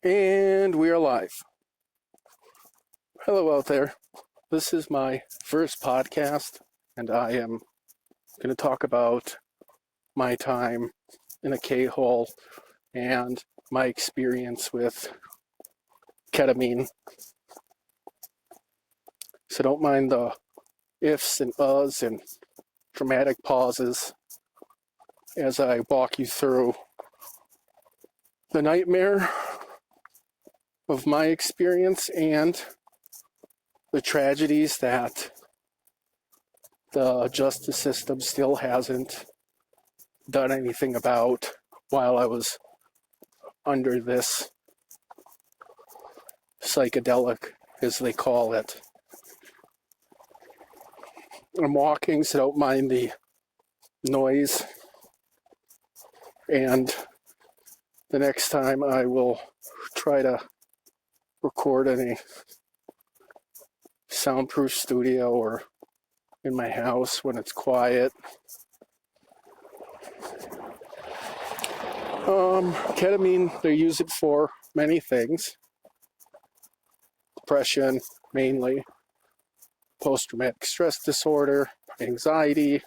And we are live. Hello out there. This is my first podcast, and I am going to talk about my time in a K-hole and my experience with ketamine. So don't mind the ifs and uhs and dramatic pauses as I walk you through the nightmare of my experience and the tragedies that the justice system still hasn't done anything about while I was under this psychedelic, as they call it. I'm walking, so don't mind the noise. And the next time I will try to record in a soundproof studio or in my house when it's quiet. Ketamine, they use it for many things. Depression, mainly. Post-traumatic stress disorder, anxiety,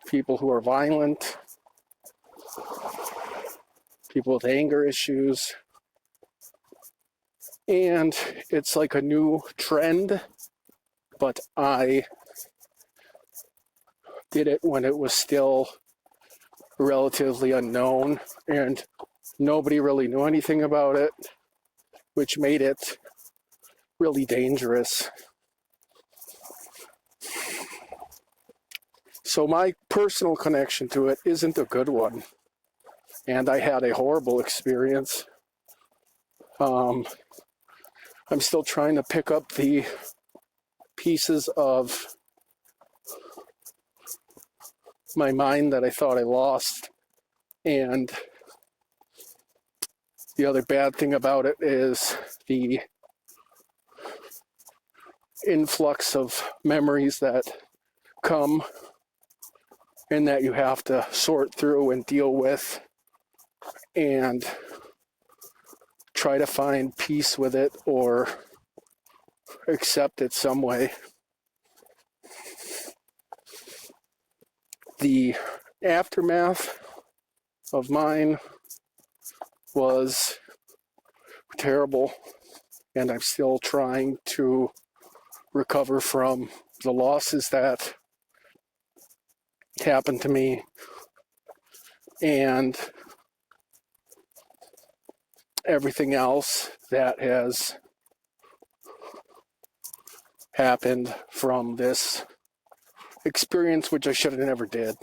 people who are violent, people with anger issues. And it's like a new trend, but I did it when it was still relatively unknown and nobody really knew anything about it, which made it really dangerous. So my personal connection to it isn't a good one, and I had a horrible experience. I'm still trying to pick up the pieces of my mind that I thought I lost. And the other bad thing about it is the influx of memories that come and that you have to sort through and deal with and try to find peace with it or accept it some way. The aftermath of mine was terrible, and I'm still trying to recover from the losses that happened to me and everything else that has happened from this experience, which I should have never did.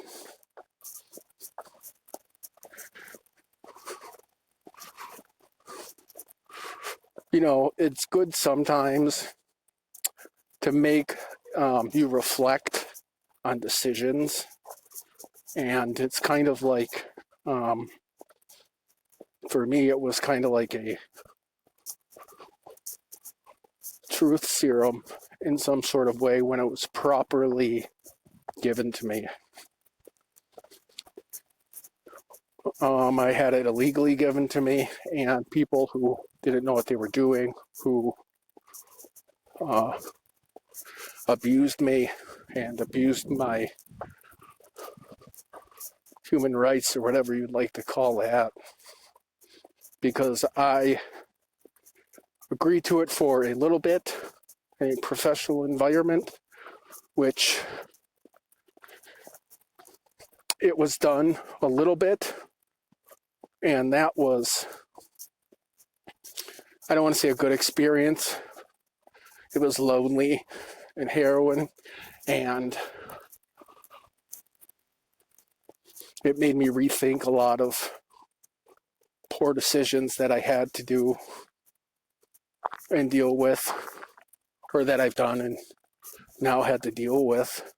You know, it's good sometimes to make you reflect on decisions, and it's kind of like, for me, it was kind of like a truth serum in some sort of way when it was properly given to me. I had it illegally given to me, and people who didn't know what they were doing, who abused me and abused my human rights, or whatever you'd like to call that, because I agreed to it for a little bit in a professional environment, which it was done a little bit, and that was, I don't want to say a good experience. It was lonely and heroin, and it made me rethink a lot of poor decisions that I had to do and deal with, or that I've done and now had to deal with.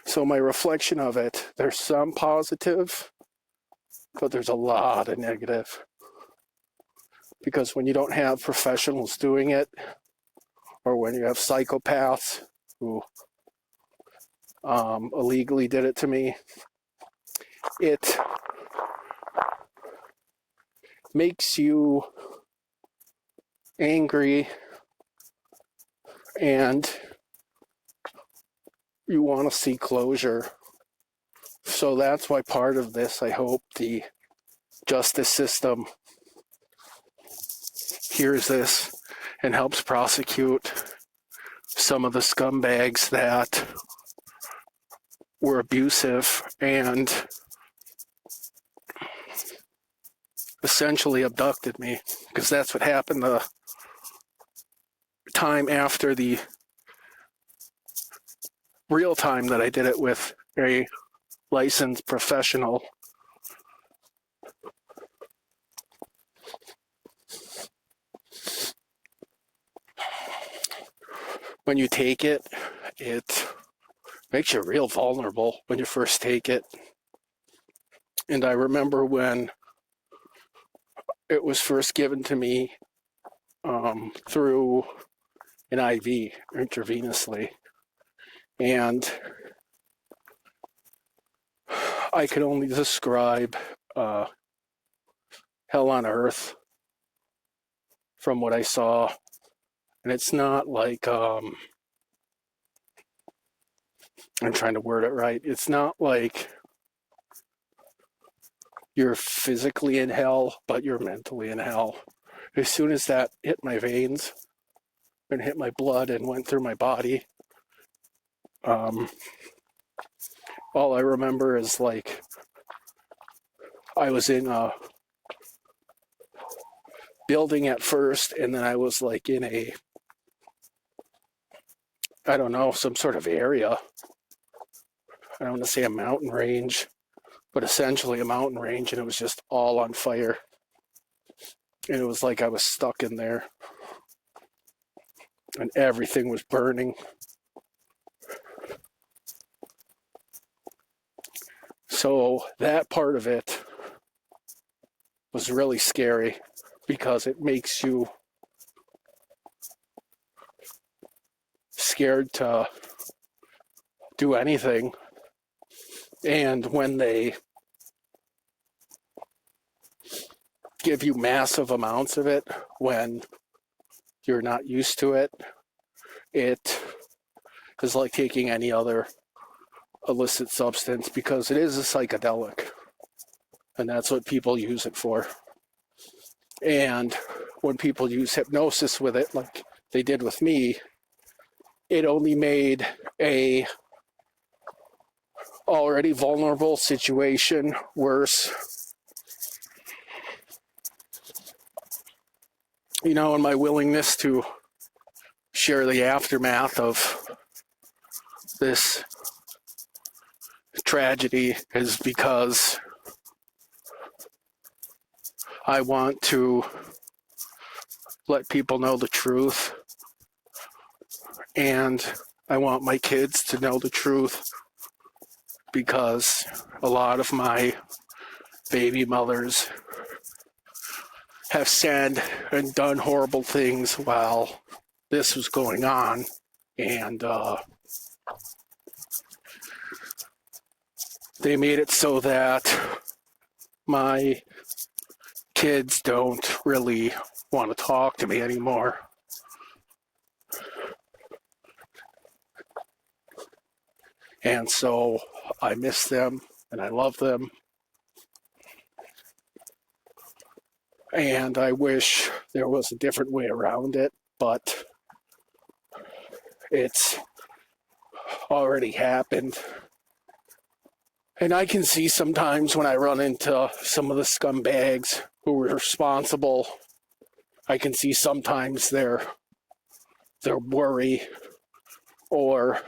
So my reflection of it, there's some positive, but there's a lot of negative. Because when you don't have professionals doing it, or when you have psychopaths who illegally did it to me, it makes you angry and you want to see closure. So that's why part of this, I hope the justice system hears this and helps prosecute some of the scumbags that were abusive and essentially abducted me, because that's what happened the time after the real time that I did it with a licensed professional. When you take it, it makes you real vulnerable when you first take it. And I remember when it was first given to me through an IV intravenously, and I could only describe hell on earth from what I saw. And it's not like, I'm trying to word it right, it's not like you're physically in hell, but you're mentally in hell. As soon as that hit my veins and hit my blood and went through my body, all I remember is like I was in a building at first, and then I was like in a, I don't know, some sort of area. I don't want to say a mountain range, but essentially a mountain range, and it was just all on fire. And it was like I was stuck in there, and everything was burning. So that part of it was really scary, because it makes you scared to do anything. And when they give you massive amounts of it when you're not used to it, it is like taking any other illicit substance, because it is a psychedelic, and that's what people use it for. And when people use hypnosis with it, like they did with me, it only made a already vulnerable situation worse. You know, and my willingness to share the aftermath of this tragedy is because I want to let people know the truth, and I want my kids to know the truth, because a lot of my baby mothers have said and done horrible things while this was going on, and they made it so that my kids don't really want to talk to me anymore. And so I miss them and I love them. And I wish there was a different way around it, but it's already happened. And I can see sometimes when I run into some of the scumbags who were responsible, I can see sometimes their worry or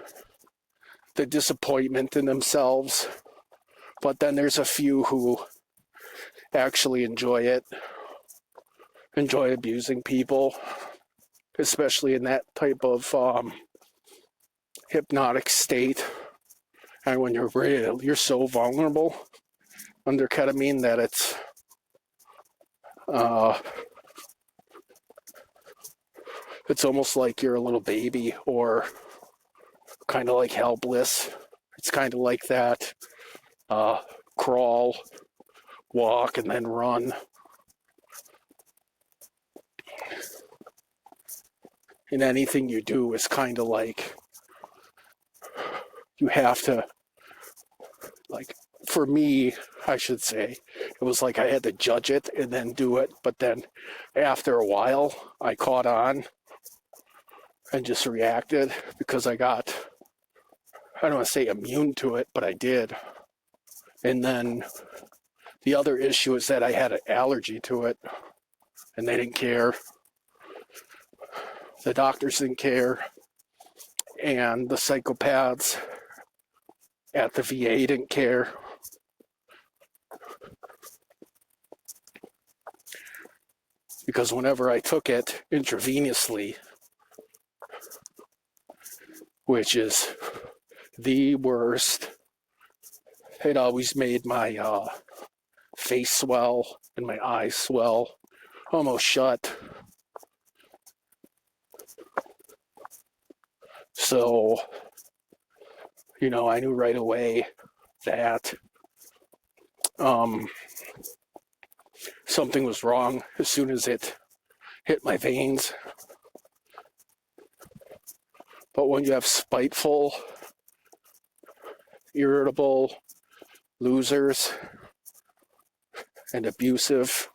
the disappointment in themselves. But then there's a few who actually enjoy it, enjoy abusing people, especially in that type of hypnotic state. And when you're so vulnerable under ketamine that it's almost like you're a little baby, or kind of like helpless. It's kind of like that crawl, walk, and then run. And anything you do is kind of like, you have to, like, for me, I should say, it was like I had to judge it and then do it. But then after a while, I caught on and just reacted because I got, I don't want to say immune to it, but I did. And then the other issue is that I had an allergy to it and they didn't care. The doctors didn't care. And the psychopaths at the VA didn't care. Because whenever I took it intravenously, which is the worst, it always made my face swell and my eyes swell, almost shut. So, I knew right away that something was wrong as soon as it hit my veins. But when you have spiteful, irritable losers and abusive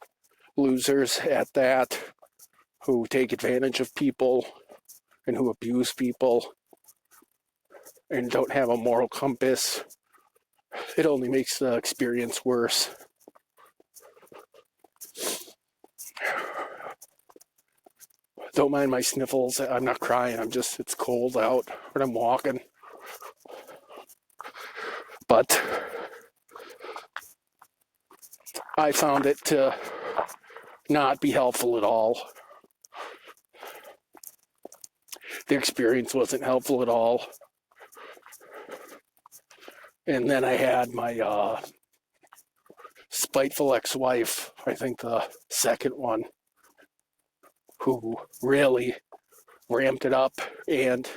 losers at that, who take advantage of people and who abuse people and don't have a moral compass, it only makes the experience worse. Don't mind my sniffles. I'm not crying. It's cold out when I'm walking. But I found it to not be helpful at all. The experience wasn't helpful at all. And then I had my spiteful ex-wife, I think the second one, who really ramped it up and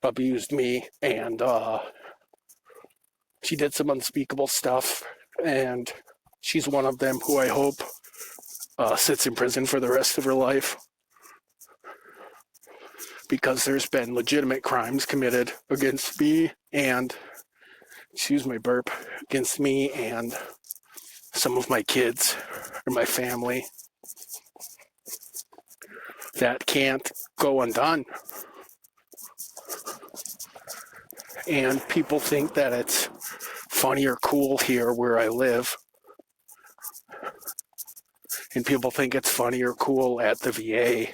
abused me, and she did some unspeakable stuff, and she's one of them who I hope sits in prison for the rest of her life, because there's been legitimate crimes committed against me and, excuse my burp, against me and some of my kids or my family that can't go undone. And people think that it's funny or cool here where I live. And people think it's funny or cool at the VA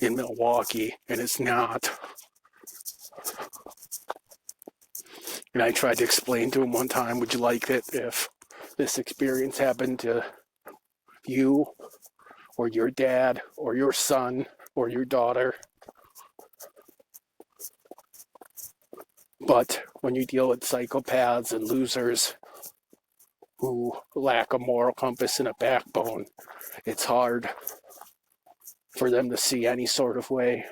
in Milwaukee, and it's not. And I tried to explain to him one time, would you like it if this experience happened to you or your dad or your son or your daughter? But when you deal with psychopaths and losers who lack a moral compass and a backbone, it's hard for them to see any sort of way.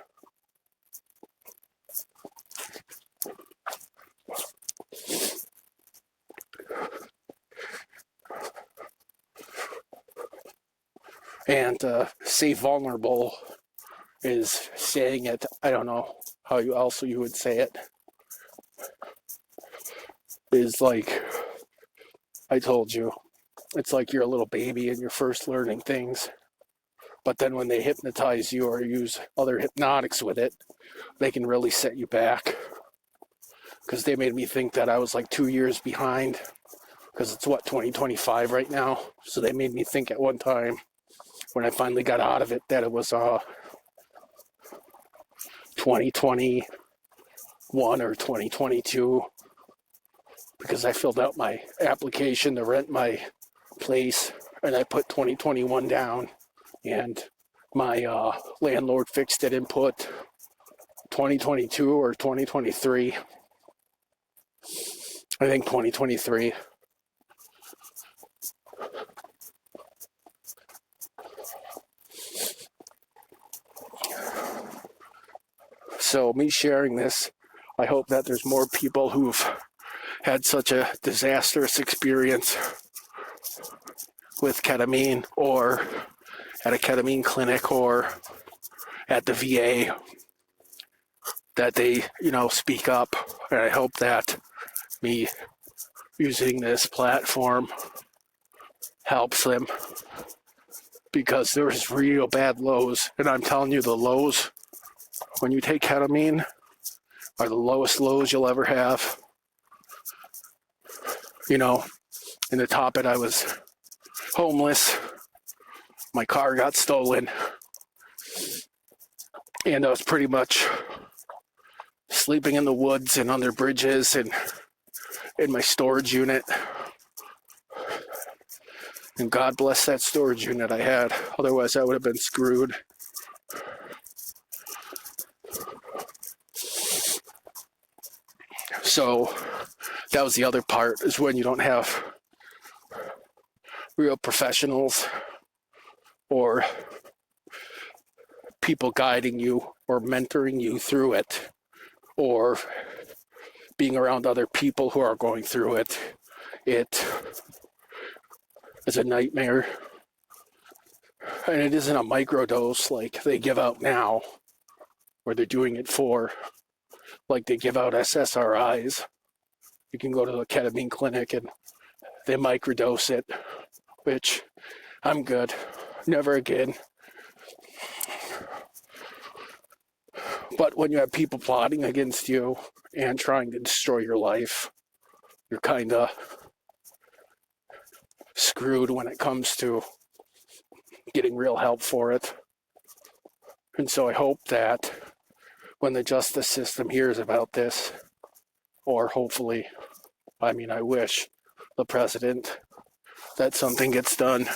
And say vulnerable is saying it, I don't know how you would say it, is like, I told you, it's like you're a little baby and you're first learning things. But then when they hypnotize you or use other hypnotics with it, they can really set you back. Because they made me think that I was like 2 years behind. Because it's 2025 right now. So they made me think at one time, when I finally got out of it, that it was 2021 or 2022. Because I filled out my application to rent my place and I put 2021 down, and my landlord fixed it and put 2022 or 2023. I think 2023. So me sharing this, I hope that there's more people who've had such a disastrous experience with ketamine, or at a ketamine clinic, or at the VA, that they, speak up. And I hope that me using this platform helps them, because there's real bad lows. And I'm telling you, the lows when you take ketamine are the lowest lows you'll ever have. In the top it, I was homeless. My car got stolen. And I was pretty much sleeping in the woods and under bridges and in my storage unit. And God bless that storage unit I had. Otherwise, I would have been screwed. So that was the other part, is when you don't have real professionals or people guiding you or mentoring you through it, or being around other people who are going through it. It is a nightmare. And it isn't a microdose like they give out now, where they're doing it for, like they give out SSRIs. You can go to a ketamine clinic and they microdose it, which I'm good. Never again. But when you have people plotting against you and trying to destroy your life, you're kind of screwed when it comes to getting real help for it. And so I hope that when the justice system hears about this, or hopefully, I wish the president, that something gets done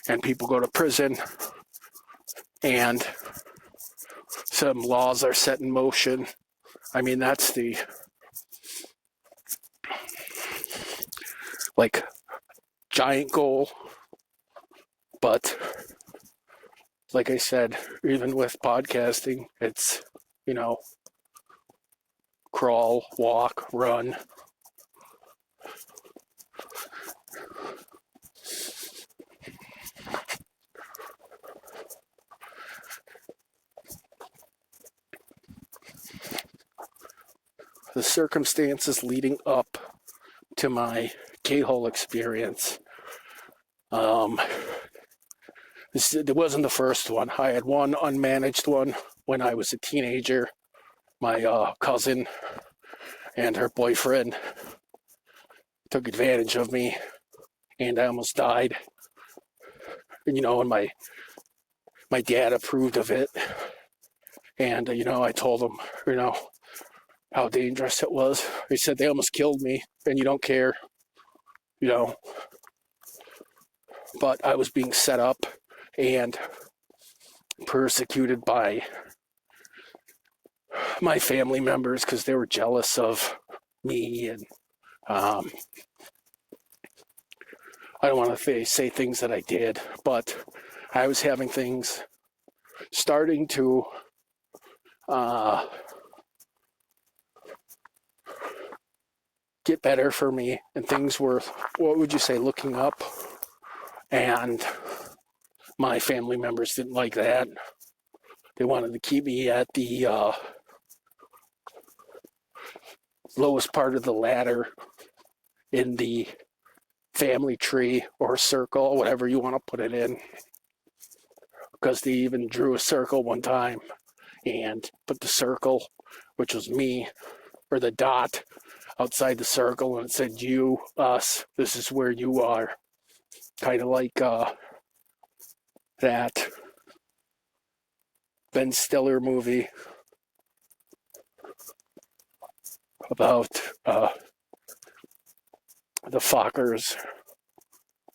and people go to prison and some laws are set in motion. That's the giant goal. But like I said, even with podcasting, it's, crawl, walk, run. The circumstances leading up to my K-hole experience, it wasn't the first one. I had one unmanaged one when I was a teenager. My cousin and her boyfriend took advantage of me, and I almost died. And my dad approved of it. And I told him, how dangerous it was. He said, they almost killed me, and you don't care, But I was being set up and persecuted by my family members because they were jealous of me. And I don't want to say things that I did, but I was having things starting to get better for me, and things were, what would you say, looking up. And my family members didn't like that. They wanted to keep me at the lowest part of the ladder in the family tree or circle, whatever you want to put it in. Because they even drew a circle one time and put the circle, which was me, or the dot, outside the circle, and it said, you, us, this is where you are. Kind of like that Ben Stiller movie about the Fockers.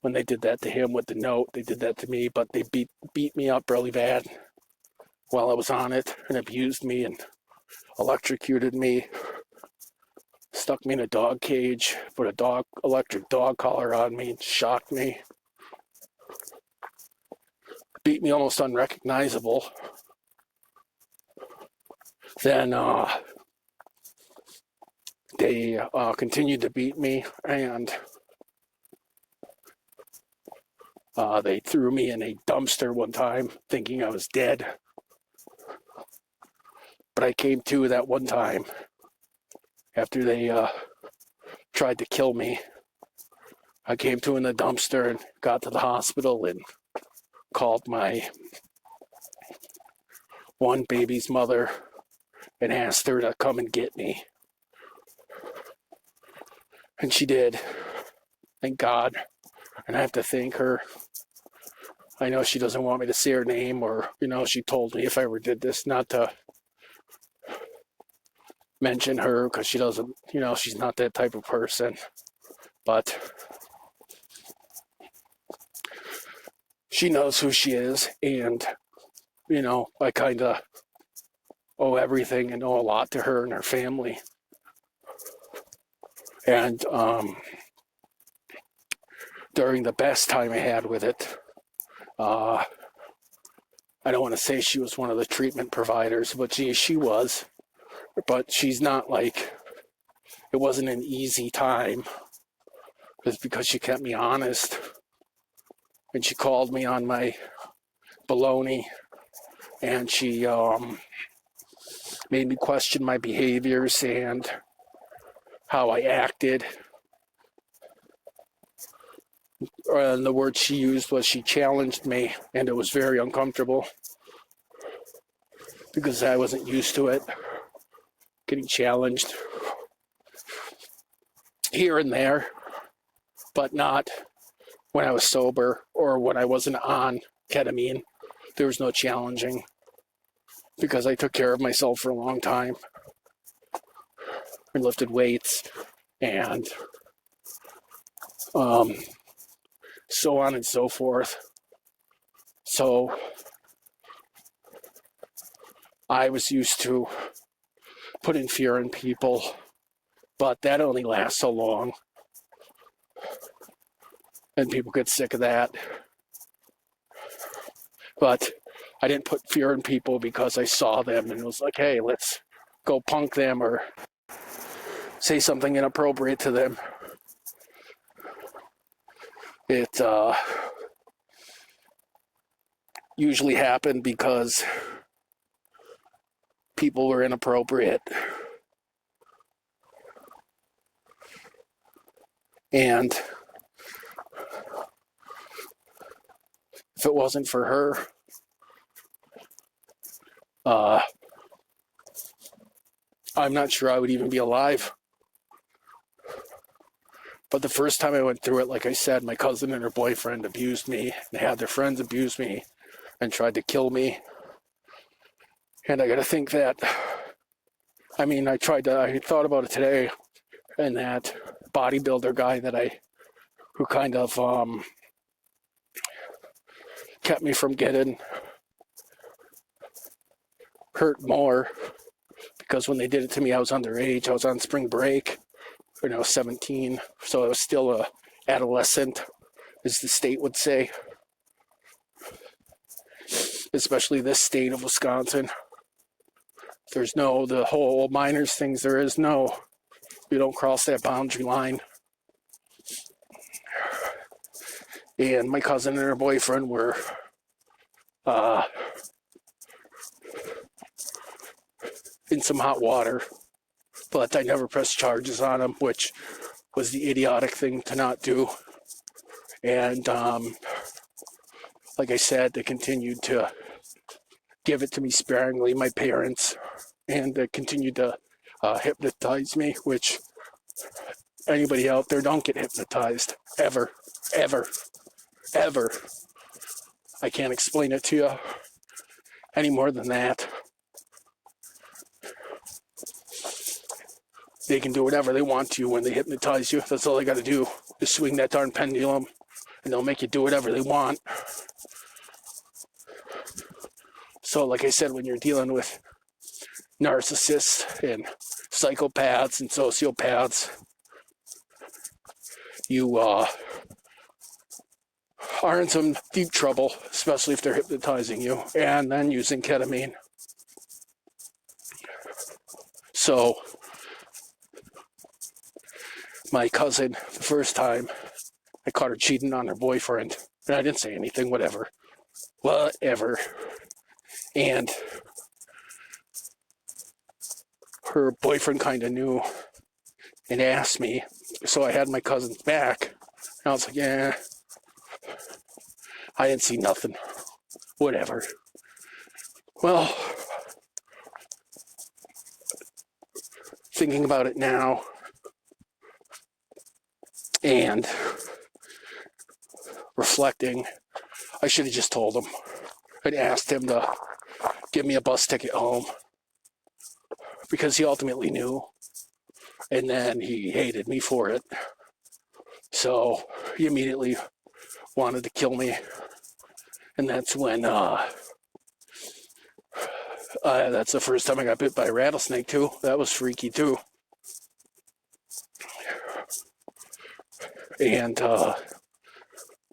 When they did that to him with the note, they did that to me, but they beat me up really bad while I was on it, and abused me and electrocuted me, stuck me in a dog cage, put a electric dog collar on me, and shocked me, beat me almost unrecognizable. Then they continued to beat me, and they threw me in a dumpster one time thinking I was dead. But I came to that one time after they tried to kill me. I came to in the dumpster and got to the hospital and called my one baby's mother and asked her to come and get me. And she did. Thank God. And I have to thank her. I know she doesn't want me to say her name, or, she told me if I ever did this not to mention her because she doesn't, she's not that type of person. But she knows who she is, and, I kind of owe everything and owe a lot to her and her family. And during the best time I had with it, I don't want to say she was one of the treatment providers, but she was. But she's not like, it wasn't an easy time. It's because she kept me honest. And she called me on my baloney. And she made me question my behaviors and how I acted. And the word she used was she challenged me, and it was very uncomfortable because I wasn't used to it, getting challenged here and there, but not when I was sober or when I wasn't on ketamine. There was no challenging because I took care of myself for a long time and lifted weights and so on and so forth. So I was used to putting fear in people, but that only lasts so long. And people get sick of that. But I didn't put fear in people because I saw them and was like, hey, let's go punk them or say something inappropriate to them. It usually happened because people were inappropriate. And if it wasn't for her, I'm not sure I would even be alive. But the first time I went through it, like I said, my cousin and her boyfriend abused me. They had their friends abuse me and tried to kill me. And I got to think that, I thought about it today, and that bodybuilder guy who kind of kept me from getting hurt more, because when they did it to me, I was underage. I was on spring break when I was 17, so I was still a adolescent, as the state would say, especially this state of Wisconsin. There's the whole minors things, there is no, you don't cross that boundary line. And my cousin and her boyfriend were in some hot water, but I never pressed charges on them, which was the idiotic thing to not do. And like I said, they continued to give it to me sparingly, my parents, and they continued to hypnotize me, which anybody out there, don't get hypnotized, ever, ever, ever. I can't explain it to you any more than that. They can do whatever they want to you when they hypnotize you. That's all they got to do, is swing that darn pendulum, and they'll make you do whatever they want. So like I said, when you're dealing with narcissists and psychopaths and sociopaths, you are in some deep trouble, especially if they're hypnotizing you and then using ketamine. So my cousin, the first time, I caught her cheating on her boyfriend. And I didn't say anything, whatever. Whatever. And her boyfriend kind of knew and asked me. So I had my cousin's back. And I was like, yeah, I didn't see nothing. Whatever. Well, thinking about it now, and reflecting, I should have just told him. I'd asked him to give me a bus ticket home, because he ultimately knew, and then he hated me for it. So he immediately wanted to kill me, and that's when that's the first time I got bit by a rattlesnake too. That was freaky too. And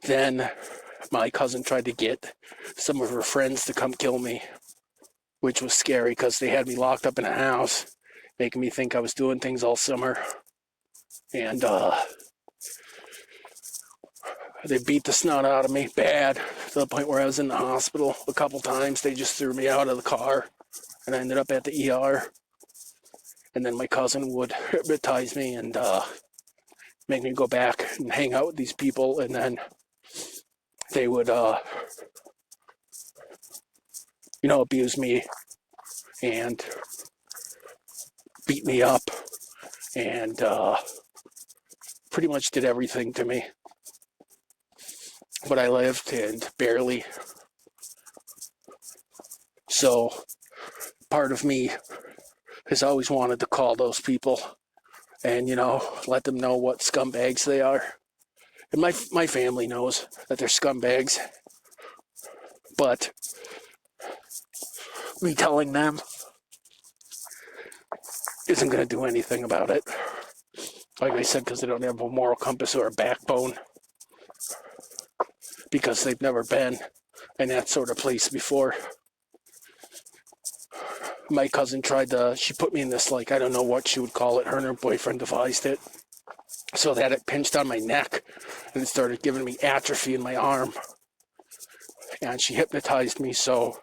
then my cousin tried to get some of her friends to come kill me, which was scary because they had me locked up in a house, making me think I was doing things all summer. And they beat the snot out of me bad, to the point where I was in the hospital a couple times. They just threw me out of the car, and I ended up at the ER. And then my cousin would hypnotize me and make me go back and hang out with these people, and then they would, abuse me and beat me up and pretty much did everything to me. But I lived, and barely. So part of me has always wanted to call those people and, let them know what scumbags they are. And my family knows that they're scumbags. But me telling them isn't going to do anything about it. Like I said, because they don't have a moral compass or a backbone. Because they've never been in that sort of place before. My cousin she put me in this, I don't know what she would call it. Her and her boyfriend devised it so that it pinched on my neck, and it started giving me atrophy in my arm. And she hypnotized me so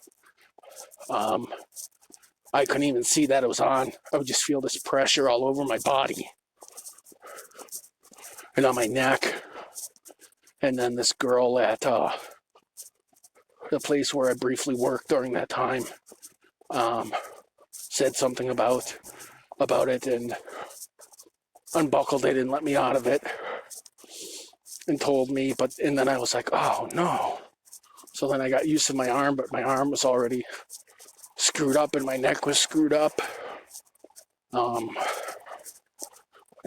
I couldn't even see that it was on. I would just feel this pressure all over my body and on my neck. And then this girl at the place where I briefly worked during that time said something about it and unbuckled it and let me out of it and told me, and then I was like, oh no. So then I got used to my arm, but my arm was already screwed up and my neck was screwed up. And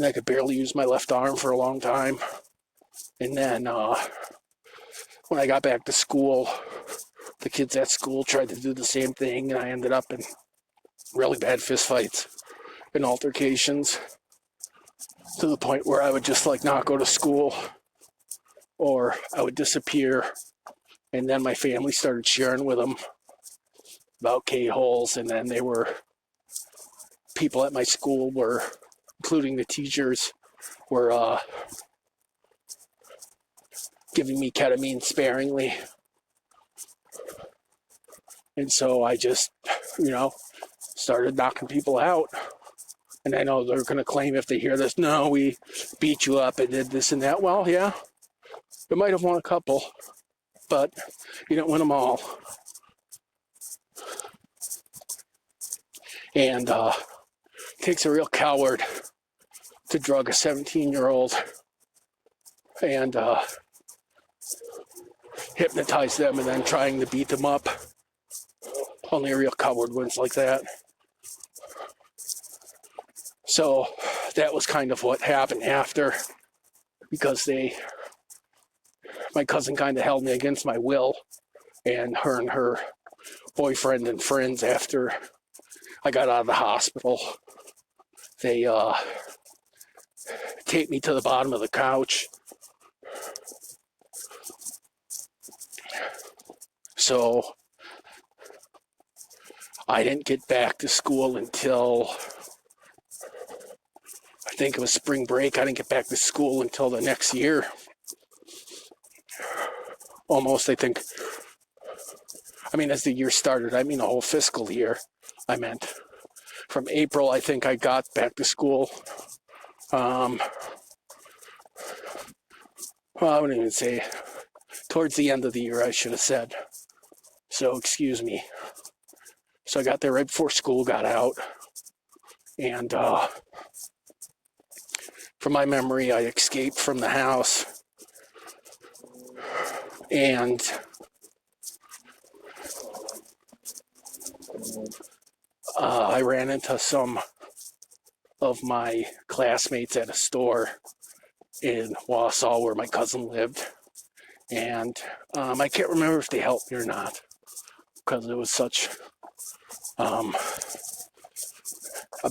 I could barely use my left arm for a long time. And then when I got back to school, the kids at school tried to do the same thing, and I ended up in really bad fistfights and altercations, to the point where I would just not go to school, or I would disappear. And then my family started sharing with them about K-holes, and then people at my school were, including the teachers, were giving me ketamine sparingly. And so I just, started knocking people out. And I know they're going to claim, if they hear this, no, we beat you up and did this and that. Well, yeah, we might have won a couple, but you didn't win them all. And it takes a real coward to drug a 17-year-old and hypnotize them and then trying to beat them up. Only a real coward wins like that. So that was kind of what happened after, because my cousin kind of held me against my will, and her boyfriend and friends, after I got out of the hospital, they taped me to the bottom of the couch. So I didn't get back to school until, I think it was spring break. I didn't get back to school until the next year. Almost, I think. I mean, as the year started, I mean the whole fiscal year. I meant from April, I think I got back to school. Well, I wouldn't even say towards the end of the year, I should have said. So, excuse me. So I got there right before school got out. And from my memory, I escaped from the house. And I ran into some of my classmates at a store in Wausau where my cousin lived. And I can't remember if they helped me or not, because it was such a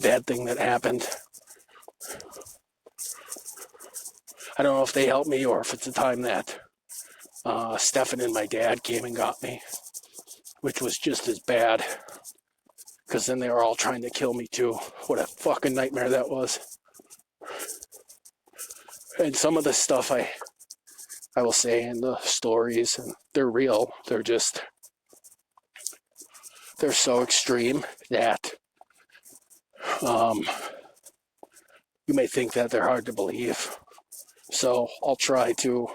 bad thing that happened. I don't know if they helped me or if it's the time that Stefan and my dad came and got me, which was just as bad, because then they were all trying to kill me too. What a fucking nightmare that was. And some of the stuff I will say in the stories, and they're real, they're so extreme that you may think that they're hard to believe. So I'll try to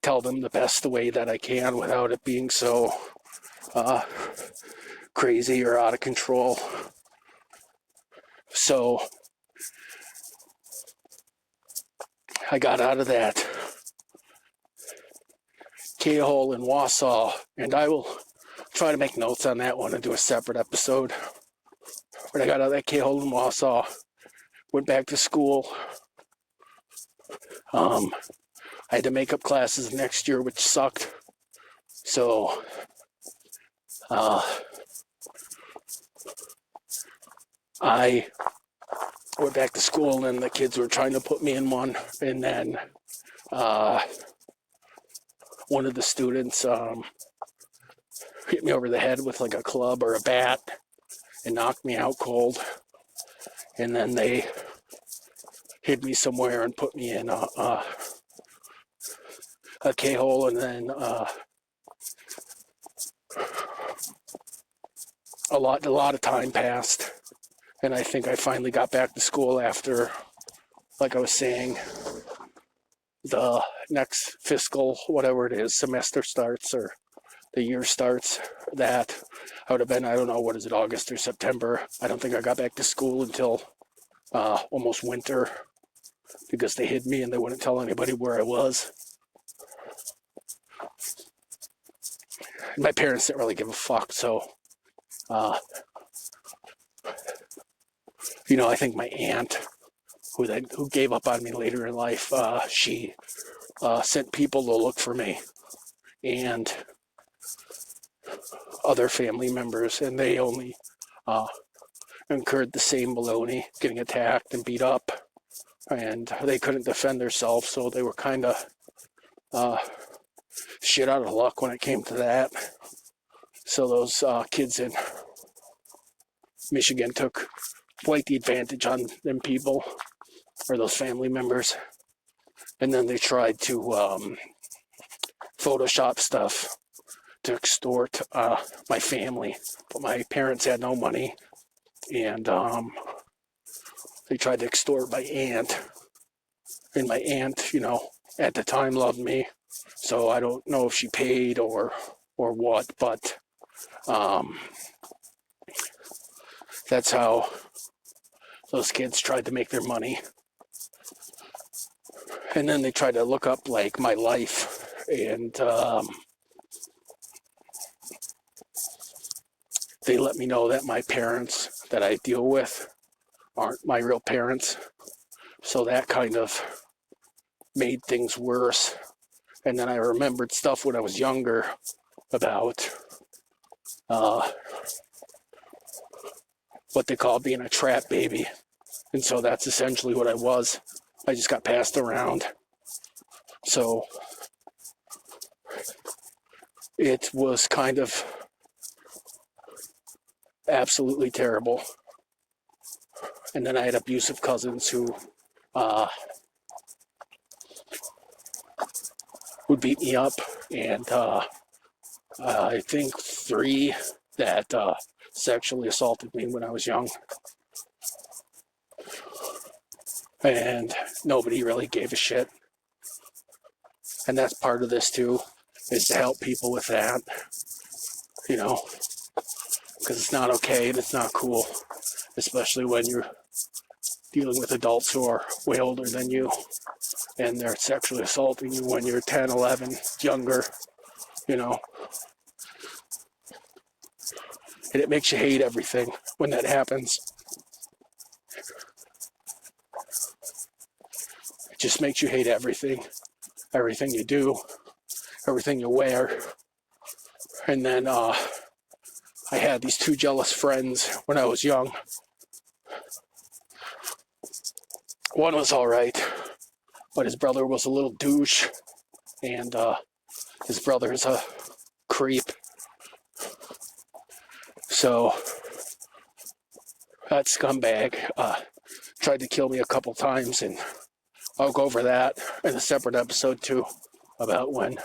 tell them the best way that I can without it being so crazy or out of control. So I got out of that K-hole in Wausau, and I will try to make notes on that one and do a separate episode. But I got out of that K-hole in Wausau, went back to school. I had to make up classes next year, which sucked. So I went back to school, and the kids were trying to put me in one. And then one of the students hit me over the head with like a club or a bat and knocked me out cold. And then they hid me somewhere and put me in a K-hole. And then a lot of time passed. And I think I finally got back to school after, like I was saying, the next fiscal, whatever it is, semester starts or the year starts. That I would have been, I don't know, what is it, August or September. I don't think I got back to school until almost winter, because they hid me and they wouldn't tell anybody where I was. And my parents didn't really give a fuck, so I think my aunt, who gave up on me later in life, she sent people to look for me, and other family members, and they only incurred the same baloney, getting attacked and beat up, and they couldn't defend themselves, so they were kind of shit out of luck when it came to that. So those kids in Michigan took quite the advantage on them people, or those family members, and then they tried to Photoshop stuff to extort my family, but my parents had no money, and they tried to extort my aunt, and my aunt, at the time loved me, so I don't know if she paid or what, but that's how those kids tried to make their money. And then they tried to look up like my life, and they let me know that my parents that I deal with aren't my real parents. So that kind of made things worse. And then I remembered stuff when I was younger about what they call being a trap baby. And so that's essentially what I was. I just got passed around. So it was kind of absolutely terrible. And then I had abusive cousins who would beat me up, and I think 3 that sexually assaulted me when I was young. And nobody really gave a shit. And that's part of this too, is to help people with that, you know, because it's not okay and it's not cool, especially when you're dealing with adults who are way older than you and they're sexually assaulting you when you're 10, 11, younger, you know. And it makes you hate everything when that happens. It just makes you hate everything. Everything you do, everything you wear. And then I had these 2 jealous friends when I was young. One was all right, but his brother was a little douche, and his brother is a creep. So that scumbag tried to kill me a couple times, and I'll go over that in a separate episode too, about when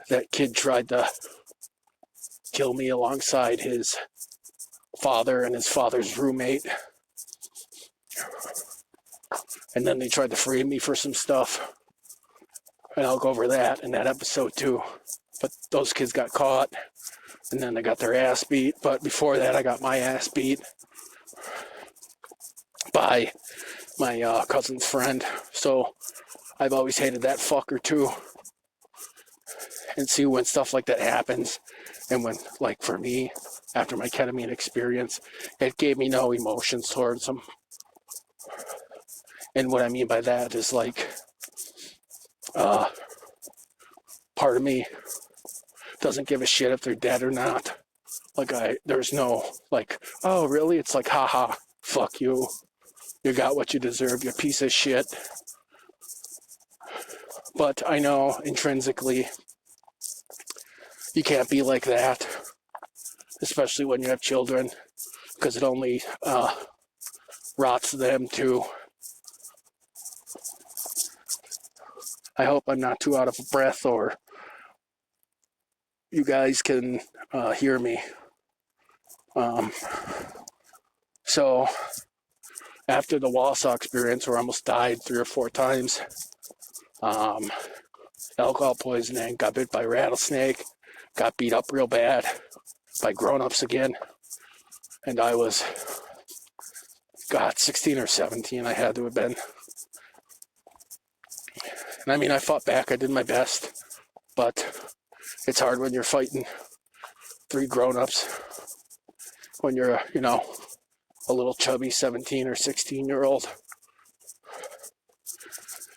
that kid tried to kill me alongside his father and his father's roommate. And then they tried to frame me for some stuff, and I'll go over that in that episode too. But those kids got caught, and then they got their ass beat. But before that, I got my ass beat by my cousin's friend. So I've always hated that fucker too. And see, when stuff like that happens, and when, like for me, after my ketamine experience, it gave me no emotions towards him. And what I mean by that is, like, part of me doesn't give a shit if they're dead or not. Like, there's no, like, oh, really? It's like, haha, fuck you. You got what you deserve, you piece of shit. But I know intrinsically you can't be like that, especially when you have children, because it only rots them too. I hope I'm not too out of breath, or you guys can hear me. So after the Wausau experience, where I almost died 3 or 4 times, alcohol poisoning, got bit by a rattlesnake, got beat up real bad by grown-ups again, and I was, 16 or 17 I had to have been. And I mean, I fought back, I did my best, but it's hard when you're fighting 3 grown-ups, when you're, you know, a little chubby 17 or 16-year-old.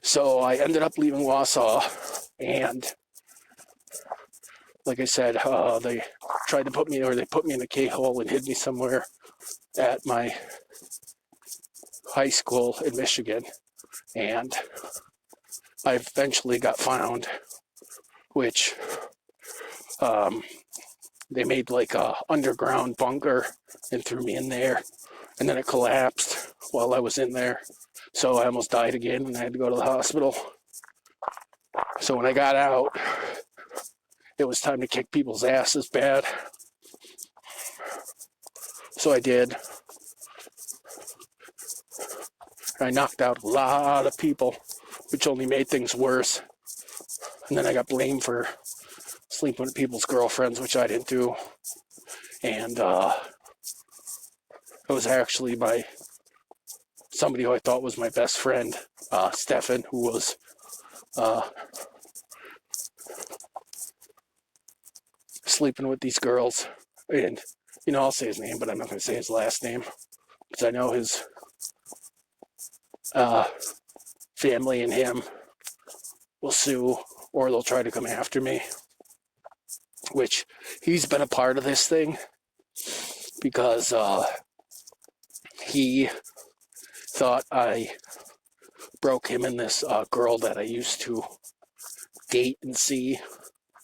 So I ended up leaving Wausau, and like I said, they tried to put me, or they put me in a K-hole and hid me somewhere at my high school in Michigan. And I eventually got found, which they made like a underground bunker and threw me in there, and then it collapsed while I was in there. So I almost died again, and I had to go to the hospital. So when I got out, it was time to kick people's asses bad. So I did. I knocked out a lot of people, which only made things worse. And then I got blamed for sleeping with people's girlfriends, which I didn't do. And it was actually by somebody who I thought was my best friend, Stefan, who was sleeping with these girls. And, you know, I'll say his name, but I'm not going to say his last name, because I know his family and him will sue, or they'll try to come after me, which he's been a part of this thing, because he thought I broke him and this girl that I used to date and see.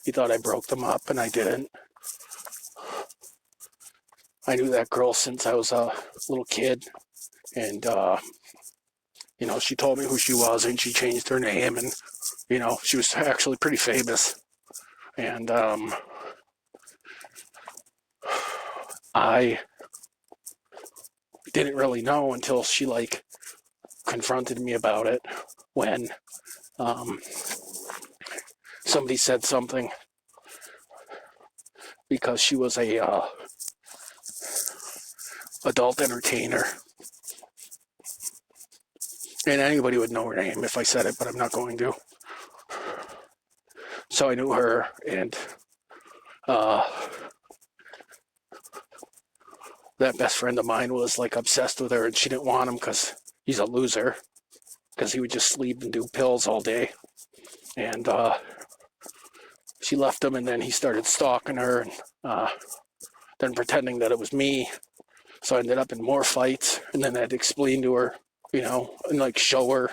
He thought I broke them up, and I didn't. I knew that girl since I was a little kid, and she told me who she was, and she changed her name, and she was actually pretty famous, and I didn't really know until she confronted me about it when um, somebody said something because she was a adult entertainer, and anybody would know her name if I said it, but I'm not going to. So I knew her, and that best friend of mine was obsessed with her, and she didn't want him because he's a loser, because he would just sleep and do pills all day. And she left him, and then he started stalking her, and then pretending that it was me. So I ended up in more fights, and then I had to explain to her, and show her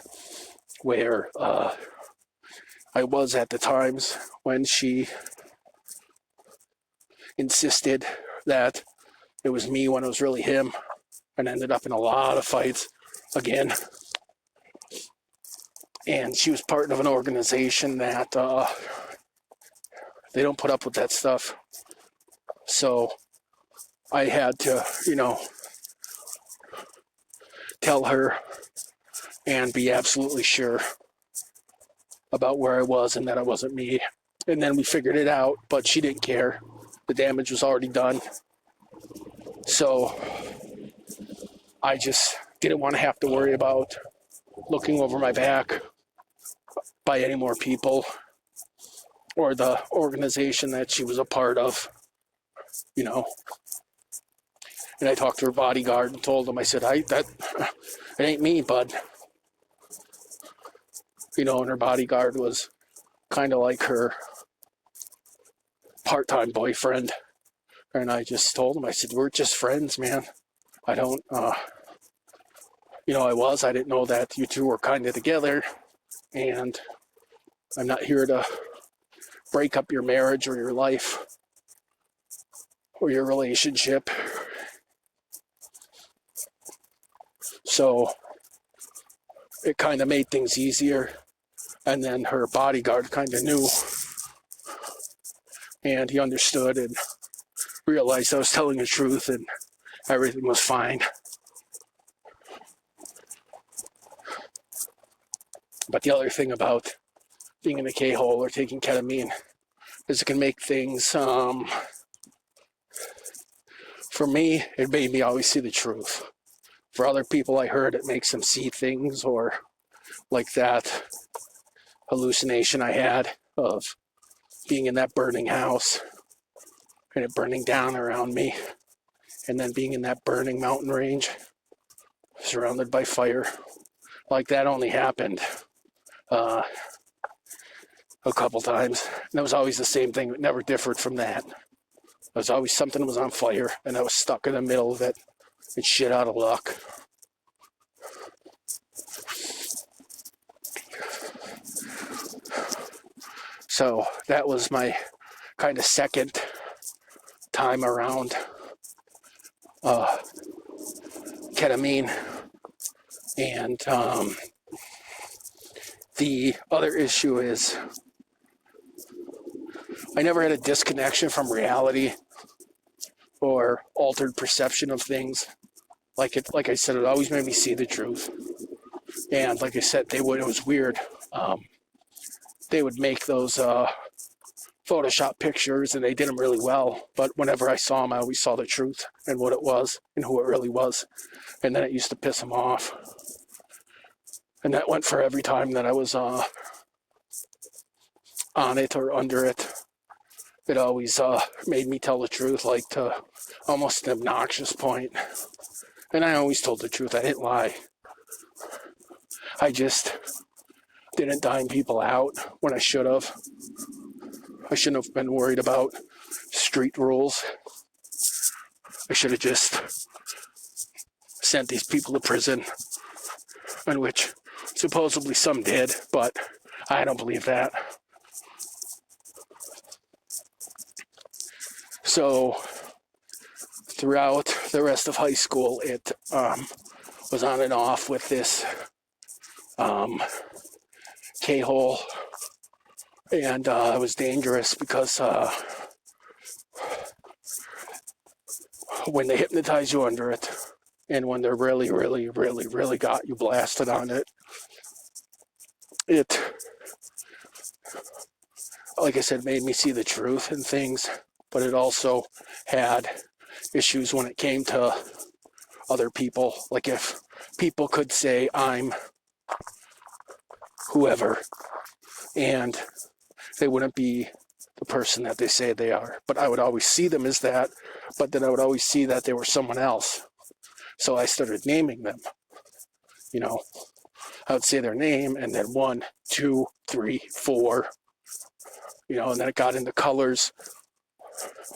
where I was at the times when she insisted that it was me when it was really him, and ended up in a lot of fights again. And she was part of an organization that they don't put up with that stuff. So I had to, tell her and be absolutely sure about where I was and that it wasn't me. And then we figured it out, but she didn't care. The damage was already done. So I just didn't want to have to worry about looking over my back by any more people or the organization that she was a part of, And I talked to her bodyguard and told him, I said, it ain't me, bud. And her bodyguard was kind of like her part-time boyfriend. And I just told him, I said, we're just friends, man. I don't, I didn't know that you two were kind of together. And I'm not here to break up your marriage or your life or your relationship. So it kind of made things easier. And then her bodyguard kind of knew, and he understood and realized I was telling the truth, and everything was fine. But the other thing about being in a K-hole or taking ketamine is it can make things, for me, it made me always see the truth. For other people, I heard it makes them see things, or like that hallucination I had of being in that burning house and it burning down around me, and then being in that burning mountain range surrounded by fire. Like that only happened a couple times, and it was always the same thing. It never differed from that. It was always something was on fire, and I was stuck in the middle of it and shit out of luck. So that was my kind of second time around ketamine. And the other issue is I never had a disconnection from reality or altered perception of things. Like I said, it always made me see the truth. And like I said, it was weird. They would make those Photoshop pictures, and they did them really well. But whenever I saw them, I always saw the truth and what it was and who it really was. And then it used to piss them off. And that went for every time that I was on it or under it. It always made me tell the truth, like to almost an obnoxious point. And I always told the truth. I didn't lie. I just didn't dime people out when I should have. I shouldn't have been worried about street rules. I should have just sent these people to prison, in which supposedly some did, but I don't believe that. So throughout the rest of high school, it was on and off with this K-hole, and it was dangerous because when they hypnotize you under it, and when they're really, really, really, really got you blasted on it, it, like I said, made me see the truth in things, but it also had issues when it came to other people. Like if people could say, I'm whoever, and they wouldn't be the person that they say they are. But I would always see them as that, but then I would always see that they were someone else. So I started naming them. You know, I would say their name and then 1, 2, 3, 4, you know, and then it got into colors.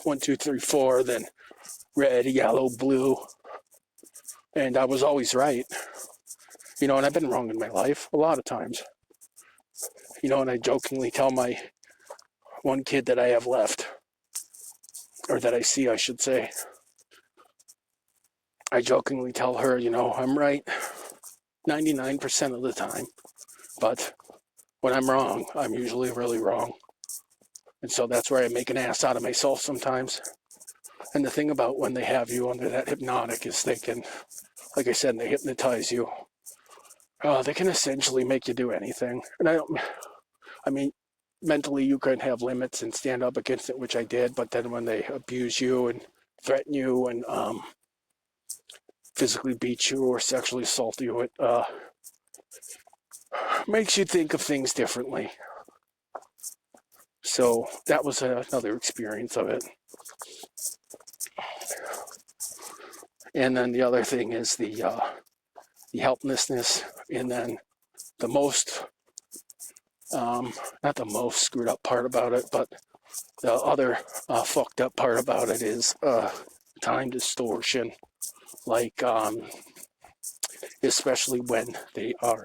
1, 2, 3, 4, then red, yellow, blue. And I was always right. You know, and I've been wrong in my life a lot of times. You know, and I jokingly tell my one kid that I have left, or that I see, I should say, I jokingly tell her, you know, I'm right 99% of the time, but when I'm wrong, I'm usually really wrong. And so that's where I make an ass out of myself sometimes. And the thing about when they have you under that hypnotic is they can, like I said, they hypnotize you. They can essentially make you do anything. And I mean, mentally you can have limits and stand up against it, which I did, but then when they abuse you and threaten you and physically beat you or sexually assault you, it makes you think of things differently. So that was another experience of it. And then the other thing is the helplessness, and then the most, not the most screwed up part about it, but the other fucked up part about it is time distortion. Like, especially when they are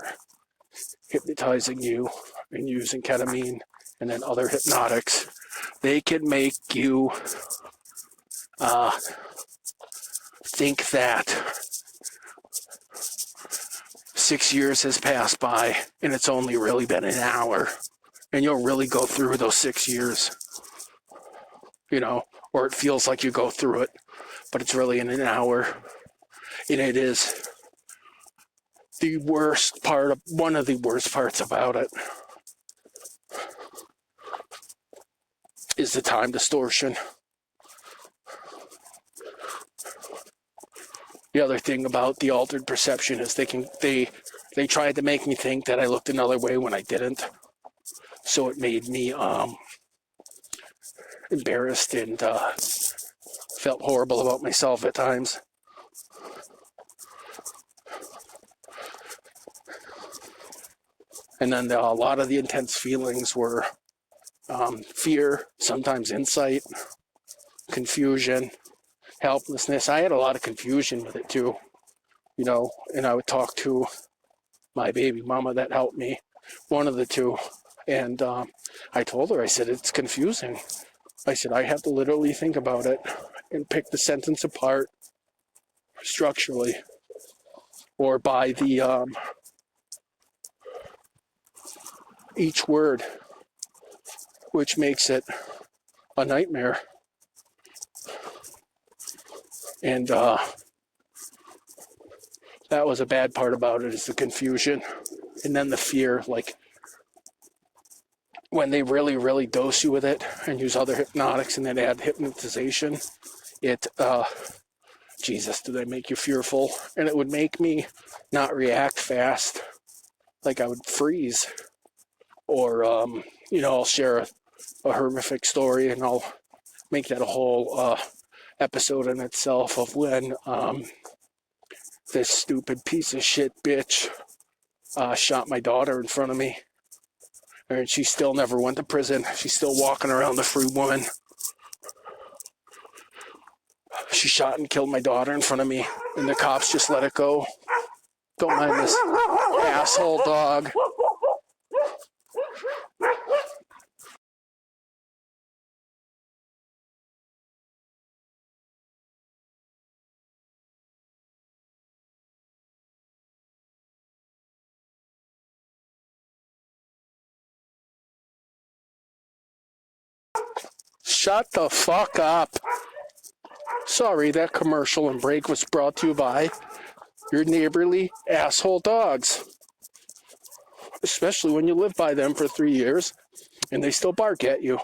hypnotizing you and using ketamine and then other hypnotics, they can make you think that 6 years has passed by and it's only really been an hour, and you'll really go through those 6 years, you know, or it feels like you go through it, but it's really in an hour. And it is the worst part of, one of the worst parts about it is the time distortion. The other thing about the altered perception is they tried to make me think that I looked another way when I didn't. So it made me embarrassed and felt horrible about myself at times. And then a lot of the intense feelings were fear, sometimes insight, confusion, helplessness. I had a lot of confusion with it too, you know, and I would talk to my baby mama that helped me, one of the two, and I told her, I said, it's confusing. I said, I have to literally think about it and pick the sentence apart structurally or by the each word, which makes it a nightmare. And that was a bad part about it, is the confusion. And then the fear, like when they really, really dose you with it and use other hypnotics and then add hypnotization, it, Jesus, do they make you fearful? And it would make me not react fast. Like I would freeze. Or, you know, I'll share a horrific story and I'll make that a whole episode in itself of when this stupid piece of shit bitch shot my daughter in front of me. And she still never went to prison. She's still walking around a free woman. She shot and killed my daughter in front of me, and the cops just let it go. Don't mind this asshole dog. Shut the fuck up. Sorry, that commercial and break was brought to you by your neighborly asshole dogs. Especially when you live by them for 3 years and they still bark at you.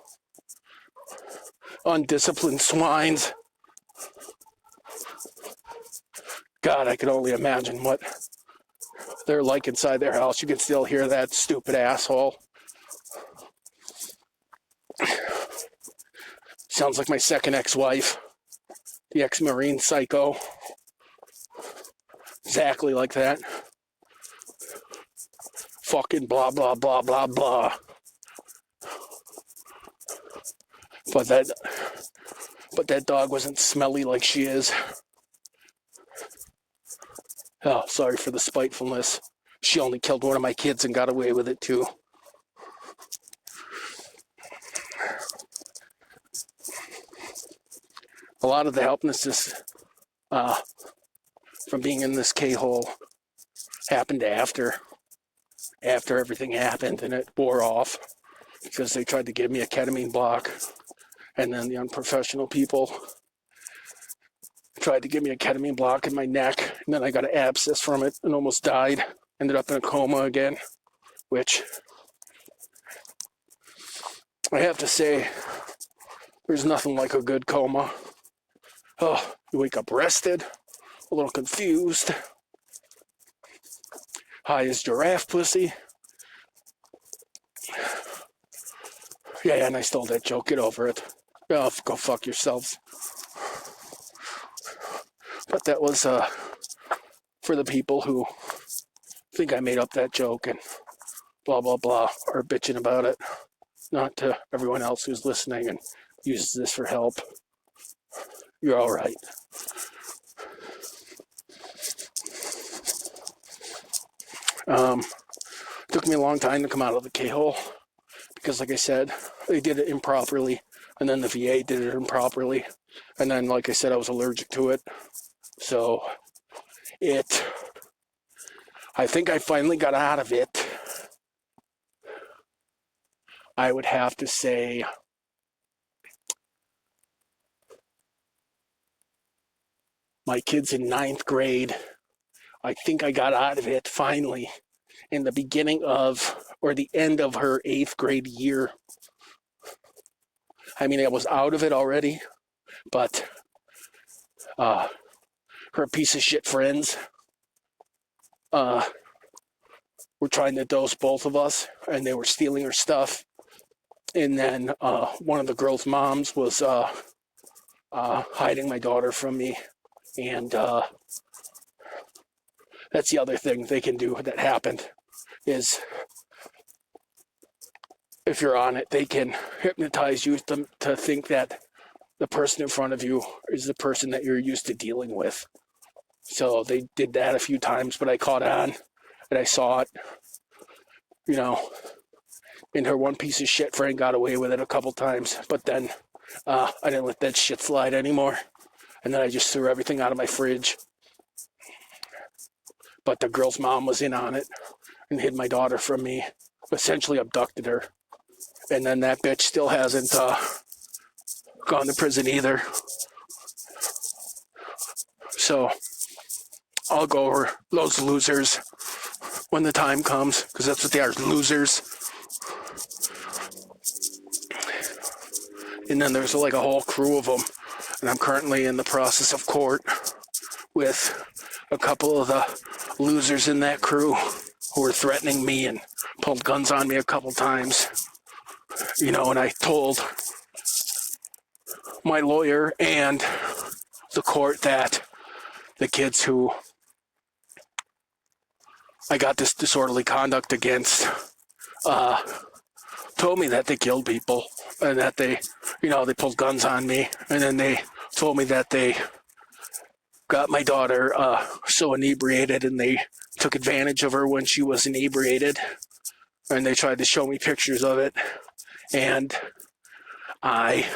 Undisciplined swines. God, I can only imagine what they're like inside their house. You can still hear that stupid asshole. Sounds like my second ex-wife. The ex-Marine psycho. Exactly like that. Fucking blah, blah, blah, blah, blah. But that dog wasn't smelly like she is. Oh, sorry for the spitefulness. She only killed one of my kids and got away with it too. A lot of the helplessness from being in this K-hole happened after everything happened, and it wore off because they tried to give me a ketamine block, and then the unprofessional people tried to give me a ketamine block in my neck, and then I got an abscess from it and almost died. Ended up in a coma again, which I have to say, there's nothing like a good coma. Oh, you wake up rested, a little confused, high as giraffe pussy. Yeah, and I stole that joke. Get over it. Oh, go fuck yourselves. But that was for the people who think I made up that joke and blah, blah, blah, are bitching about it. Not to everyone else who's listening and uses this for help. You're all right. Took me a long time to come out of the K-hole because, like I said, they did it improperly, and then the VA did it improperly, and then, like I said, I was allergic to it. So I think I finally got out of it. I would have to say my kid's in 9th grade. I think I got out of it finally in the beginning of, or the end of her 8th grade year. I mean, I was out of it already, but her piece of shit friends were trying to dose both of us, and they were stealing her stuff. And then one of the girls' moms was hiding my daughter from me. And that's the other thing they can do that happened, is if you're on it, they can hypnotize you to think that the person in front of you is the person that you're used to dealing with. So they did that a few times, but I caught on and I saw it, you know, and her one piece of shit friend got away with it a couple times, but then I didn't let that shit slide anymore. And then I just threw everything out of my fridge. But the girl's mom was in on it and hid my daughter from me, essentially abducted her. And then that bitch still hasn't gone to prison either. So I'll go over those losers when the time comes, because that's what they are, losers. And then there's like a whole crew of them. And I'm currently in the process of court with a couple of the losers in that crew who were threatening me and pulled guns on me a couple times. You know, and I told my lawyer and the court that the kids who I got this disorderly conduct against told me that they killed people and that they, you know, they pulled guns on me, and then they told me that they got my daughter so inebriated and they took advantage of her when she was inebriated, and they tried to show me pictures of it, and I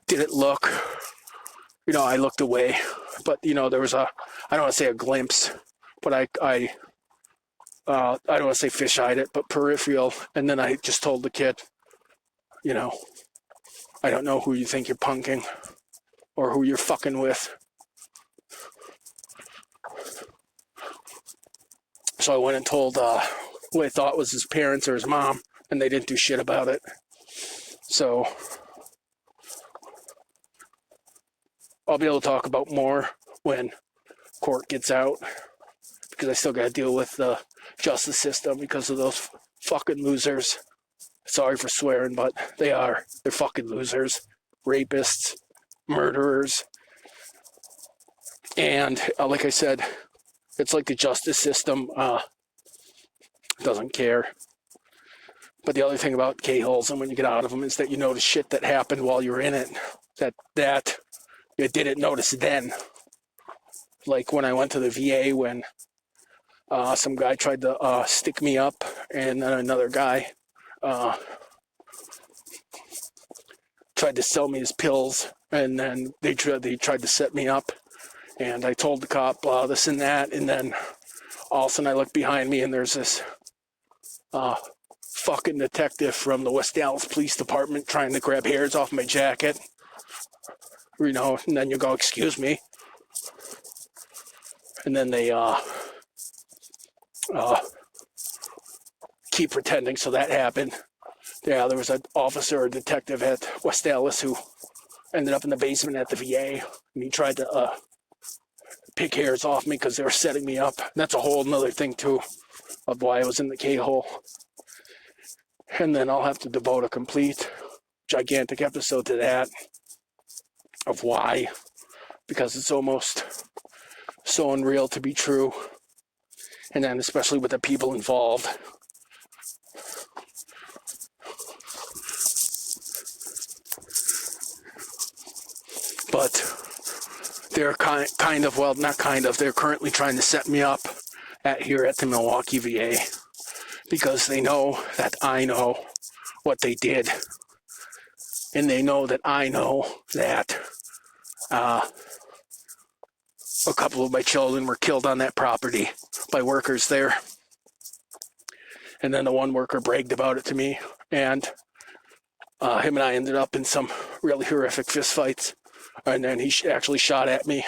didn't look, you know, I looked away, but, you know, there was I don't want to say a glimpse, but I don't want to say fish-eyed it, but peripheral, and then I just told the kid, you know, I don't know who you think you're punking or who you're fucking with. So I went and told who I thought was his parents or his mom, and they didn't do shit about it. So I'll be able to talk about more when court gets out, because I still got to deal with the justice system because of those fucking losers. Sorry for swearing, but they are. They're fucking losers, rapists, murderers. And like I said, it's like the justice system doesn't care. But the other thing about K-holes and when you get out of them is that you notice shit that happened while you were in it that you didn't notice then. Like when I went to the VA, when some guy tried to stick me up, and then another guy tried to sell me his pills, and then they tried to set me up, and I told the cop this and that, and then all of a sudden I look behind me and there's this fucking detective from the West Dallas Police Department trying to grab hairs off my jacket, you know, and then you go, excuse me, and then they keep pretending. So that happened. Yeah, there was an officer or detective at West Dallas who ended up in the basement at the VA, and he tried to pick hairs off me because they were setting me up. And that's a whole nother thing too of why I was in the K-hole. And then I'll have to devote a complete gigantic episode to that, of why, because it's almost so unreal to be true. And then especially with the people involved. But they're kind of, well, not kind of, they're currently trying to set me up here at the Milwaukee VA, because they know that I know what they did. And they know that I know that a couple of my children were killed on that property by workers there. And then the one worker bragged about it to me, and him and I ended up in some really horrific fistfights. And then he actually shot at me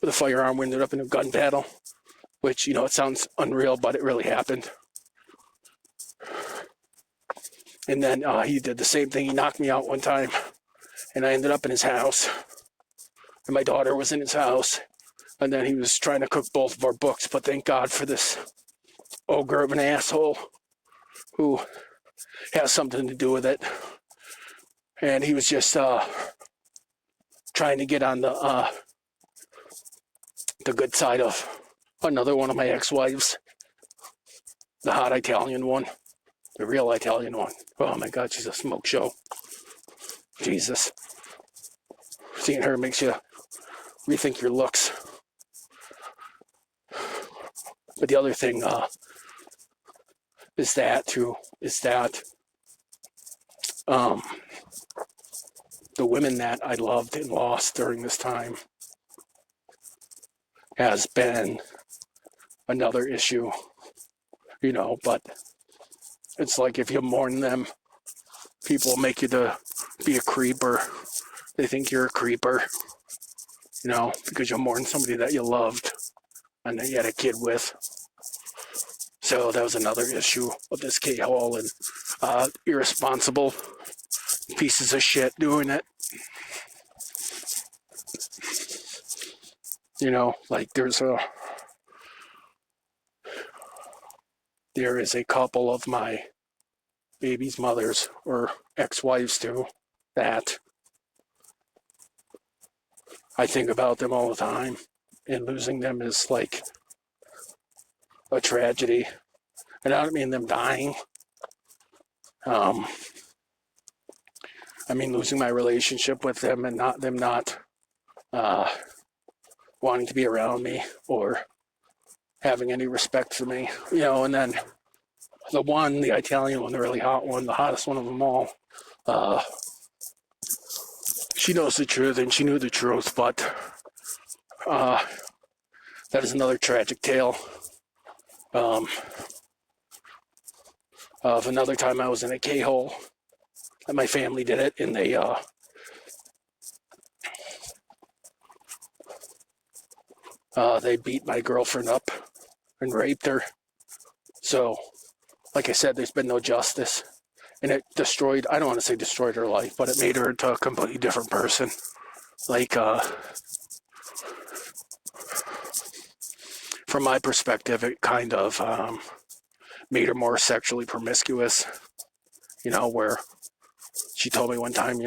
with a firearm. We ended up in a gun battle, which, you know, it sounds unreal, but it really happened. And then he did the same thing. He knocked me out one time, and I ended up in his house. And my daughter was in his house. And then he was trying to cook both of our books, but thank God for this ogre of an asshole who has something to do with it. And he was just trying to get on the good side of another one of my ex-wives, the hot Italian one, the real Italian one. Oh my God, she's a smoke show. Jesus. Seeing her makes you rethink your looks. But the other thing is that the women that I loved and lost during this time has been another issue, you know, but it's like if you mourn them, people make you to be a creeper. They think you're a creeper, you know, because you mourn somebody that you loved and that you had a kid with. So that was another issue of this K-hole, and irresponsible pieces of shit doing it. You know, like there is a couple of my baby's mothers, or ex-wives too, that I think about them all the time, and losing them is like a tragedy. And I don't mean them dying. I mean losing my relationship with them, and not them not wanting to be around me or having any respect for me, you know. And then the Italian one, the really hot one, the hottest one of them all, she knows the truth, and she knew the truth, but that is another tragic tale of another time I was in a K-hole, And my family did it, and they beat my girlfriend up and raped her. So, like I said, there's been no justice. And it destroyed, I don't want to say destroyed her life, but it made her into a completely different person. Like, from my perspective, it kind of made her more sexually promiscuous, where she told me one time,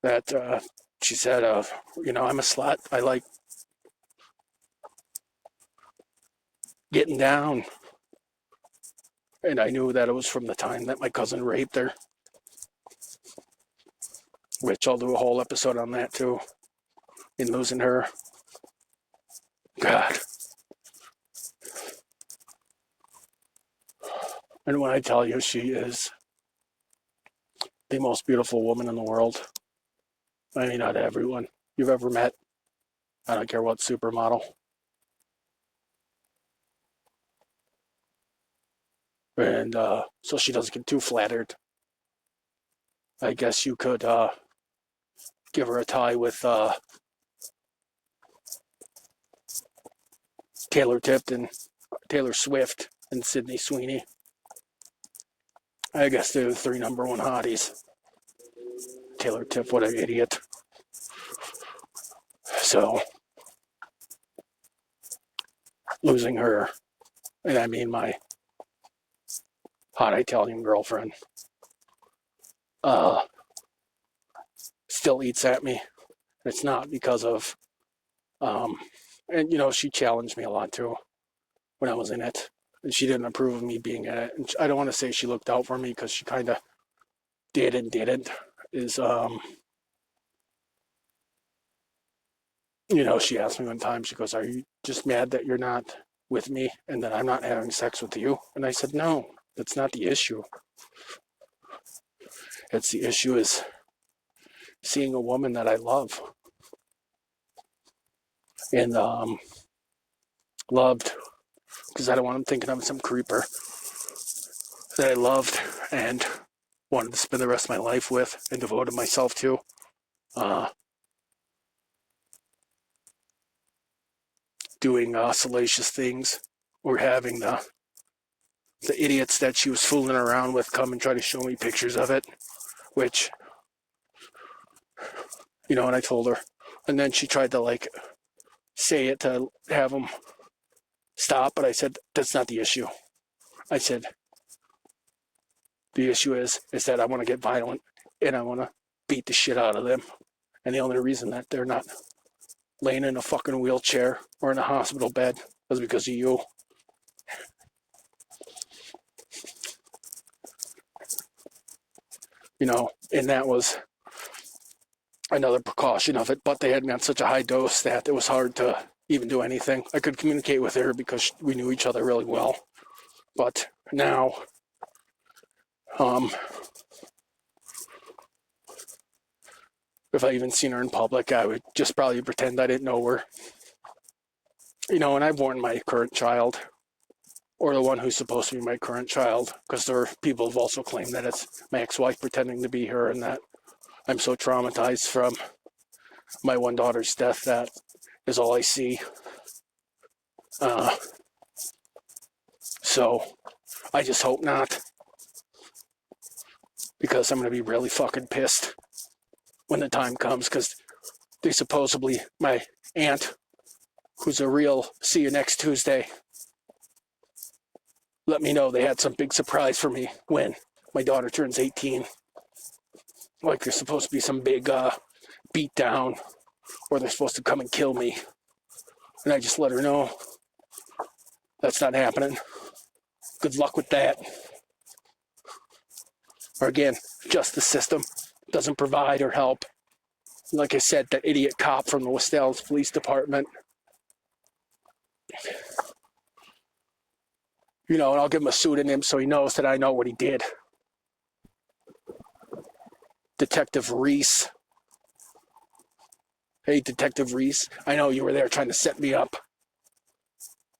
that she said, I'm a slut. I like getting down. And I knew that it was from the time that my cousin raped her, which I'll do a whole episode on that too, in losing her. God. And when I tell you she is the most beautiful woman in the world, I mean, not everyone you've ever met, I don't care what supermodel. And so she doesn't get too flattered. I guess you could give her a tie with Taylor Swift and Sydney Sweeney. I guess they're the three number one hotties. Taylor Tiff, what an idiot. So, losing her, and I mean my hot Italian girlfriend, still eats at me. It's not because of, and she challenged me a lot too when I was in it. And she didn't approve of me being in it. And I don't want to say she looked out for me, because she kind of did and didn't. She asked me one time, she goes, "Are you just mad that you're not with me and that I'm not having sex with you?" And I said, "No, that's not the issue. It's the issue is seeing a woman that I love and loved, because I don't want them thinking I'm some creeper, that I loved and wanted to spend the rest of my life with and devoted myself to. Doing salacious things, or having the idiots that she was fooling around with come and try to show me pictures of it, which, and I told her. And then she tried to say it to have them stop, but I said, that's not the issue. I said, the issue is that I want to get violent and I want to beat the shit out of them. And the only reason that they're not laying in a fucking wheelchair or in a hospital bed was because of you. And that was another precaution of it, but they had me on such a high dose that it was hard to even do anything. I could communicate with her because we knew each other really well. But now, if I even seen her in public, I would just probably pretend I didn't know her. And I've warned my current child, or the one who's supposed to be my current child, because there are people who've also claimed that it's my ex-wife pretending to be her, and that I'm so traumatized from my one daughter's death that is all I see. So I just hope not, because I'm going to be really fucking pissed when the time comes, because they supposedly, my aunt, who's a real see you next Tuesday, let me know they had some big surprise for me when my daughter turns 18. Like there's supposed to be some big beat down, or they're supposed to come and kill me. And I just let her know that's not happening. Good luck with that. Or again, justice system doesn't provide or help. Like I said, that idiot cop from the West Dallas Police Department. And I'll give him a pseudonym so he knows that I know what he did. Detective Reese. Hey, Detective Reese, I know you were there trying to set me up.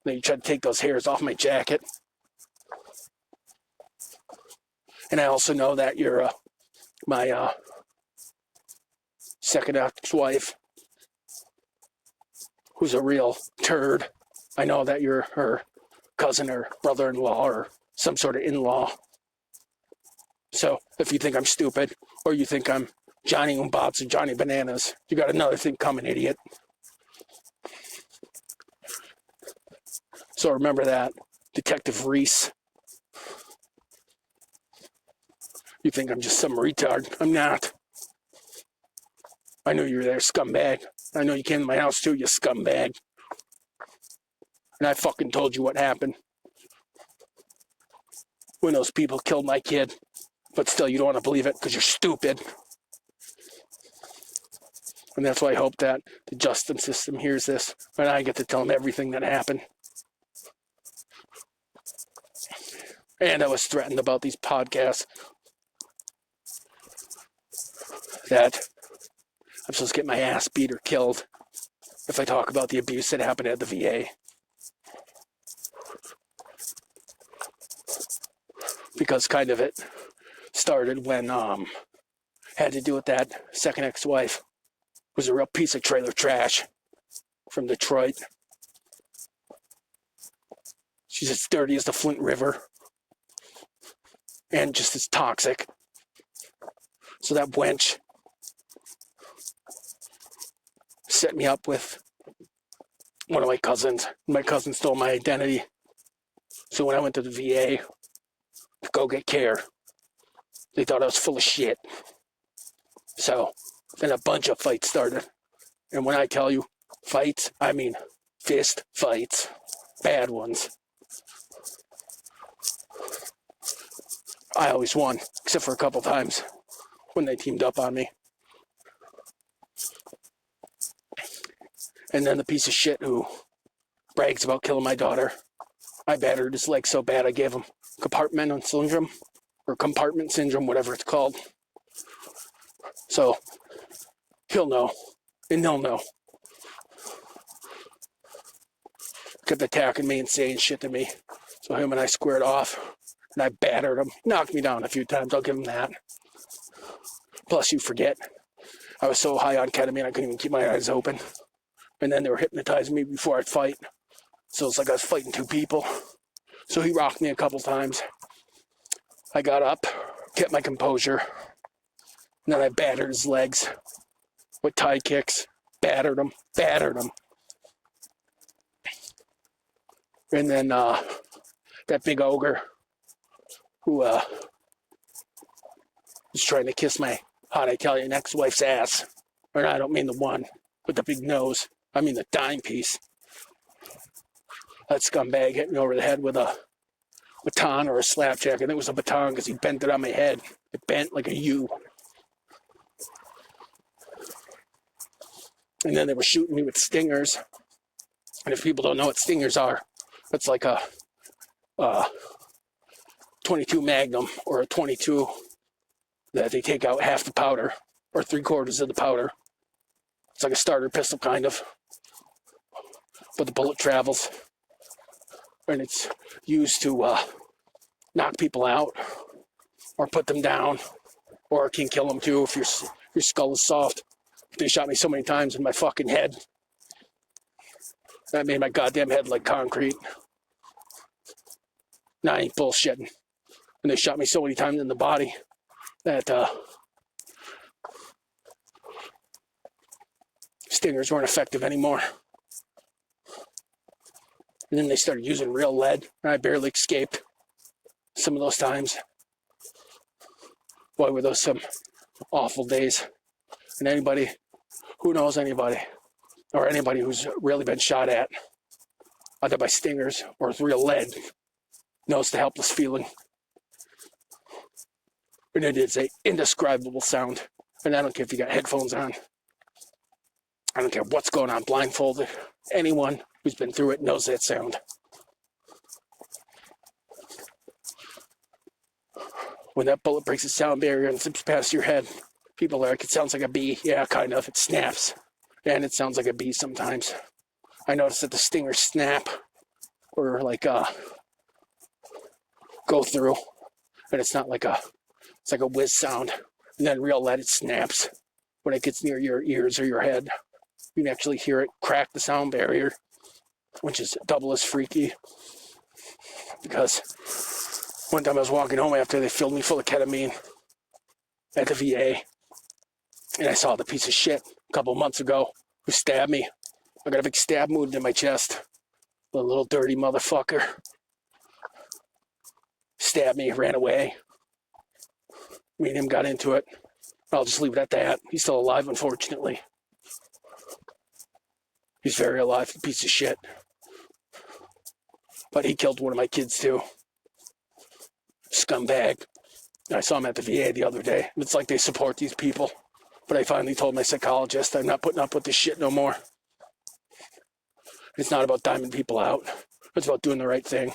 Then you tried to take those hairs off my jacket. And I also know that you're my second ex-wife, who's a real turd. I know that you're her cousin or brother-in-law or some sort of in-law. So if you think I'm stupid or you think I'm Johnny Umbobs or Johnny Bananas, you got another thing coming, idiot. So remember that, Detective Reese. You think I'm just some retard. I'm not. I knew you were there, scumbag. I know you came to my house too, you scumbag. And I fucking told you what happened when those people killed my kid. But still, you don't want to believe it because you're stupid. And that's why I hope that the justice system hears this and I get to tell them everything that happened. And I was threatened about these podcasts that I'm supposed to get my ass beat or killed if I talk about the abuse that happened at the VA. Because kind of it started when had to do with that second ex-wife, who was a real piece of trailer trash from Detroit. She's as dirty as the Flint River and just as toxic. So that wench set me up with one of my cousins. My cousin stole my identity. So when I went to the VA to go get care, they thought I was full of shit. So then a bunch of fights started. And when I tell you fights, I mean fist fights. Bad ones. I always won, except for a couple times when they teamed up on me. And then the piece of shit who brags about killing my daughter, I battered his leg so bad I gave him compartment syndrome, or compartment syndrome, whatever it's called. So he'll know, and they'll know. Kept attacking me and saying shit to me. So him and I squared off, and I battered him. Knocked me down a few times, I'll give him that. Plus, you forget, I was so high on ketamine I couldn't even keep my eyes open. And then they were hypnotizing me before I'd fight. So it's like I was fighting two people. So he rocked me a couple times. I got up, kept my composure, and then I battered his legs with Thai kicks. Battered him. And then that big ogre who was trying to kiss my hot Italian ex-wife's ass. Or I don't mean the one with the big nose. I mean the dime piece. That scumbag hit me over the head with a baton or a slapjack. I think it was a baton because he bent it on my head. It bent like a U. And then they were shooting me with stingers. And if people don't know what stingers are, it's like a 22 Magnum or a 22 that they take out half the powder or 3/4 of the powder. It's like a starter pistol kind of, but the bullet travels, and it's used to knock people out or put them down, or it can kill them too if your skull is soft. They shot me so many times in my fucking head that made my goddamn head like concrete. Nah, I ain't bullshitting. And they shot me so many times in the body that stingers weren't effective anymore. And then they started using real lead, and I barely escaped some of those times. Boy, were those some awful days. And anybody who knows anybody, or anybody who's really been shot at, either by stingers or with real lead, knows the helpless feeling. And it is an indescribable sound. And I don't care if you got headphones on. I don't care what's going on, blindfolded. Anyone who's been through it knows that sound. When that bullet breaks the sound barrier and zips past your head, people are like, it sounds like a bee. Yeah, kind of. It snaps. And it sounds like a bee sometimes. I noticed that the stingers snap or like go through. And it's not like it's like a whiz sound. And then real lead, it snaps when it gets near your ears or your head. You can actually hear it crack the sound barrier, which is double as freaky. Because one time I was walking home after they filled me full of ketamine at the VA, and I saw the piece of shit a couple of months ago who stabbed me. I got a big stab wound in my chest. The little dirty motherfucker stabbed me, ran away. Me and him got into it. I'll just leave it at that. He's still alive, unfortunately. He's very alive, piece of shit. But he killed one of my kids too. Scumbag. I saw him at the VA the other day. It's like they support these people. But I finally told my psychologist I'm not putting up with this shit no more. It's not about diming people out. It's about doing the right thing.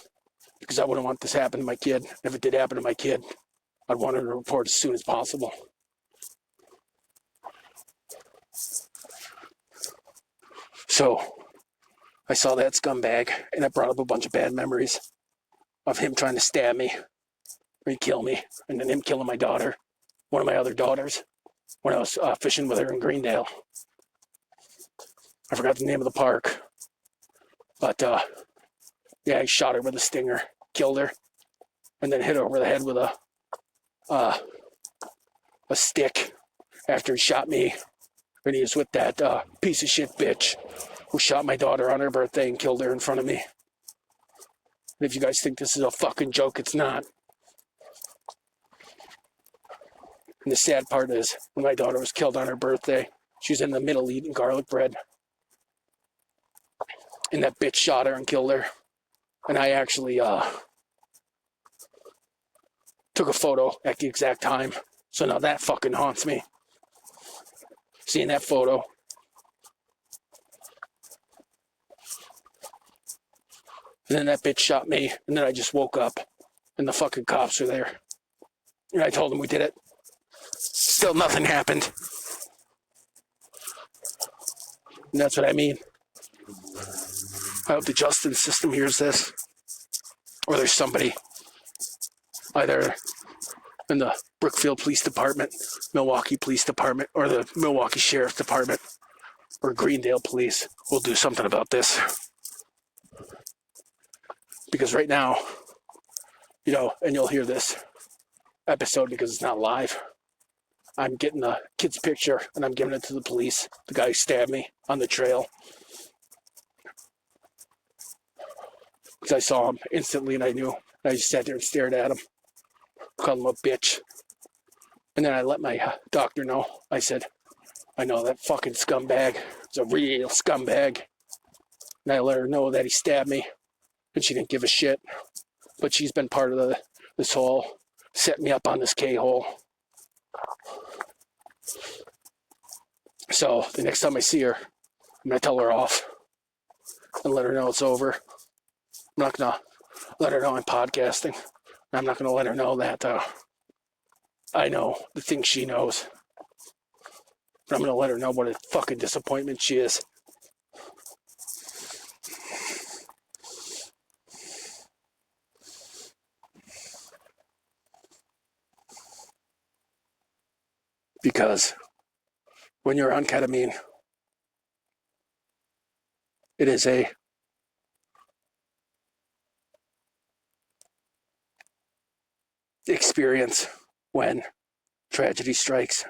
Because I wouldn't want this to happen to my kid. If it did happen to my kid, I'd want her to report as soon as possible. So I saw that scumbag, and it brought up a bunch of bad memories of him trying to stab me, or he'd kill me, and then him killing my daughter, one of my other daughters, when I was fishing with her in Greendale. I forgot the name of the park, but yeah, he shot her with a stinger, killed her, and then hit her over the head with a stick after he shot me. And he was with that piece of shit bitch who shot my daughter on her birthday and killed her in front of me. And if you guys think this is a fucking joke, it's not. And the sad part is, when my daughter was killed on her birthday, she was in the middle eating garlic bread. And that bitch shot her and killed her. And I actually took a photo at the exact time. So now that fucking haunts me. Seeing that photo. And then that bitch shot me. And then I just woke up. And the fucking cops were there. And I told them we did it. Still nothing happened. And that's what I mean. I hope the justice system hears this. Or there's somebody either in the Brookfield Police Department, Milwaukee Police Department, or the Milwaukee Sheriff's Department, or Greendale Police will do something about this. Because right now, you know, and you'll hear this episode because it's not live, I'm getting the kid's picture and I'm giving it to the police, the guy who stabbed me on the trail. Because I saw him instantly and I knew. And I just sat there and stared at him, called him a bitch. And then I let my doctor know. I said, I know that fucking scumbag is a real scumbag. And I let her know that he stabbed me. And she didn't give a shit. But she's been part of this whole set me up on this K-hole. So the next time I see her, I'm going to tell her off and let her know it's over. I'm not going to let her know I'm podcasting. I'm not going to let her know that I know the things she knows. But I'm going to let her know what a fucking disappointment she is. Because when you're on ketamine, it is a experience when tragedy strikes.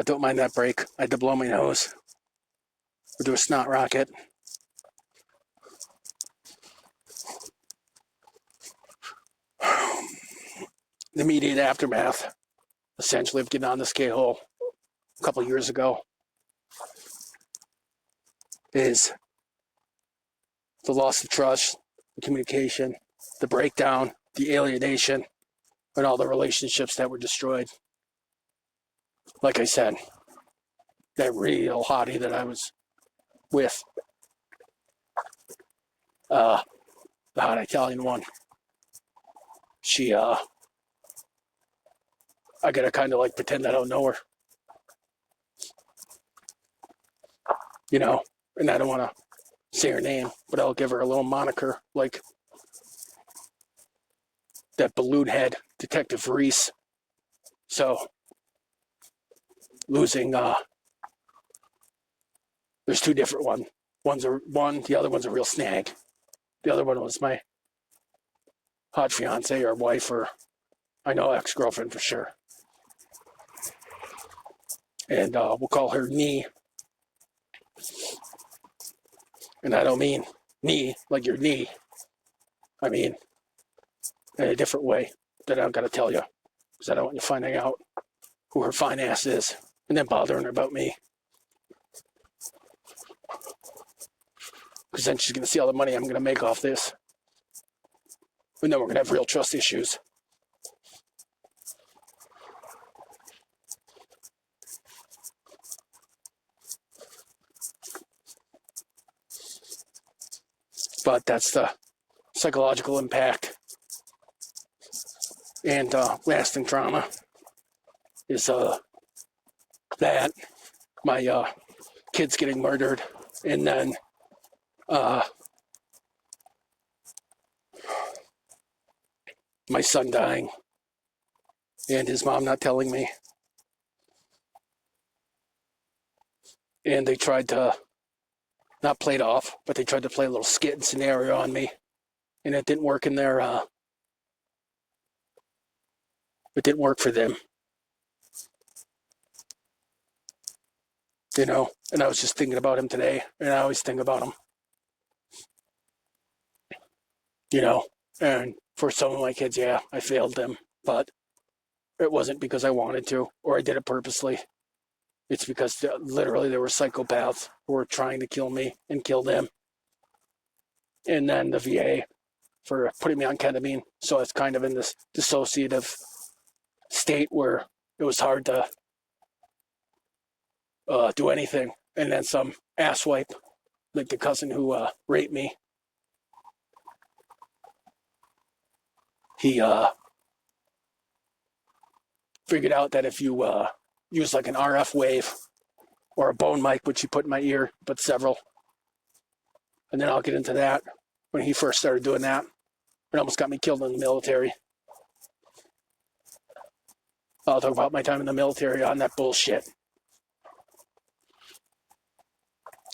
Don't mind that break. I had to blow my nose. Or do a snot rocket. The immediate aftermath, essentially, of getting on this K-hole a couple years ago is the loss of trust, the communication, the breakdown, the alienation, and all the relationships that were destroyed. Like I said, that real hottie that I was with, the hot Italian one, she, I gotta kind of like pretend I don't know her. you know, and I don't want to say her name, but I'll give her a little moniker like that balloon head Detective Reese. So losing, there's two different ones. The other one's a real snag. The other one was my hot fiance or wife, or I know ex-girlfriend for sure. And we'll call her Knee. And I don't mean knee like your knee. I mean in a different way that I'm going to tell you. Because I don't want you finding out who her fine ass is and then bothering her about me. Because then she's going to see all the money I'm going to make off this. And then we're going to have real trust issues. But that's the psychological impact. And lasting trauma is that my kids getting murdered, and then my son dying, and his mom not telling me. And they tried to, not play it off, but they tried to play a little skit and scenario on me. And it didn't work in their, it didn't work for them. You know, and I was just thinking about him today, and I always think about him. You know, and for some of my kids, yeah, I failed them, but it wasn't because I wanted to, or I did it purposely. It's because literally there were psychopaths who were trying to kill me and kill them. And then the VA for putting me on ketamine. So it's kind of in this dissociative state where it was hard to do anything. And then some asswipe, like the cousin who raped me, he figured out that if you use like an RF wave or a bone mic, which he put in my ear, but several, and then I'll get into that. When he first started doing that, it almost got me killed in the military. I'll talk about my time in the military on that bullshit.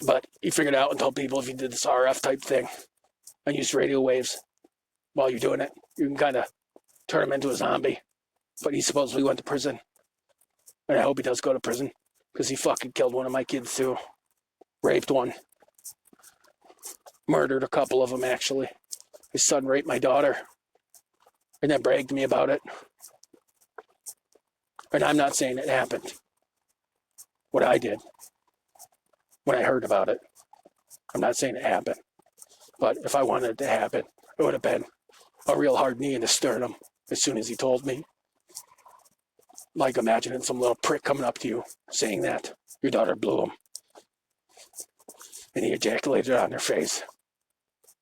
But he figured out and told people if you did this RF type thing and used radio waves while you're doing it, you can kind of turn him into a zombie. But he supposedly went to prison. And I hope he does go to prison, because he fucking killed one of my kids too. Raped one. Murdered a couple of them, actually. His son raped my daughter and then bragged to me about it. And I'm not saying it happened. What I did when I heard about it. I'm not saying it happened. But if I wanted it to happen, it would have been a real hard knee in the sternum as soon as he told me. Like imagining some little prick coming up to you saying that your daughter blew him. And he ejaculated on their face.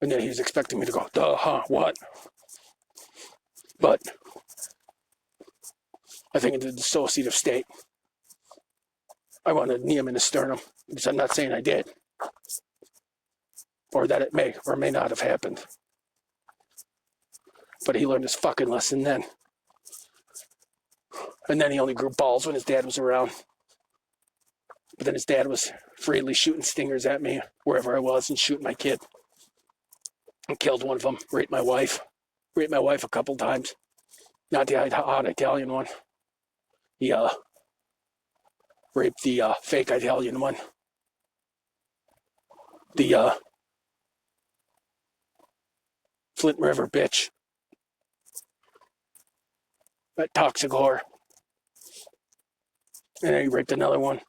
And then he was expecting me to go, duh, huh, what? But I think in the dissociative state, I wanted to knee him in the sternum, because I'm not saying I did. Or that it may or may not have happened. But he learned his fucking lesson then. And then he only grew balls when his dad was around. But then his dad was freely shooting stingers at me wherever I was and shooting my kid. And killed one of them, raped my wife. Raped my wife a couple times. Not the hot Italian one. He raped the fake Italian one. The Flint River bitch. That toxic whore. And then he raped another one.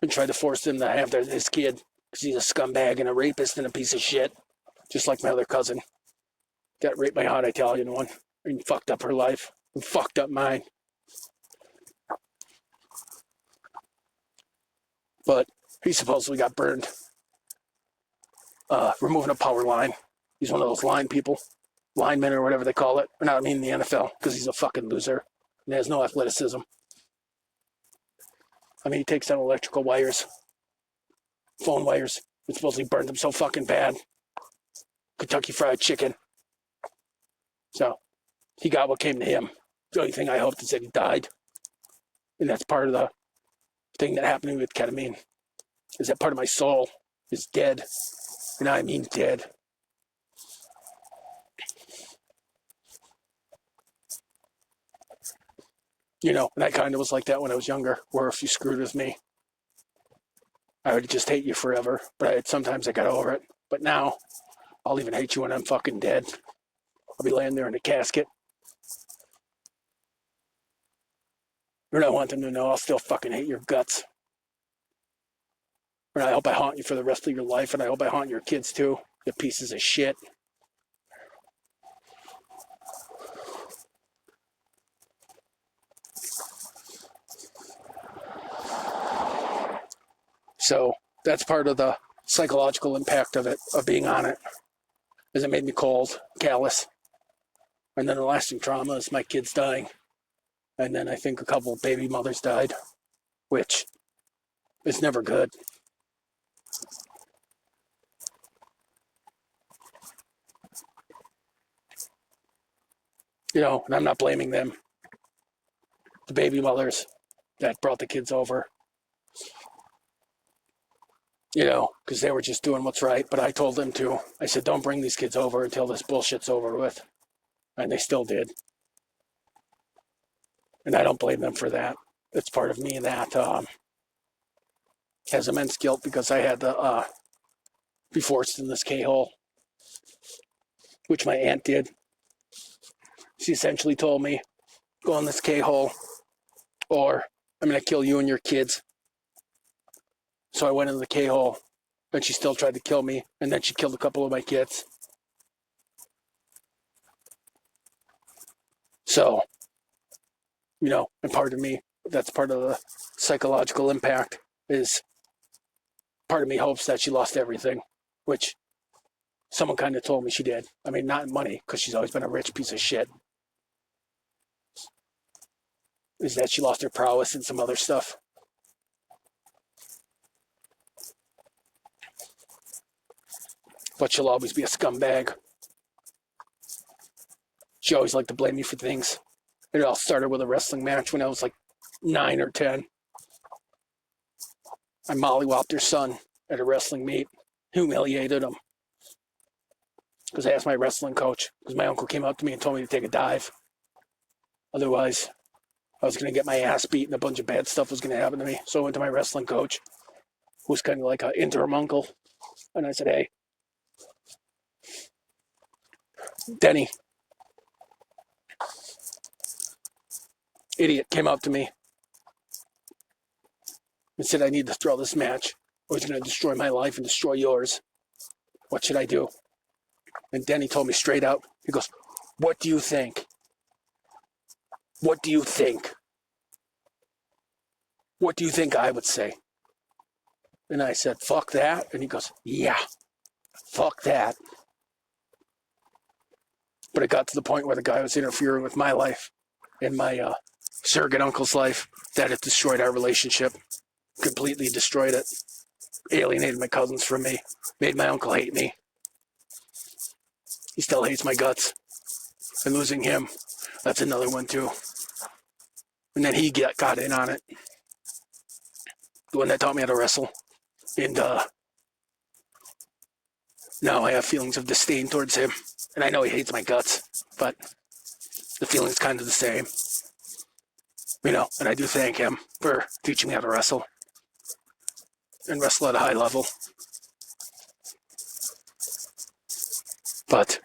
And tried to force him to have his kid. Because he's a scumbag and a rapist and a piece of shit. Just like my other cousin. Got raped by a hot Italian one. And fucked up her life. And fucked up mine. But he supposedly got burned. Removing a power line. He's one of those line people. Linemen or whatever they call it. Or not, I mean the NFL. Because he's a fucking loser. And has no athleticism. I mean, he takes down electrical wires. phone wires. It supposedly burned him so fucking bad. Kentucky Fried Chicken. So he got what came to him. The only thing I hoped is that he died. And that's part of the thing that happened to me with ketamine. Is that part of my soul is dead. And I mean dead. You know, and I kind of was like that when I was younger, where if you screwed with me, I would just hate you forever. But sometimes I got over it. But now, I'll even hate you when I'm fucking dead. I'll be laying there in a casket. And I want them to know I'll still fucking hate your guts. And I hope I haunt you for the rest of your life, and I hope I haunt your kids too, you pieces of shit. So that's part of the psychological impact of it, of being on it, is it made me cold, callous. And then the lasting trauma is my kids dying. And then I think a couple of baby mothers died, which is never good. You know, and I'm not blaming them. The baby mothers that brought the kids over. You know, because they were just doing what's right. But I told them to. I said, don't bring these kids over until this bullshit's over with. And they still did. And I don't blame them for that. It's part of me that has immense guilt because I had to be forced in this K-hole, which my aunt did. She essentially told me, go in this K-hole or I'm going to kill you and your kids. So I went in the K-hole and she still tried to kill me. And then she killed a couple of my kids. So, you know, and part of me, that's part of the psychological impact, is part of me hopes that she lost everything, which someone kind of told me she did. I mean, not money, because she's always been a rich piece of shit. Is that she lost her prowess and some other stuff. But she'll always be a scumbag. She always liked to blame me for things. It all started with a wrestling match when I was like 9 or 10. I mollywopped her son at a wrestling meet, humiliated him. Because I asked my wrestling coach, because my uncle came up to me and told me to take a dive. Otherwise, I was going to get my ass beat and a bunch of bad stuff was going to happen to me. So I went to my wrestling coach, who was kind of like an interim uncle. And I said, hey, Denny, idiot, came up to me and said, I need to throw this match or he's going to destroy my life and destroy yours. What should I do? And Denny told me straight out, he goes, what do you think? What do you think? What do you think I would say? And I said, fuck that. And he goes, yeah, fuck that. But it got to the point where the guy was interfering with my life and my surrogate uncle's life, that it destroyed our relationship, completely destroyed it, alienated my cousins from me, made my uncle hate me. He still hates my guts. And losing him, that's another one too. And then he got in on it. The one that taught me how to wrestle. And now I have feelings of disdain towards him. And I know he hates my guts, but the feeling's kind of the same. You know, and I do thank him for teaching me how to wrestle. And wrestle at a high level. But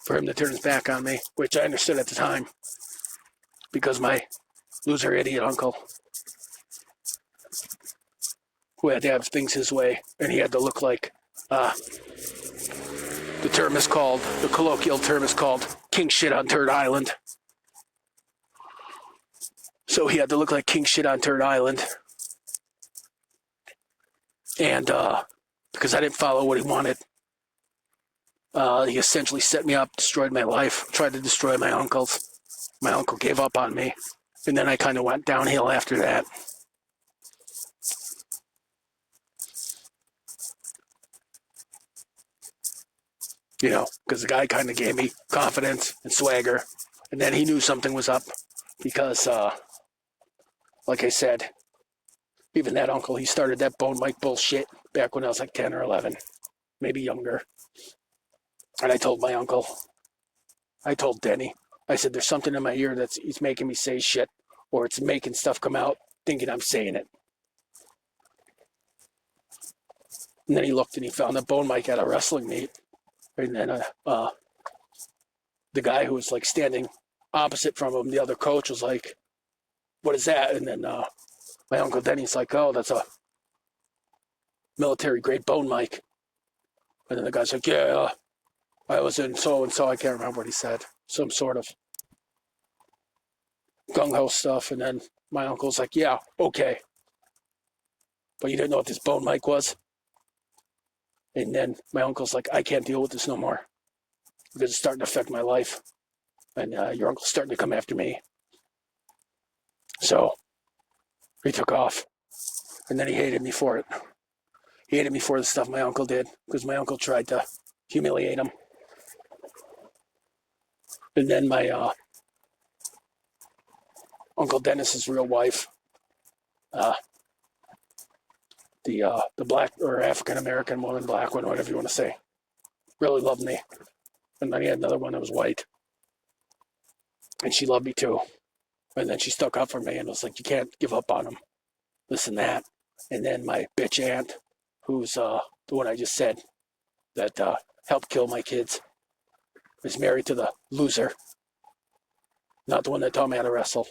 for him to turn his back on me, which I understood at the time, because my loser idiot uncle, who had to have things his way, and he had to look like, the colloquial term is called king shit on Turd Island. So he had to look like king shit on Turd Island. And because I didn't follow what he wanted, he essentially set me up, destroyed my life, tried to destroy my uncles. My uncle gave up on me. And then I kind of went downhill after that. you know, because the guy kind of gave me confidence and swagger. And then he knew something was up because, like I said, even that uncle, he started that bone mic bullshit back when I was like 10 or 11, maybe younger. And I told my uncle, I told Denny, I said, there's something in my ear that's he's making me say shit, or it's making stuff come out thinking I'm saying it. And then he looked and he found a bone mic at a wrestling meet. And then the guy who was like standing opposite from him, the other coach, was like, what is that? And then my uncle Denny's like, oh, that's a military grade bone mic. And then the guy's like, yeah, I was in so and so. I can't remember what he said. Some sort of gung ho stuff. And then my uncle's like, yeah, okay. But you didn't know what this bone mic was? And then my uncle's like, I can't deal with this no more because it's starting to affect my life. And your uncle's starting to come after me. So he took off. And then he hated me for it. He hated me for the stuff my uncle did because my uncle tried to humiliate him. And then my Uncle Dennis's real wife, the black or African American woman, black one, whatever you want to say, really loved me. And then he had another one that was white, and she loved me too. And then she stuck up for me and was like, "You can't give up on him, this and that." And then my bitch aunt, who's the one I just said that helped kill my kids, is married to the loser, not the one that taught me how to wrestle.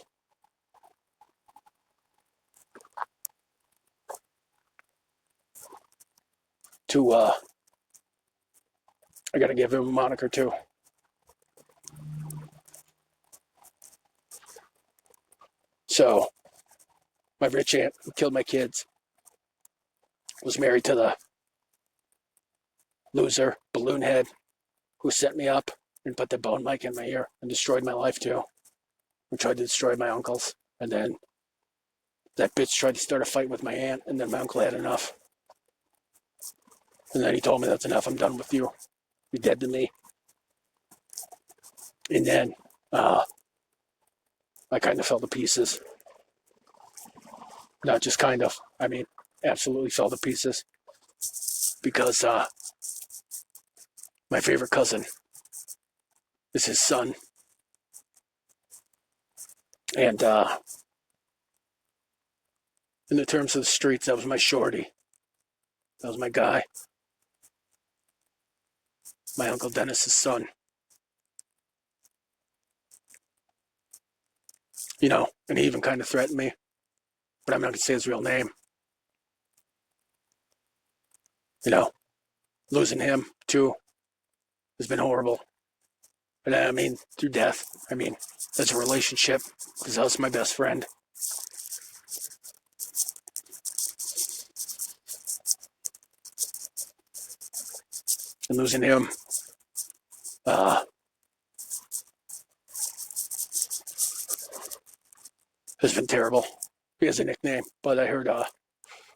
I gotta give him a moniker too. So, my rich aunt who killed my kids was married to the loser, balloon head, who set me up and put the bone mic in my ear and destroyed my life too. And tried to destroy my uncles. And then that bitch tried to start a fight with my aunt, and then my uncle had enough. And then he told me, that's enough, I'm done with you. You're dead to me. And then I kind of fell to pieces. Not just kind of, I mean, absolutely fell to pieces. Because my favorite cousin is his son. And in the terms of the streets, that was my shorty. That was my guy. My Uncle Dennis's son. You know, and he even kind of threatened me. But I'm not going to say his real name. You know, losing him, too, has been horrible. And I mean, through death. I mean, that's a relationship, because that was my best friend. And losing him, has been terrible. He has a nickname, but I heard on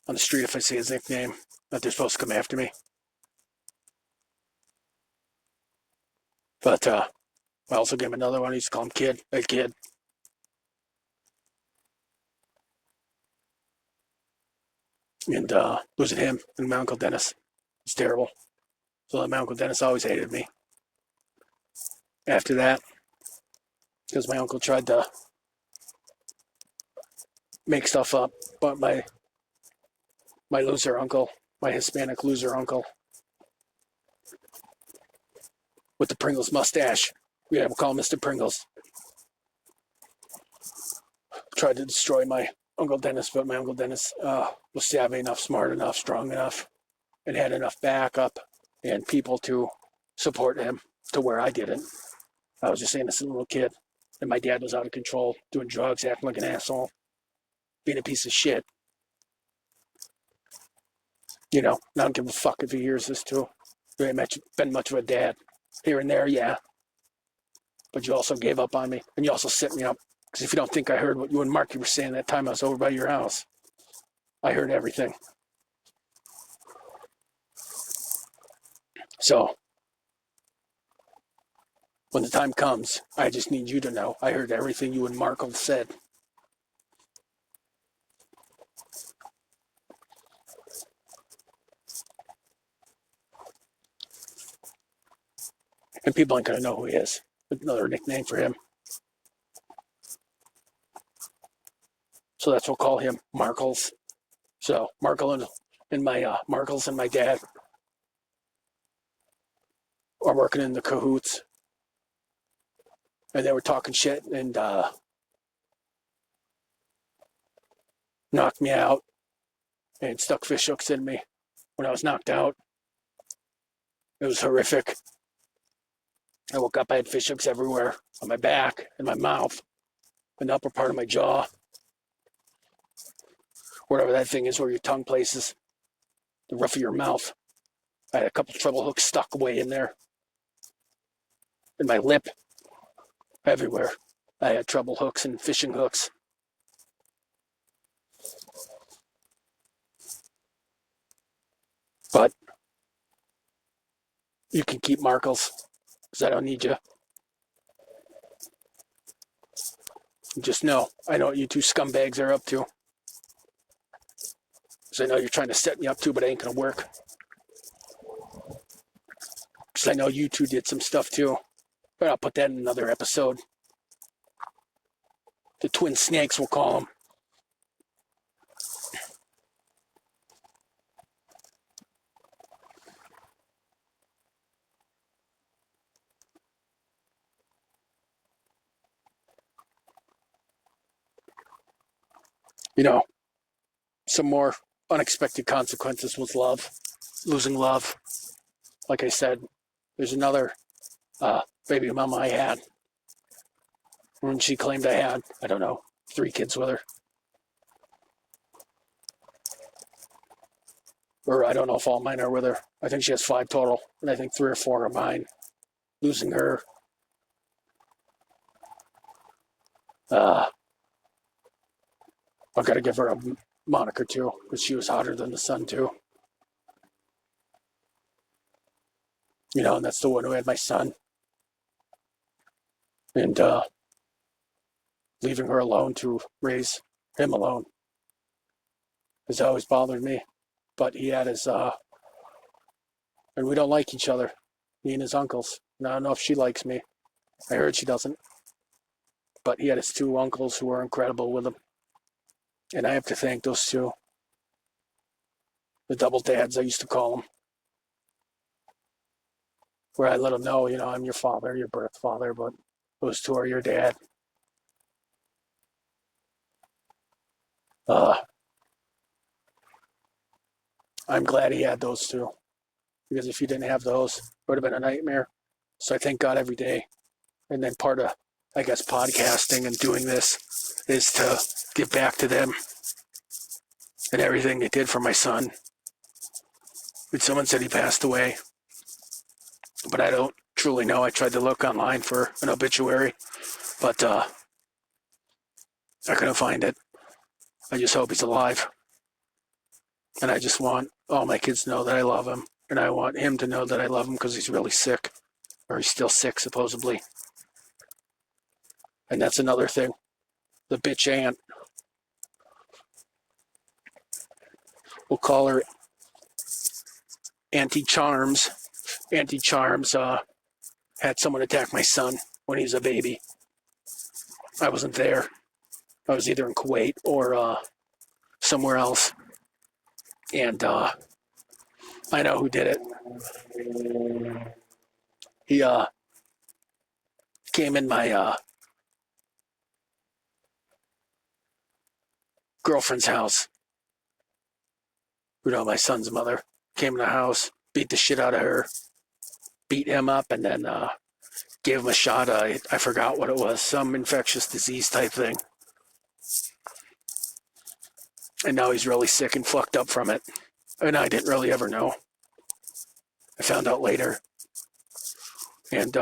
the street, if I say his nickname, that they're supposed to come after me. But I also gave him another one. I used to call him Kid. Hey, Kid. And losing him and my Uncle Dennis, it's terrible. So my Uncle Dennis always hated me. After that, because my uncle tried to make stuff up, but my loser uncle, my Hispanic loser uncle, with the Pringles mustache, we have to call him Mr. Pringles, tried to destroy my Uncle Dennis, but my Uncle Dennis was savvy enough, smart enough, strong enough, and had enough backup and people to support him to where I didn't. I was just an innocent little kid, and my dad was out of control, doing drugs, acting like an asshole, being a piece of shit. You know, I don't give a fuck if he hears this too. You ain't been much of a dad. Here and there, yeah. But you also gave up on me, and you also set me up. Because if you don't think I heard what you and Marky were saying that time I was over by your house, I heard everything. So, When the time comes, I just need you to know I heard everything you and Markle said. And people ain't going to know who he is. Another nickname for him. So that's what we'll call him, Markles. So Markle and my Markles and my dad are working in the cahoots. And they were talking shit and knocked me out and stuck fish hooks in me when I was knocked out. It was horrific. I woke up, I had fish hooks everywhere on my back, in my mouth, in the upper part of my jaw, whatever that thing is where your tongue places, the roof of your mouth. I had a couple treble hooks stuck away in there, in my lip, everywhere. I had treble hooks and fishing hooks. But you can keep Markles, because I don't need you. Just know, I know what you two scumbags are up to. Because I know you're trying to set me up too, but it ain't going to work. Because I know you two did some stuff too. But I'll put that in another episode. The twin snakes, we'll call them. You know, some more unexpected consequences with love, losing love. Like I said, there's another baby mama I had when she claimed I had, I don't know, 3 kids with her. Or I don't know if all mine are with her. I think she has 5 total, and I think 3 or 4 are mine. Losing her. I've got to give her a moniker too, because she was hotter than the sun too. You know, and that's the one who had my son. And leaving her alone to raise him alone has always bothered me. But he had his, and we don't like each other, me and his uncles. And I don't know if she likes me. I heard she doesn't. But he had his 2 uncles who were incredible with him. And I have to thank those 2. The double dads, I used to call them. Where I let them know, you know, I'm your father, your birth father, but those 2 are your dad. I'm glad he had those 2. Because if he didn't have those, it would have been a nightmare. So I thank God every day. And then part of, I guess, podcasting and doing this is to give back to them and everything they did for my son. And someone said he passed away, but I don't truly know. I tried to look online for an obituary, but I couldn't find it. I just hope he's alive. And I just want all my kids to know that I love him. And I want him to know that I love him because he's really sick. Or he's still sick, supposedly. And that's another thing. The bitch aunt. We'll call her Auntie Charms. Auntie Charms had someone attack my son when he was a baby. I wasn't there. I was either in Kuwait or somewhere else. And I know who did it. He came in my girlfriend's house. You know, my son's mother came in the house, beat the shit out of her, beat him up, and then gave him a shot. I forgot what it was, some infectious disease type thing. And now he's really sick and fucked up from it. And I didn't really ever know. I found out later. And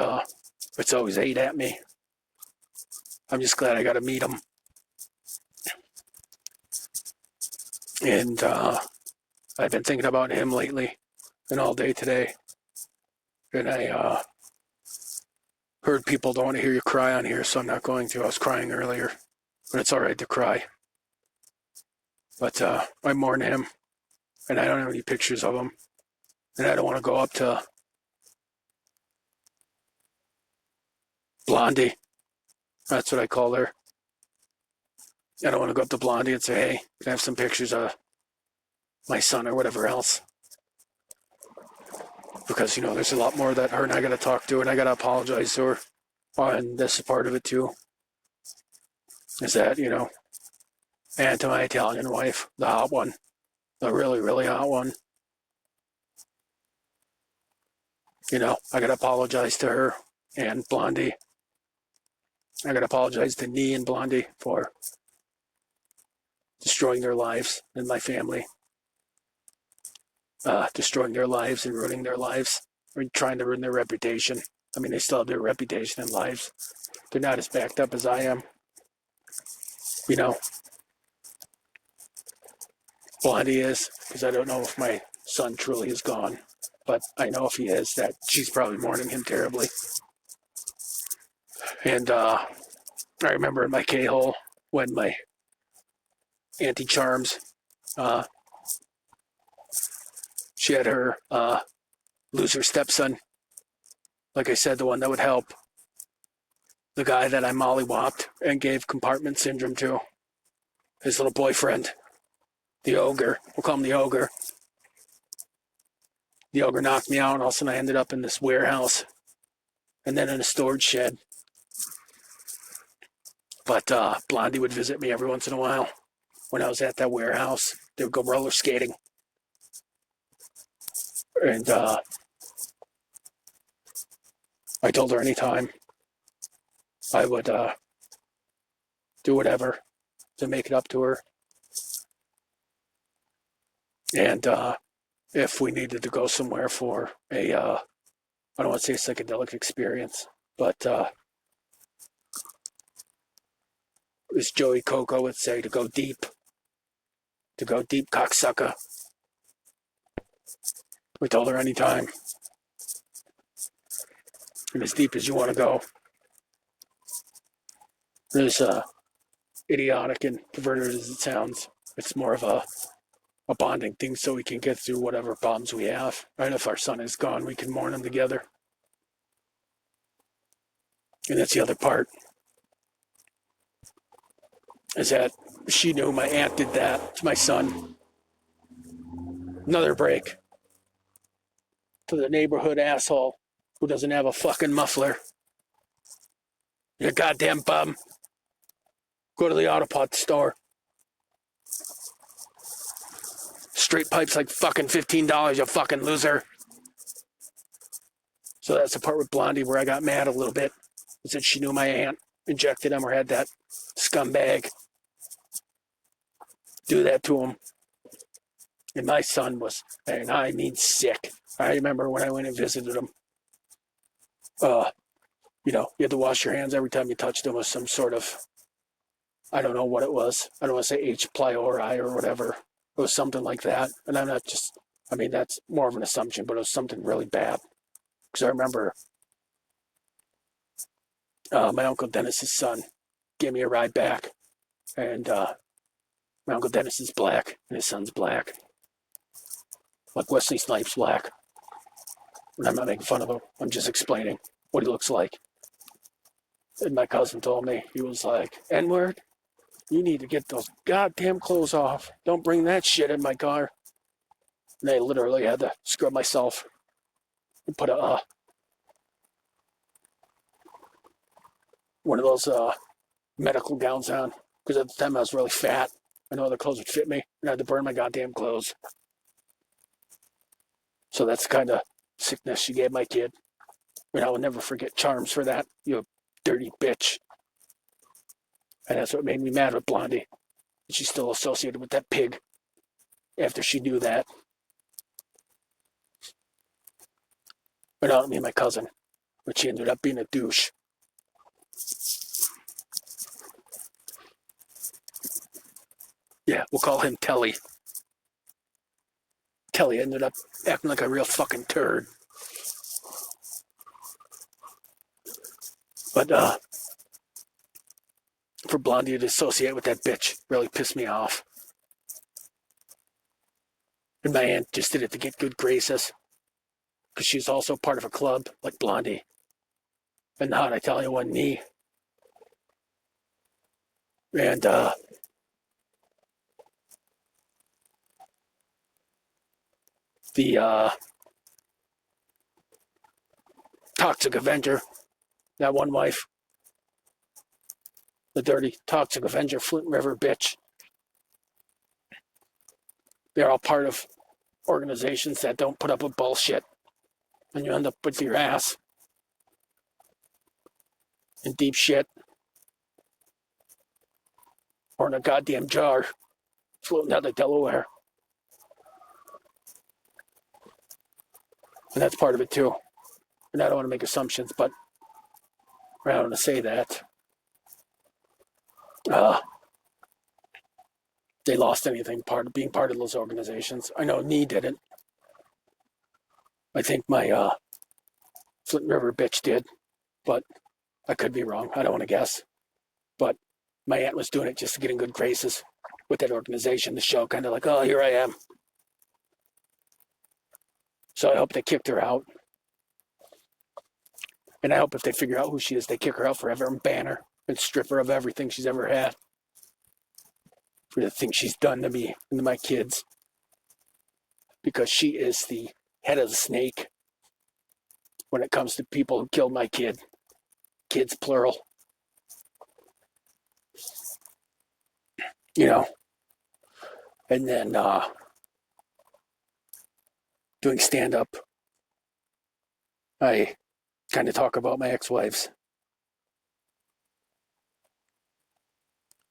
it's always ate at me. I'm just glad I got to meet him. And I've been thinking about him lately and all day today. And I Heard people don't want to hear you cry on here, so I'm not going to. I was crying earlier, but it's all right to cry. But I mourn him, and I don't have any pictures of him, and I don't want to go up to Blondie. That's what I call her. I don't want to go up to Blondie and say, hey, can I have some pictures of my son or whatever else? Because, there's a lot more that her and I got to talk to, and I got to apologize to her. And this is part of it, too. Is that, and to my Italian wife, the hot one, the really, really hot one. I got to apologize to her and Blondie. I got to apologize to Nee and Blondie for destroying their lives and my family. Destroying their lives and ruining their lives. Or trying to ruin their reputation. I mean, they still have their reputation and lives. They're not as backed up as I am. Blondie is, because I don't know if my son truly is gone. But I know if he is, that she's probably mourning him terribly. And I remember in my K-hole when my Auntie Charms, she had her lose her stepson. Like I said, the one that would help. The guy that I mollywopped and gave compartment syndrome to. His little boyfriend. The ogre. We'll call him the ogre. The ogre knocked me out, and all of a sudden I ended up in this warehouse. And then in a storage shed. But Blondie would visit me every once in a while. When I was at that warehouse, they would go roller skating. And I told her anytime I would do whatever to make it up to her. And if we needed to go somewhere for a, I don't want to say psychedelic experience, but as Joey Coco would say, to go deep. To go deep, cocksucker. We told her anytime. And as deep as you want to go. As idiotic and perverted as it sounds, it's more of a bonding thing so we can get through whatever problems we have. Right? If our son is gone, we can mourn him together. And that's the other part. Is that she knew my aunt did that to my son. Another break. To the neighborhood asshole who doesn't have a fucking muffler. You goddamn bum. Go to the auto parts store. Straight pipes like fucking $15, you fucking loser. So that's the part with Blondie where I got mad a little bit. Is that she knew my aunt injected him or had that scumbag do that to him. And my son was, and I mean sick. I remember when I went and visited him. You had to wash your hands every time you touched him with some sort of, I don't know what it was. I don't want to say H. pylori or whatever. It was something like that. And I'm not just, that's more of an assumption, but it was something really bad. Because I remember my Uncle Dennis's son gave me a ride back. And my Uncle Dennis is black, and his son's black. Like Wesley Snipes black. And I'm not making fun of him. I'm just explaining what he looks like. And my cousin told me, he was like, N-word, you need to get those goddamn clothes off. Don't bring that shit in my car. And I literally had to scrub myself and put one of those medical gowns on. Because at the time I was really fat. I know the clothes would fit me. And I had to burn my goddamn clothes. So that's the kind of sickness she gave my kid. And I will never forget Charms for that, you dirty bitch. And that's what made me mad with Blondie. She's still associated with that pig after she knew that. But not me and my cousin. But she ended up being a douche. Yeah, we'll call him Telly. Telly ended up acting like a real fucking turd. But for Blondie to associate with that bitch really pissed me off. And my aunt just did it to get good graces. Because she's also part of a club like Blondie. And how'd I tell you, wasn't me. And the toxic Avenger, that one wife, the dirty toxic Avenger, Flint River bitch. They're all part of organizations that don't put up with bullshit. And you end up with your ass in deep shit. Or in a goddamn jar floating out of Delaware. And that's part of it too. And I don't want to make assumptions, but I don't want to say that. They lost anything being part of those organizations. I know Nee didn't. I think my Flint River bitch did, but I could be wrong. I don't want to guess. But my aunt was doing it just to get in good graces with that organization to show kind of like, oh, here I am. So I hope they kicked her out. And I hope if they figure out who she is, they kick her out forever and ban her and strip her of everything she's ever had. For the things she's done to me and to my kids. Because she is the head of the snake when it comes to people who killed my kid. Kids, plural. You know. And then doing stand-up, I kind of talk about my ex-wives.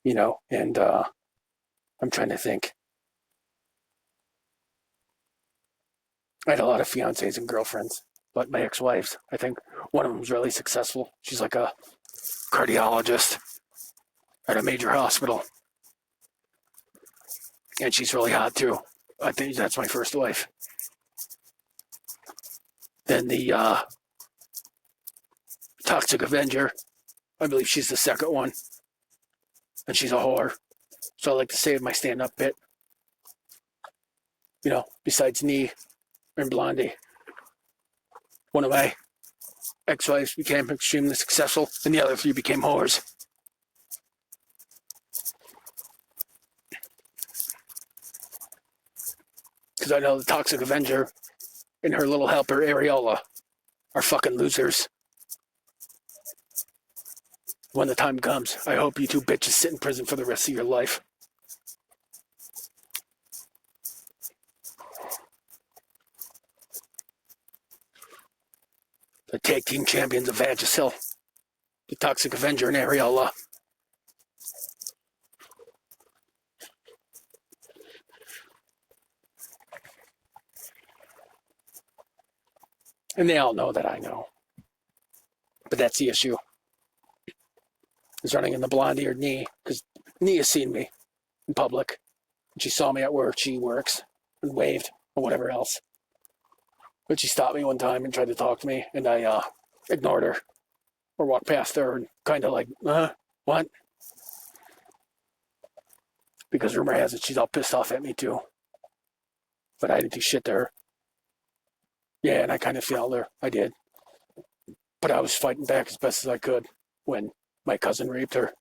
You know, and I'm trying to think. I had a lot of fiancés and girlfriends, but my ex-wives, I think one of them's really successful. She's like a cardiologist at a major hospital. And she's really hot too. I think that's my first wife. Then the Toxic Avenger, I believe she's the second one. And she's a whore. So I like to save my stand-up bit. You know, besides Nee and Blondie. One of my ex-wives became extremely successful, and the other three became whores. Because I know the Toxic Avenger and her little helper, Areola, are fucking losers. When the time comes, I hope you two bitches sit in prison for the rest of your life. The tag team champions of Vagisil, the Toxic Avenger and Areola. And they all know that I know. But that's the issue. Is running in the Blondie or Nee, because Nee has seen me in public. And she saw me at work, she works, and waved, or whatever else. But she stopped me one time and tried to talk to me, and I ignored her. Or walked past her and kind of like, what? Because rumor has it she's all pissed off at me too. But I didn't do shit to her. Yeah, and I kind of failed her. I did. But I was fighting back as best as I could when my cousin raped her.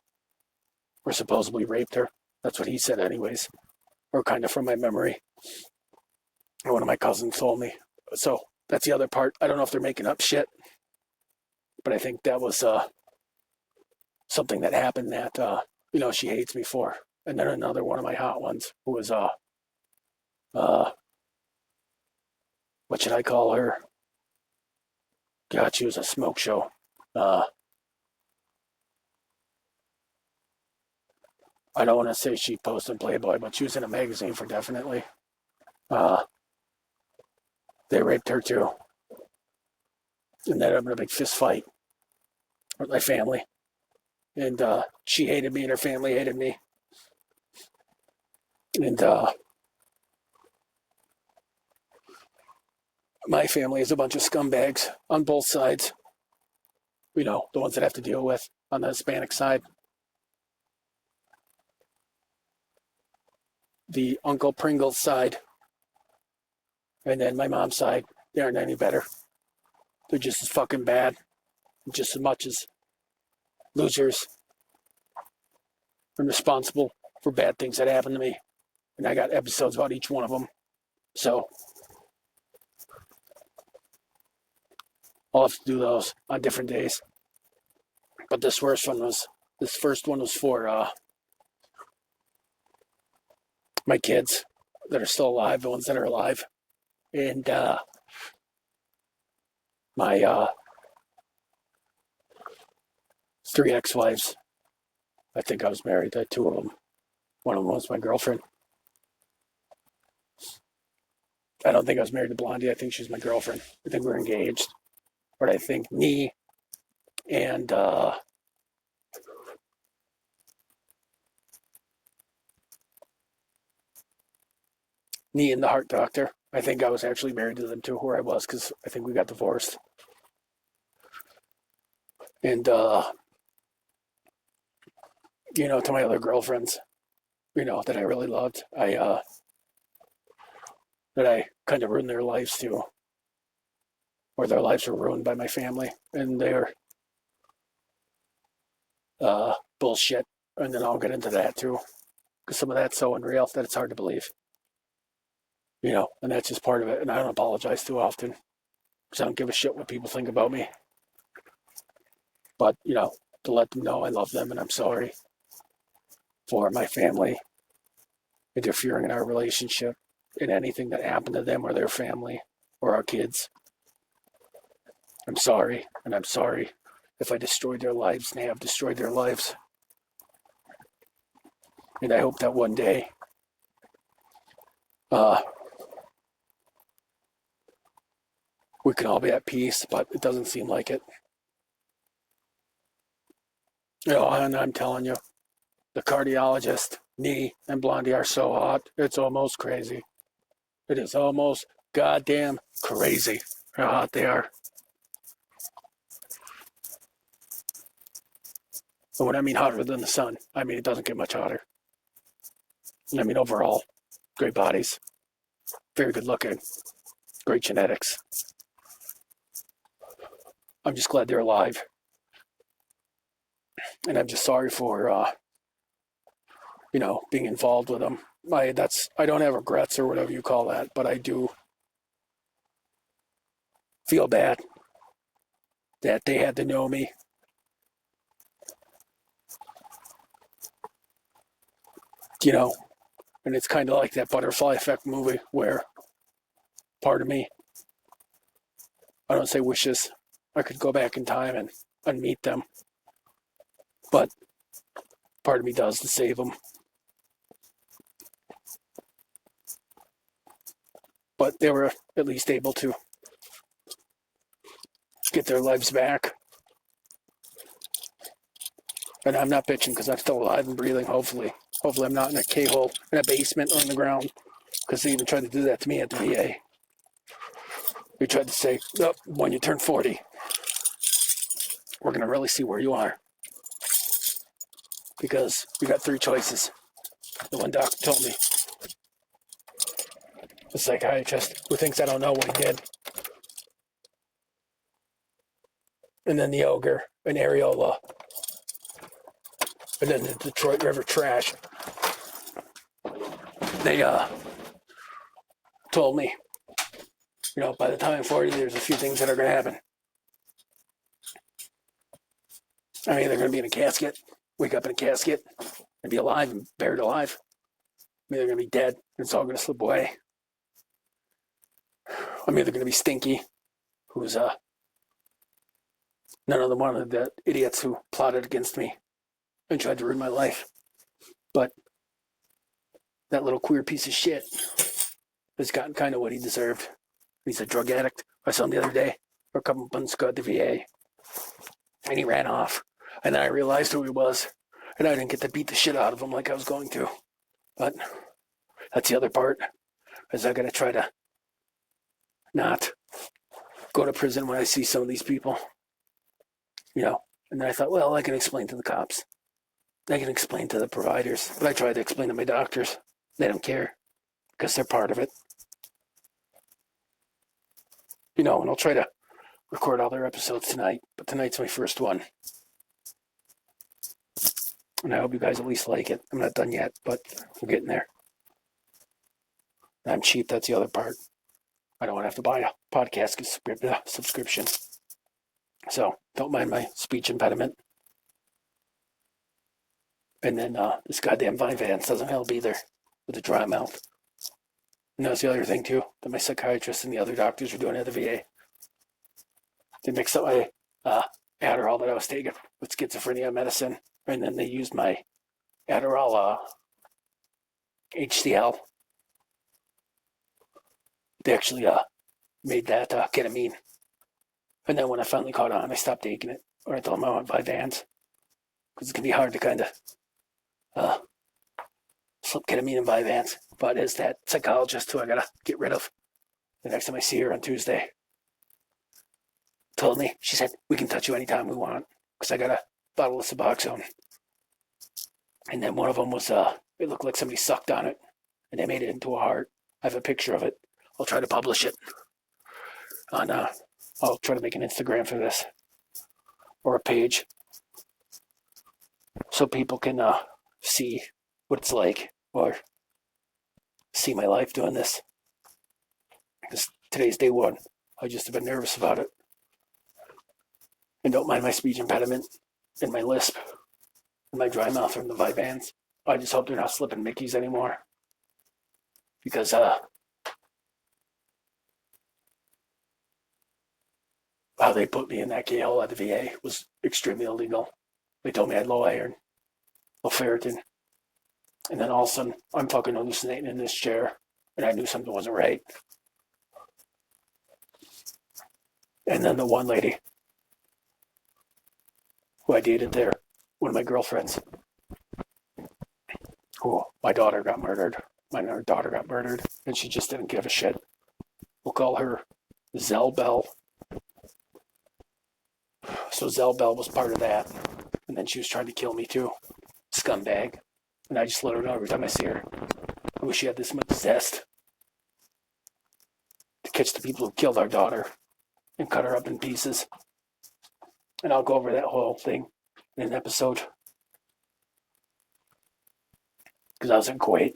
Or supposedly raped her. That's what he said anyways. Or kind of from my memory. One of my cousins told me. So that's the other part. I don't know if they're making up shit. But I think that was something that happened that, she hates me for. And then another one of my hot ones who was, what should I call her? God, she was a smoke show. I don't want to say she posted Playboy, but she was in a magazine for definitely. They raped her too. And then had a big fist fight with my family. And she hated me and her family hated me. And my family is a bunch of scumbags on both sides. the ones that have to deal with on the Hispanic side. The Uncle Pringles side, and then my mom's side, they aren't any better. They're just as fucking bad, just as much as losers and responsible for bad things that happen to me. And I got episodes about each one of them. So I'll have to do those on different days. But this first one was for my kids that are still alive, the ones that are alive. And my 3 ex-wives. I think I was married to 2 of them. One of them was my girlfriend. I don't think I was married to Blondie. I think she's my girlfriend. I think we're engaged. But I think Nee and the heart doctor, I think I was actually married to them too, where I was, because I think we got divorced. And, to my other girlfriends, that I really loved, that I kind of ruined their lives too. Or their lives were ruined by my family and their bullshit. And then I'll get into that too, because some of that's so unreal that it's hard to believe. And that's just part of it. And I don't apologize too often, because I don't give a shit what people think about me. But, to let them know I love them and I'm sorry for my family interfering in our relationship and anything that happened to them or their family or our kids. I'm sorry, and I'm sorry if I destroyed their lives, and they have destroyed their lives. And I hope that one day we can all be at peace, but it doesn't seem like it. And I'm telling you, the cardiologist, Nee, and Blondie are so hot, it's almost crazy. It is almost goddamn crazy how hot they are. But when I mean hotter than the sun, I mean it doesn't get much hotter. And I mean overall, great bodies, very good looking, great genetics. I'm just glad they're alive. And I'm just sorry for, being involved with them. I don't have regrets or whatever you call that, but I do feel bad that they had to know me. And it's kind of like that Butterfly Effect movie where part of me, I don't say wishes I could go back in time and unmeet them, but part of me does to save them. But they were at least able to get their lives back. And I'm not bitching because I'm still alive and breathing, hopefully. Hopefully I'm not in a K-hole, in a basement or on the ground, because they even tried to do that to me at the VA. They tried to say, when you turn 40, we're going to really see where you are. Because you got 3 choices. The one doctor told me. The psychiatrist who thinks I don't know what he did. And then the ogre, an areola. And then the Detroit River Trash. They told me, by the time I'm 40, there's a few things that are going to happen. I'm either going to be in a casket, wake up in a casket, and be alive and buried alive. I'm either going to be dead, and it's all going to slip away. I'm either going to be Stinky, who's none other one of the idiots who plotted against me and tried to ruin my life. But that little queer piece of shit has gotten kind of what he deserved. He's a drug addict. I saw him the other day, or a couple months ago at the VA, and he ran off. And then I realized who he was, and I didn't get to beat the shit out of him like I was going to. But that's the other part, is I got to try to not go to prison when I see some of these people. And then I thought, well, I can explain to the cops. I can explain to the providers. But I tried to explain to my doctors. They don't care because they're part of it. And I'll try to record other episodes tonight, but tonight's my first one. And I hope you guys at least like it. I'm not done yet, but we're getting there. I'm cheap, that's the other part. I don't want to have to buy a podcast subscription. So don't mind my speech impediment. And then this goddamn Avoidance doesn't help either with the dry mouth. And that's the other thing too, that my psychiatrist and the other doctors were doing at the VA. They mixed up my Adderall that I was taking with schizophrenia medicine, and then they used my Adderall HCl. They actually made that ketamine. And then when I finally caught on, I stopped taking it. Or I told them I want Avoidance. Because it can be hard to kind of slip ketamine and Avoidance. But it's that psychologist who I got to get rid of the next time I see her on Tuesday. Told me, she said, we can touch you anytime we want. Because I got a bottle of Suboxone. And then one of them was, it looked like somebody sucked on it. And they made it into a heart. I have a picture of it. I'll try to publish it. I'll try to make an Instagram for this. Or a page. So people can see what it's like. Or see my life doing this. Because today's day one. I just have been nervous about it. And don't mind my speech impediment and my lisp and my dry mouth from the Avoidance. I just hope they're not slipping Mickeys anymore. Because how they put me in that K-hole at the VA was extremely illegal. They told me I had low iron, low ferritin. And then all of a sudden, I'm fucking hallucinating in this chair. And I knew something wasn't right. And then the one lady who I dated there, one of my girlfriends, who my daughter got murdered. My daughter got murdered, and she just didn't give a shit. We'll call her Zelbel. So Zelbel was part of that. And then she was trying to kill me too. Scumbag. And I just let her know every time I see her. I wish she had this much zest to catch the people who killed our daughter and cut her up in pieces. And I'll go over that whole thing in an episode. Because I was in Kuwait.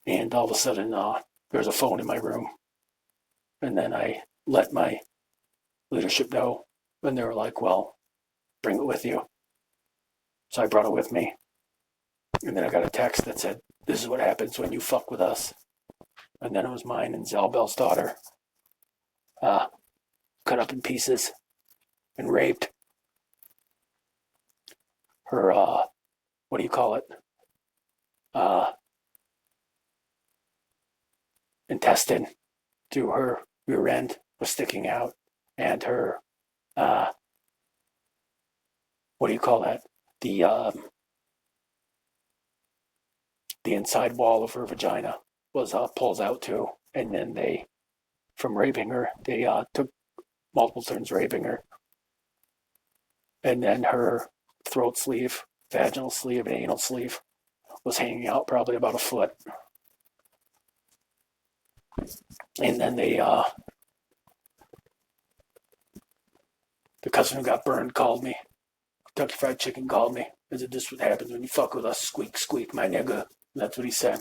And all of a sudden, there was a phone in my room. And then I let my leadership know. And they were like, well, bring it with you. So I brought it with me. And then I got a text that said, this is what happens when you fuck with us. And then it was mine and Zelbel's daughter. Cut up in pieces and raped. Her, what do you call it? Intestine through her rear end was sticking out. And her, what do you call that? The inside wall of her vagina was pulled out too. And then they, from raping her, they took multiple turns raping her. And then her throat sleeve, vaginal sleeve, and anal sleeve was hanging out probably about a foot. And then they, the cousin who got burned called me. Kentucky Fried Chicken called me. He said, this is what happens when you fuck with us. Squeak, squeak, my nigga. And that's what he said.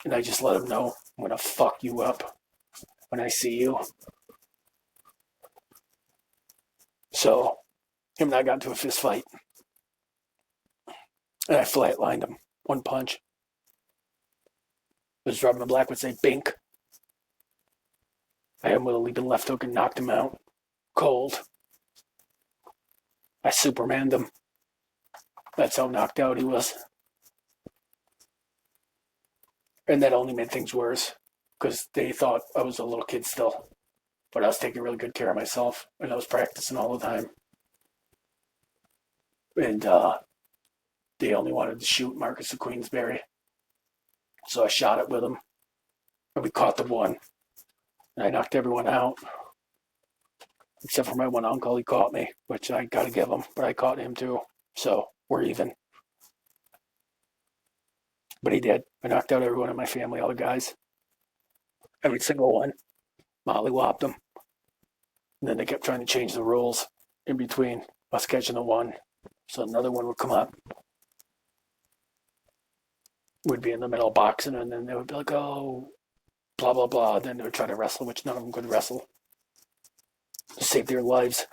And I just let him know, I'm going to fuck you up when I see you. So, him and I got into a fist fight. And I flatlined him. One punch. As Robin the Black would say, bink. I hit him with a leaping left hook and knocked him out. Cold. I Supermaned him. That's how knocked out he was. And that only made things worse. Because they thought I was a little kid still. But I was taking really good care of myself. And I was practicing all the time. And they only wanted to shoot Marcus of Queensberry. So I shot it with him. And we caught the one. And I knocked everyone out. Except for my one uncle, he caught me, which I gotta give him, but I caught him too. So we're even. But he did. I knocked out everyone in my family, all the guys. Every single one. Mollywopped them. And then they kept trying to change the rules in between us catching the one. So another one would come up. Would be in the middle of boxing, and then they would be like, oh, blah, blah, blah. Then they would try to wrestle, which none of them could wrestle. To save their lives.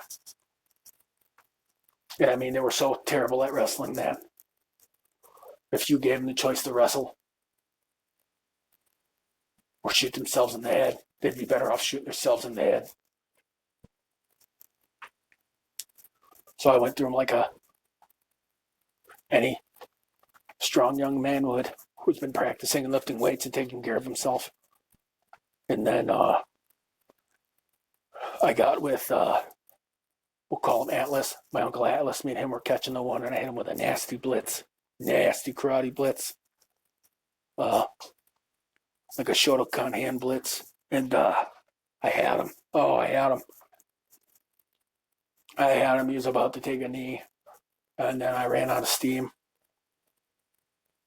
Yeah, I mean, they were so terrible at wrestling that if you gave them the choice to wrestle or shoot themselves in the head, they'd be better off shooting themselves in the head. So I went through them like any strong young man would, who's been practicing and lifting weights and taking care of himself. And then I got with, we'll call him Atlas, my uncle Atlas. Me and him were catching the one, and I hit him with a nasty blitz, nasty karate blitz, like a Shotokan hand blitz. And I had him. Oh, I had him. He was about to take a knee, and then I ran out of steam.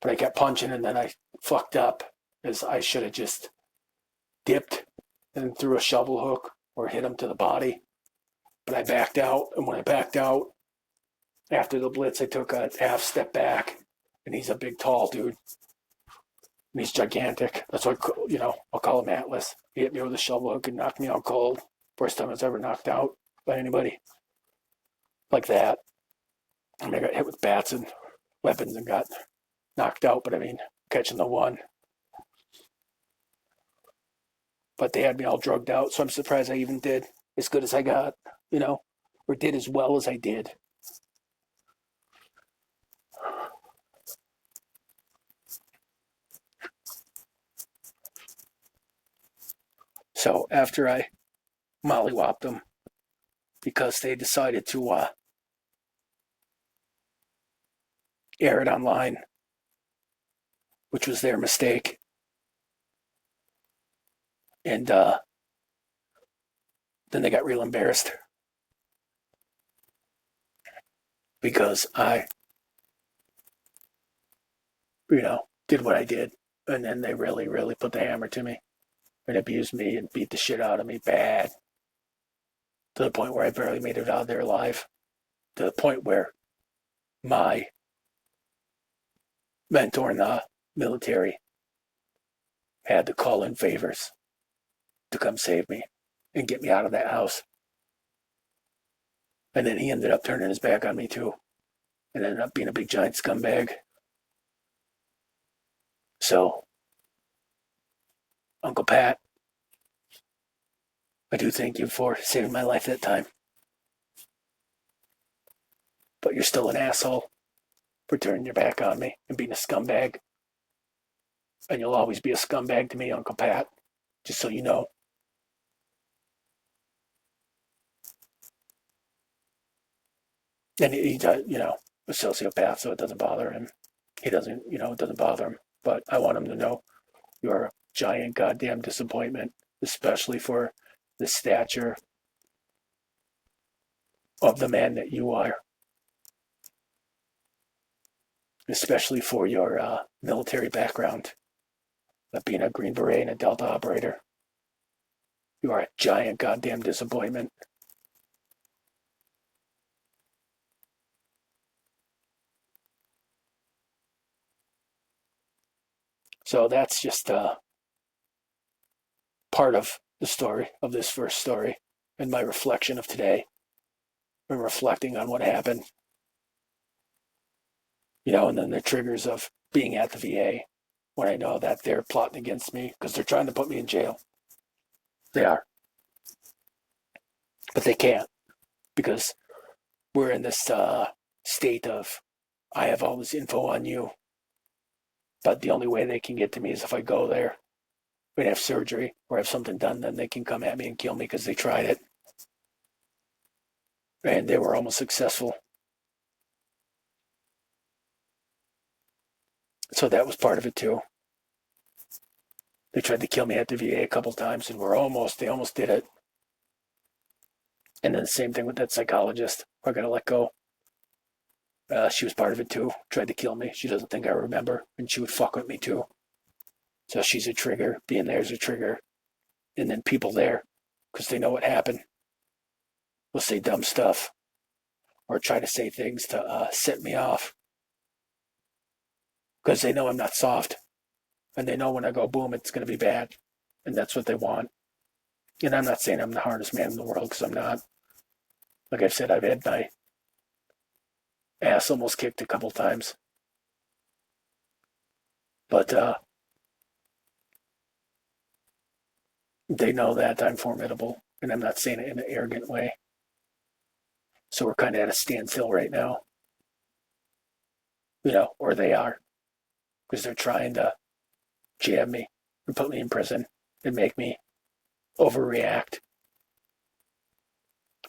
But I kept punching, and then I fucked up, as I should have just dipped and threw a shovel hook or hit him to the body. But I backed out, and when I backed out, after the blitz, I took a half step back, and he's a big, tall dude. And he's gigantic. That's why, I'll call him Atlas. He hit me with a shovel hook and knocked me out cold. First time I was ever knocked out by anybody like that. I mean, I got hit with bats and weapons and got knocked out, but I mean, catching the one. But they had me all drugged out, so I'm surprised I even did as good as I got, or did as well as I did. So after I mollywopped them, because they decided to air it online, which was their mistake. And then they got real embarrassed because I, did what I did. And then they really, really put the hammer to me and abused me and beat the shit out of me bad. To the point where I barely made it out of there alive. To the point where my mentor in the military had to call in favors to come save me and get me out of that house. And then he ended up turning his back on me too, and ended up being a big giant scumbag. So, Uncle Pat, I do thank you for saving my life that time. But you're still an asshole for turning your back on me and being a scumbag. And you'll always be a scumbag to me, Uncle Pat, just so you know. And he's a sociopath, so it doesn't bother him. It doesn't bother him. But I want him to know you're a giant goddamn disappointment, especially for the stature of the man that you are. Especially for your military background of being a Green Beret and a Delta operator. You are a giant goddamn disappointment. So that's just part of the story, of this first story, and my reflection of today, and reflecting on what happened. And then the triggers of being at the VA when I know that they're plotting against me because they're trying to put me in jail. They are. But they can't because we're in this state of, I have all this info on you, but the only way they can get to me is if I go there and have surgery or have something done, then they can come at me and kill me because they tried it. And they were almost successful. So that was part of it too. They tried to kill me at the VA a couple times and they almost did it. And then the same thing with that psychologist. I got to let go. She was part of it too. Tried to kill me. She doesn't think I remember, and she would fuck with me too. So she's a trigger. Being there is a trigger. And then people there, because they know what happened, will say dumb stuff or try to say things to set me off. Because they know I'm not soft. And they know when I go boom, it's going to be bad. And that's what they want. And I'm not saying I'm the hardest man in the world, because I'm not. Like I've said, I've had my ass almost kicked a couple times. But they know that I'm formidable. And I'm not saying it in an arrogant way. So we're kind of at a standstill right now. Or they are. Because they're trying to jab me and put me in prison and make me overreact.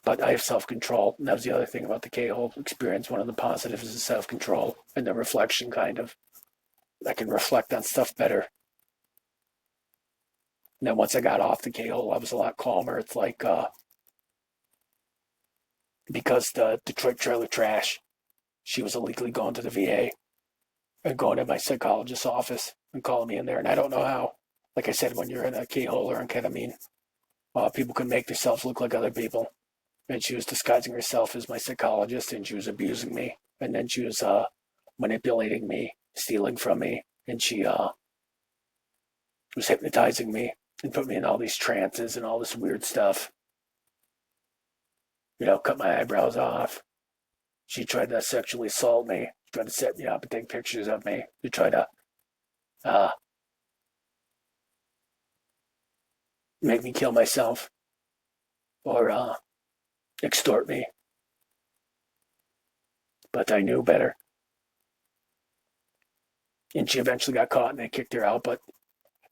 But I have self-control. And that was the other thing about the K-hole experience. One of the positives is self-control and the reflection kind of. I can reflect on stuff better. And then once I got off the K-hole, I was a lot calmer. It's like, because the Detroit trailer trash, she was illegally going to the VA and going to my psychologist's office and calling me in there. And I don't know how. Like I said, when you're in a K-hole or on ketamine, people can make themselves look like other people. And she was disguising herself as my psychologist, and she was abusing me. And then she was manipulating me, stealing from me. And she was hypnotizing me and put me in all these trances and all this weird stuff. Cut my eyebrows off. She tried to sexually assault me. She tried to set me up and take pictures of me. She tried to make me kill myself or extort me. But I knew better. And she eventually got caught and they kicked her out. But,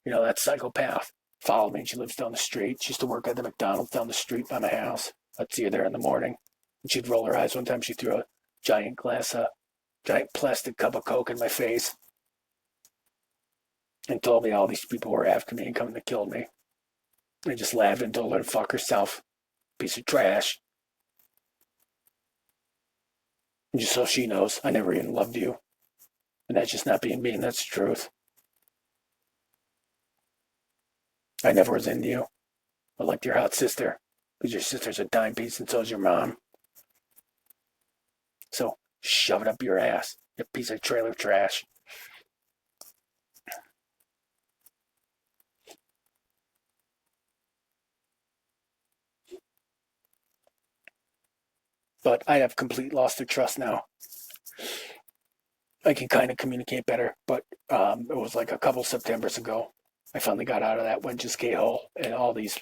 that psychopath followed me, and she lives down the street. She used to work at the McDonald's down the street by my house. I'd see her there in the morning. And she'd roll her eyes. One time she threw a giant plastic cup of Coke in my face and told me all these people were after me and coming to kill me. I just laughed and told her to fuck herself. Piece of trash. And just so she knows, I never even loved you. And that's just not being mean, that's the truth. I never was into you. I liked your hot sister, because your sister's a dime piece and so's your mom. So shove it up your ass, you piece of trailer trash. But I have complete lost of trust now. I can kind of communicate better, but it was like a couple Septembers ago. I finally got out of that wench's K-hole, and all these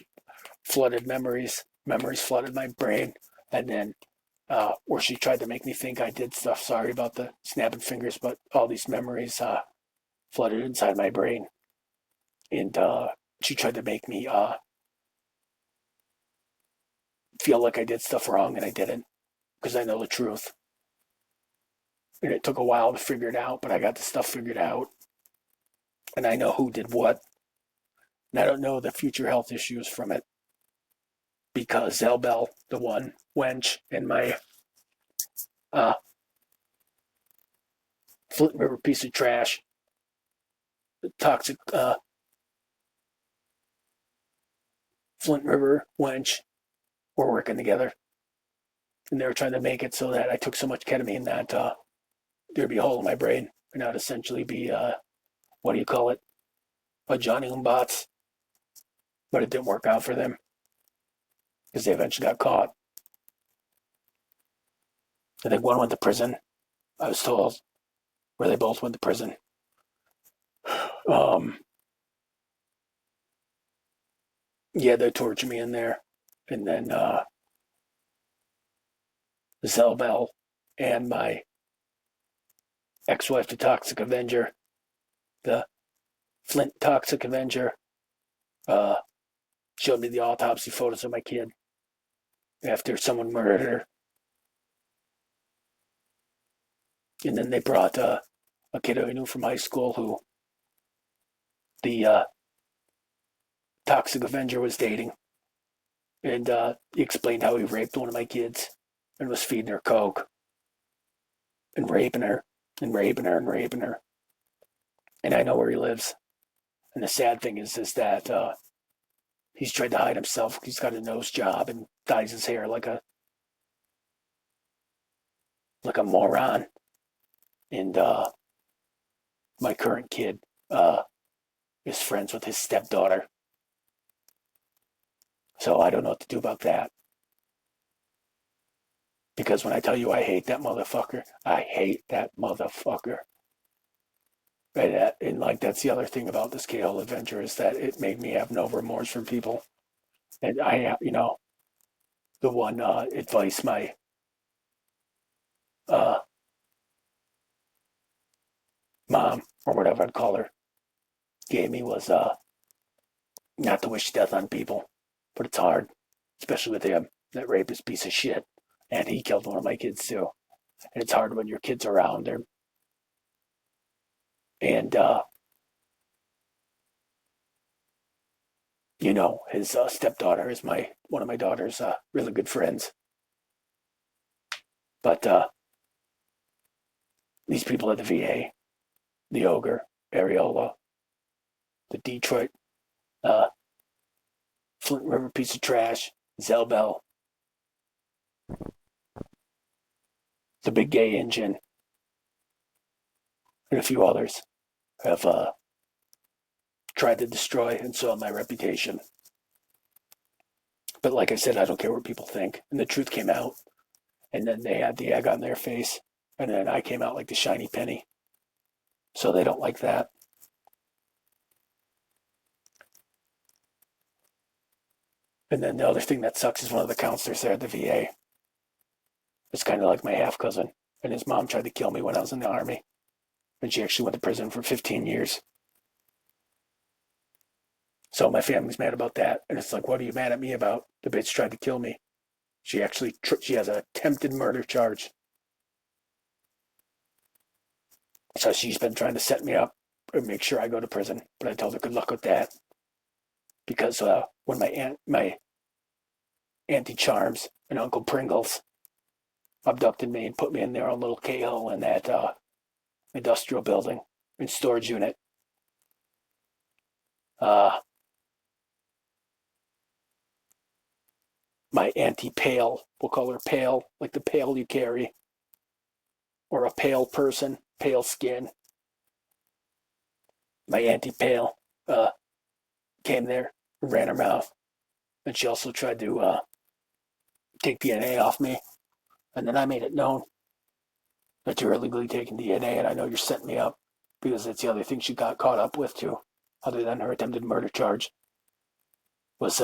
flooded memories flooded my brain. And then where she tried to make me think I did stuff, sorry about the snapping fingers, but all these memories flooded inside my brain. And she tried to make me feel like I did stuff wrong, and I didn't, because I know the truth. And it took a while to figure it out, but I got the stuff figured out. And I know who did what. And I don't know the future health issues from it. Because Zelbel, the one wench, and my Flint River piece of trash, the toxic Flint River wench, were working together. And they were trying to make it so that I took so much ketamine that there'd be a hole in my brain. And I'd essentially be, a Johnny Umbats. But it didn't work out for them, because they eventually got caught. I think one went to prison, I was told, where they both went to prison. Yeah, they tortured me in there. And then Zelbel and my ex-wife, the Toxic Avenger, the Flint Toxic Avenger, showed me the autopsy photos of my kid after someone murdered her. And then they brought a kid I knew from high school who the Toxic Avenger was dating. And he explained how he raped one of my kids and was feeding her coke and raping her and raping her and raping her. And I know where he lives. And the sad thing is that he's tried to hide himself. He's got a nose job and dyes his hair like a moron. And my current kid is friends with his stepdaughter. So I don't know what to do about that. Because when I tell you I hate that motherfucker, I hate that motherfucker. Right? And like that's the other thing about this K-Hole adventure is that it made me have no remorse for people. And I, the one advice my uh, mom or whatever I'd call her gave me was not to wish death on people, but it's hard, especially with him, that rapist piece of shit. And he killed one of my kids too. And it's hard when your kids are around there. And his stepdaughter is one of my daughter's really good friends. But these people at the VA, the Ogre, Areola, the Detroit, Flint River piece of trash, Zelbel, the Big Gay Engine, and a few others have tried to destroy and soil my reputation. But like I said, I don't care what people think. And the truth came out. And then they had the egg on their face. And then I came out like the shiny penny. So they don't like that. And then the other thing that sucks is one of the counselors there at the VA. It's kind of like my half cousin. And his mom tried to kill me when I was in the Army. And she actually went to prison for 15 years. So my family's mad about that. And it's like, what are you mad at me about? The bitch tried to kill me. She has an attempted murder charge. So she's been trying to set me up and make sure I go to prison. But I told her good luck with that. Because when my Auntie Charms and Uncle Pringles abducted me and put me in their own little K-hole in that industrial building and storage unit, my Auntie Pale, we'll call her Pale, like the pail you carry, or a pale person, pale skin. My Auntie Pale came there and ran her mouth. And she also tried to take DNA off me. And then I made it known that you're illegally taking DNA and I know you're setting me up because that's the other thing she got caught up with too, other than her attempted murder charge, was,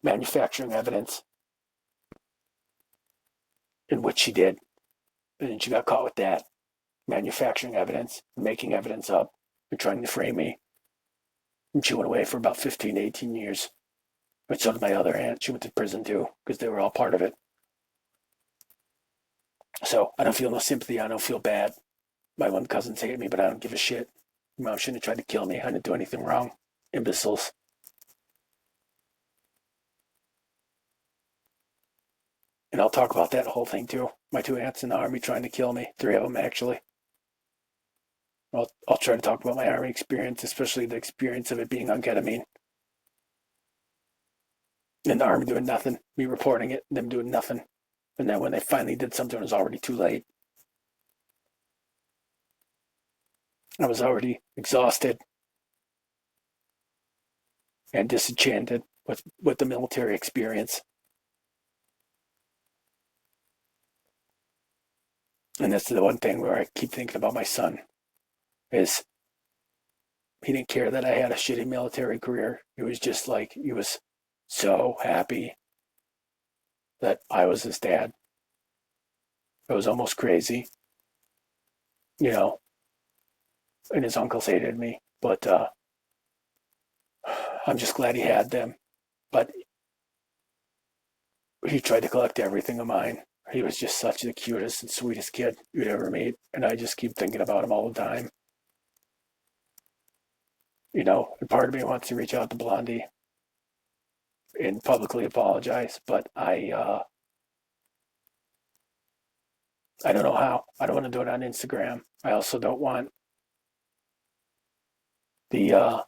manufacturing evidence, in which she did. And then she got caught with that, manufacturing evidence, making evidence up, and trying to frame me. And she went away for about 15 to 18 years. But so did my other aunt. She went to prison too, because they were all part of it. So I don't feel no sympathy. I don't feel bad. My one cousins hate me, but I don't give a shit. My mom shouldn't have tried to kill me. I didn't do anything wrong. Imbeciles. And I'll talk about that whole thing too. My two aunts in the Army trying to kill me. 3 of them, actually. I'll try to talk about my Army experience, especially the experience of it being on ketamine. And the Army doing nothing. Me reporting it, them doing nothing. And then when they finally did something, it was already too late. I was already exhausted and disenchanted with the military experience. And that's the one thing where I keep thinking about my son, is he didn't care that I had a shitty military career. He was just like, he was so happy that I was his dad. It was almost crazy, and his uncles hated me, but I'm just glad he had them. But he tried to collect everything of mine. He was just such the cutest and sweetest kid you'd ever meet, and I just keep thinking about him all the time. And part of me wants to reach out to Blondie and publicly apologize, but I don't know how. I don't want to do it on Instagram. I also don't want the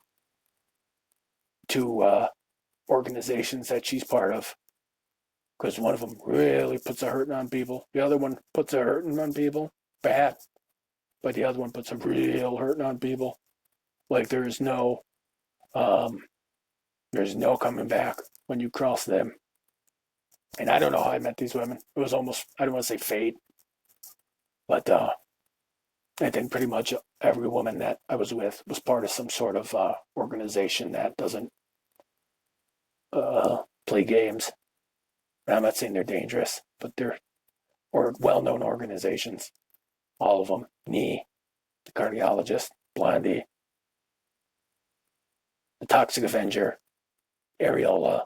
two organizations that she's part of, because one of them really puts a hurting on people. The other one puts a hurting on people, bad, but the other one puts a real hurting on people. Like there's no coming back when you cross them. And I don't know how I met these women. It was almost, I don't want to say fate, but I think pretty much every woman that I was with was part of some sort of organization that doesn't play games. And I'm not saying they're dangerous, but they're well-known organizations. All of them. Me, the cardiologist, Blondie, the Toxic Avenger, Areola,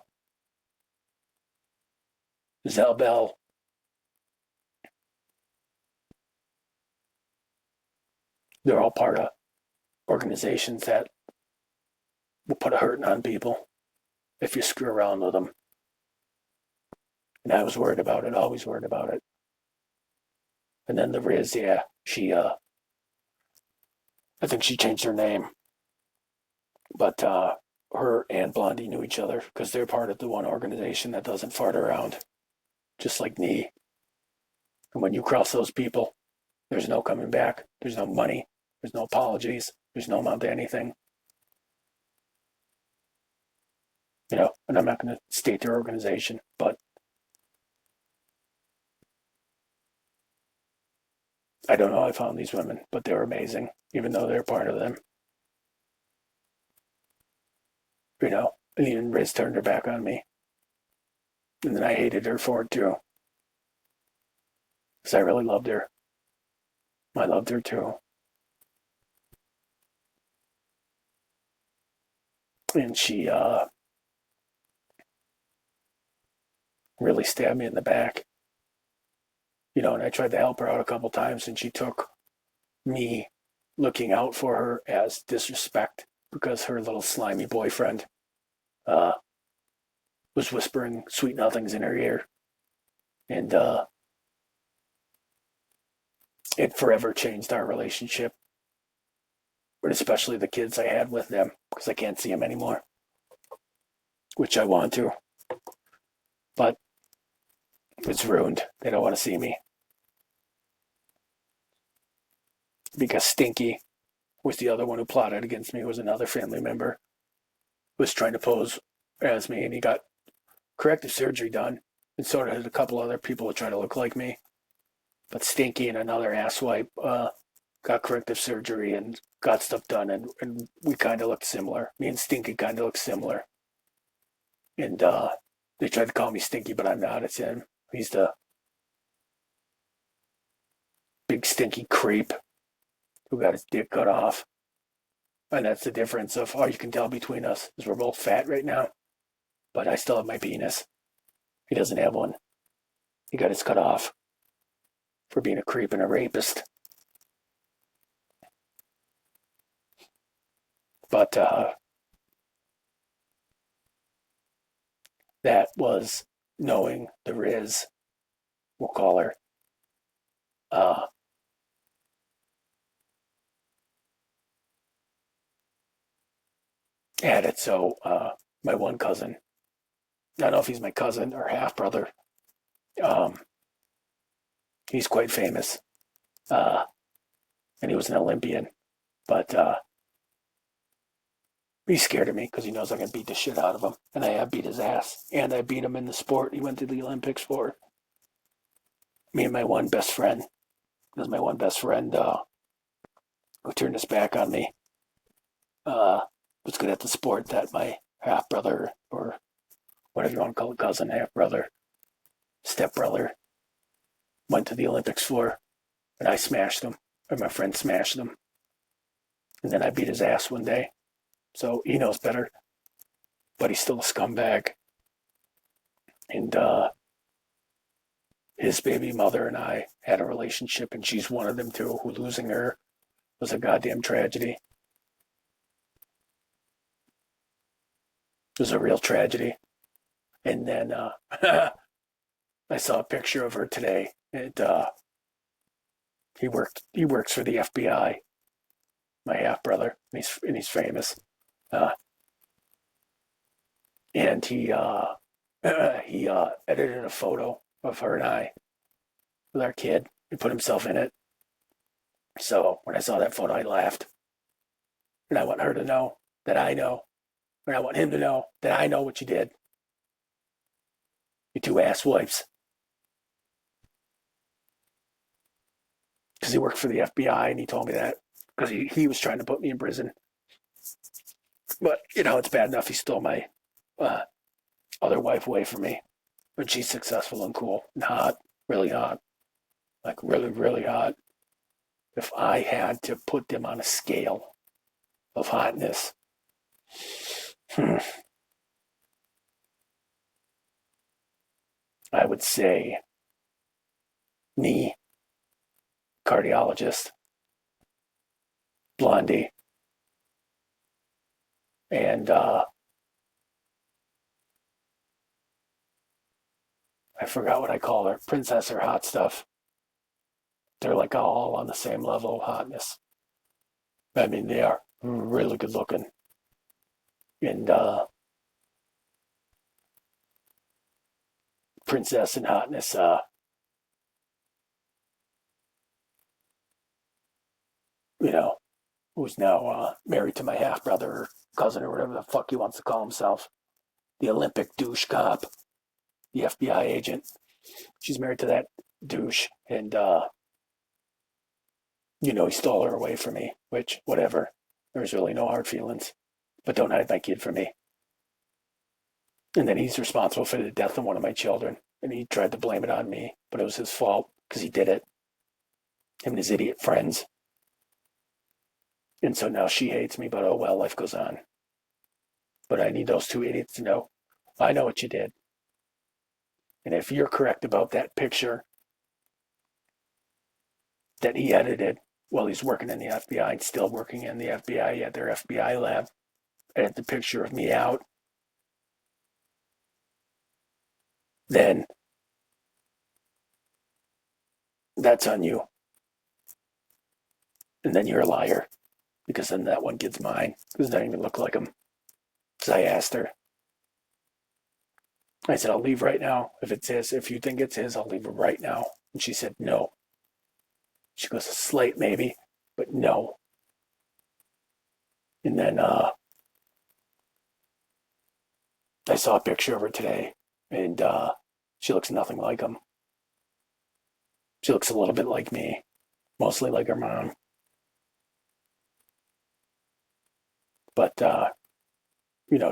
Zelbel. They're all part of organizations that will put a hurting on people if you screw around with them. And I was worried about it, always worried about it. And then the Riz, yeah, she, I think she changed her name. But her and Blondie knew each other because they're part of the one organization that doesn't fart around, just like me. And when you cross those people, there's no coming back. There's no money. There's no apologies. There's no amount to anything. You know, and I'm not going to state their organization, but I don't know how I found these women, but they were amazing, even though they're part of them. You know, and even Riz turned her back on me. And then I hated her for it too. Because I really loved her. I loved her too. And she really stabbed me in the back. You know, and I tried to help her out a couple times, and she took me looking out for her as disrespect because her little slimy boyfriend was whispering sweet nothings in her ear. And it forever changed our relationship, but especially the kids I had with them, because I can't see them anymore, which I want to. But it's ruined. They don't want to see me. Because Stinky was the other one who plotted against me, was another family member, was trying to pose as me, and he got corrective surgery done, and so did a couple other people who try to look like me. But Stinky and another asswipe got corrective surgery and got stuff done, and we kind of looked similar. Me and Stinky kind of looked similar. And they tried to call me Stinky, but I'm not. It's him. He's the big stinky creep who got his dick cut off. And that's the difference of all you can tell between us is we're both fat right now, but I still have my penis. He doesn't have one. He got his cut off for being a creep and a rapist. But that was knowing the Riz, we'll call her. Had it so my one cousin, I don't know if he's my cousin or half brother, he's quite famous, and he was an Olympian, but he's scared of me because he knows I can beat the shit out of him, and I have beat his ass, and I beat him in the sport he went to the Olympics for. Me and my one best friend, because my one best friend who turned his back on me, was good at the sport that my half brother, or whatever you want to call it, cousin, half brother, step brother, went to the Olympics for, and I smashed him, or my friend smashed him, and then I beat his ass one day. So he knows better, but he's still a scumbag. And his baby mother and I had a relationship, and she's one of them too, who losing her was a goddamn tragedy. It was a real tragedy. And then I saw a picture of her today. And he works for the FBI. My half brother, and he's famous. Uh, and he edited a photo of her and I with our kid and put himself in it. So when I saw that photo, I laughed, and I want her to know that I know, and I want him to know that I know what you did. You two ass wipes. Because he worked for the FBI, and he told me that because he was trying to put me in prison. But it's bad enough he stole my uh, other wife away from me, but she's successful and cool and hot, really hot, like really, really hot. If I had to put them on a scale of hotness, I would say me, cardiologist, Blondie, and I forgot what I call her, princess or hot stuff. They're like all on the same level of hotness. I mean, they are really good looking. And princess and hotness, who's now married to my half brother or cousin or whatever the fuck he wants to call himself. The Olympic douche cop, the FBI agent. She's married to that douche. And, he stole her away from me, which, whatever. There's really no hard feelings. But don't hide my kid from me. And then he's responsible for the death of one of my children. And he tried to blame it on me, but it was his fault because he did it. Him and his idiot friends. And so now she hates me, but oh well, life goes on. But I need those two idiots to know I know what you did. And if you're correct about that picture that he edited while he's working in the FBI and still working in the FBI at their FBI lab, edit the picture of me out, then that's on you. And then you're a liar. Because then that one gets mine. Because it doesn't even look like him. Because I asked her. I said, I'll leave right now. If you think it's his, I'll leave right now. And she said, no. She goes, a slate maybe, but no. And then I saw a picture of her today, and she looks nothing like him. She looks a little bit like me, mostly like her mom. But,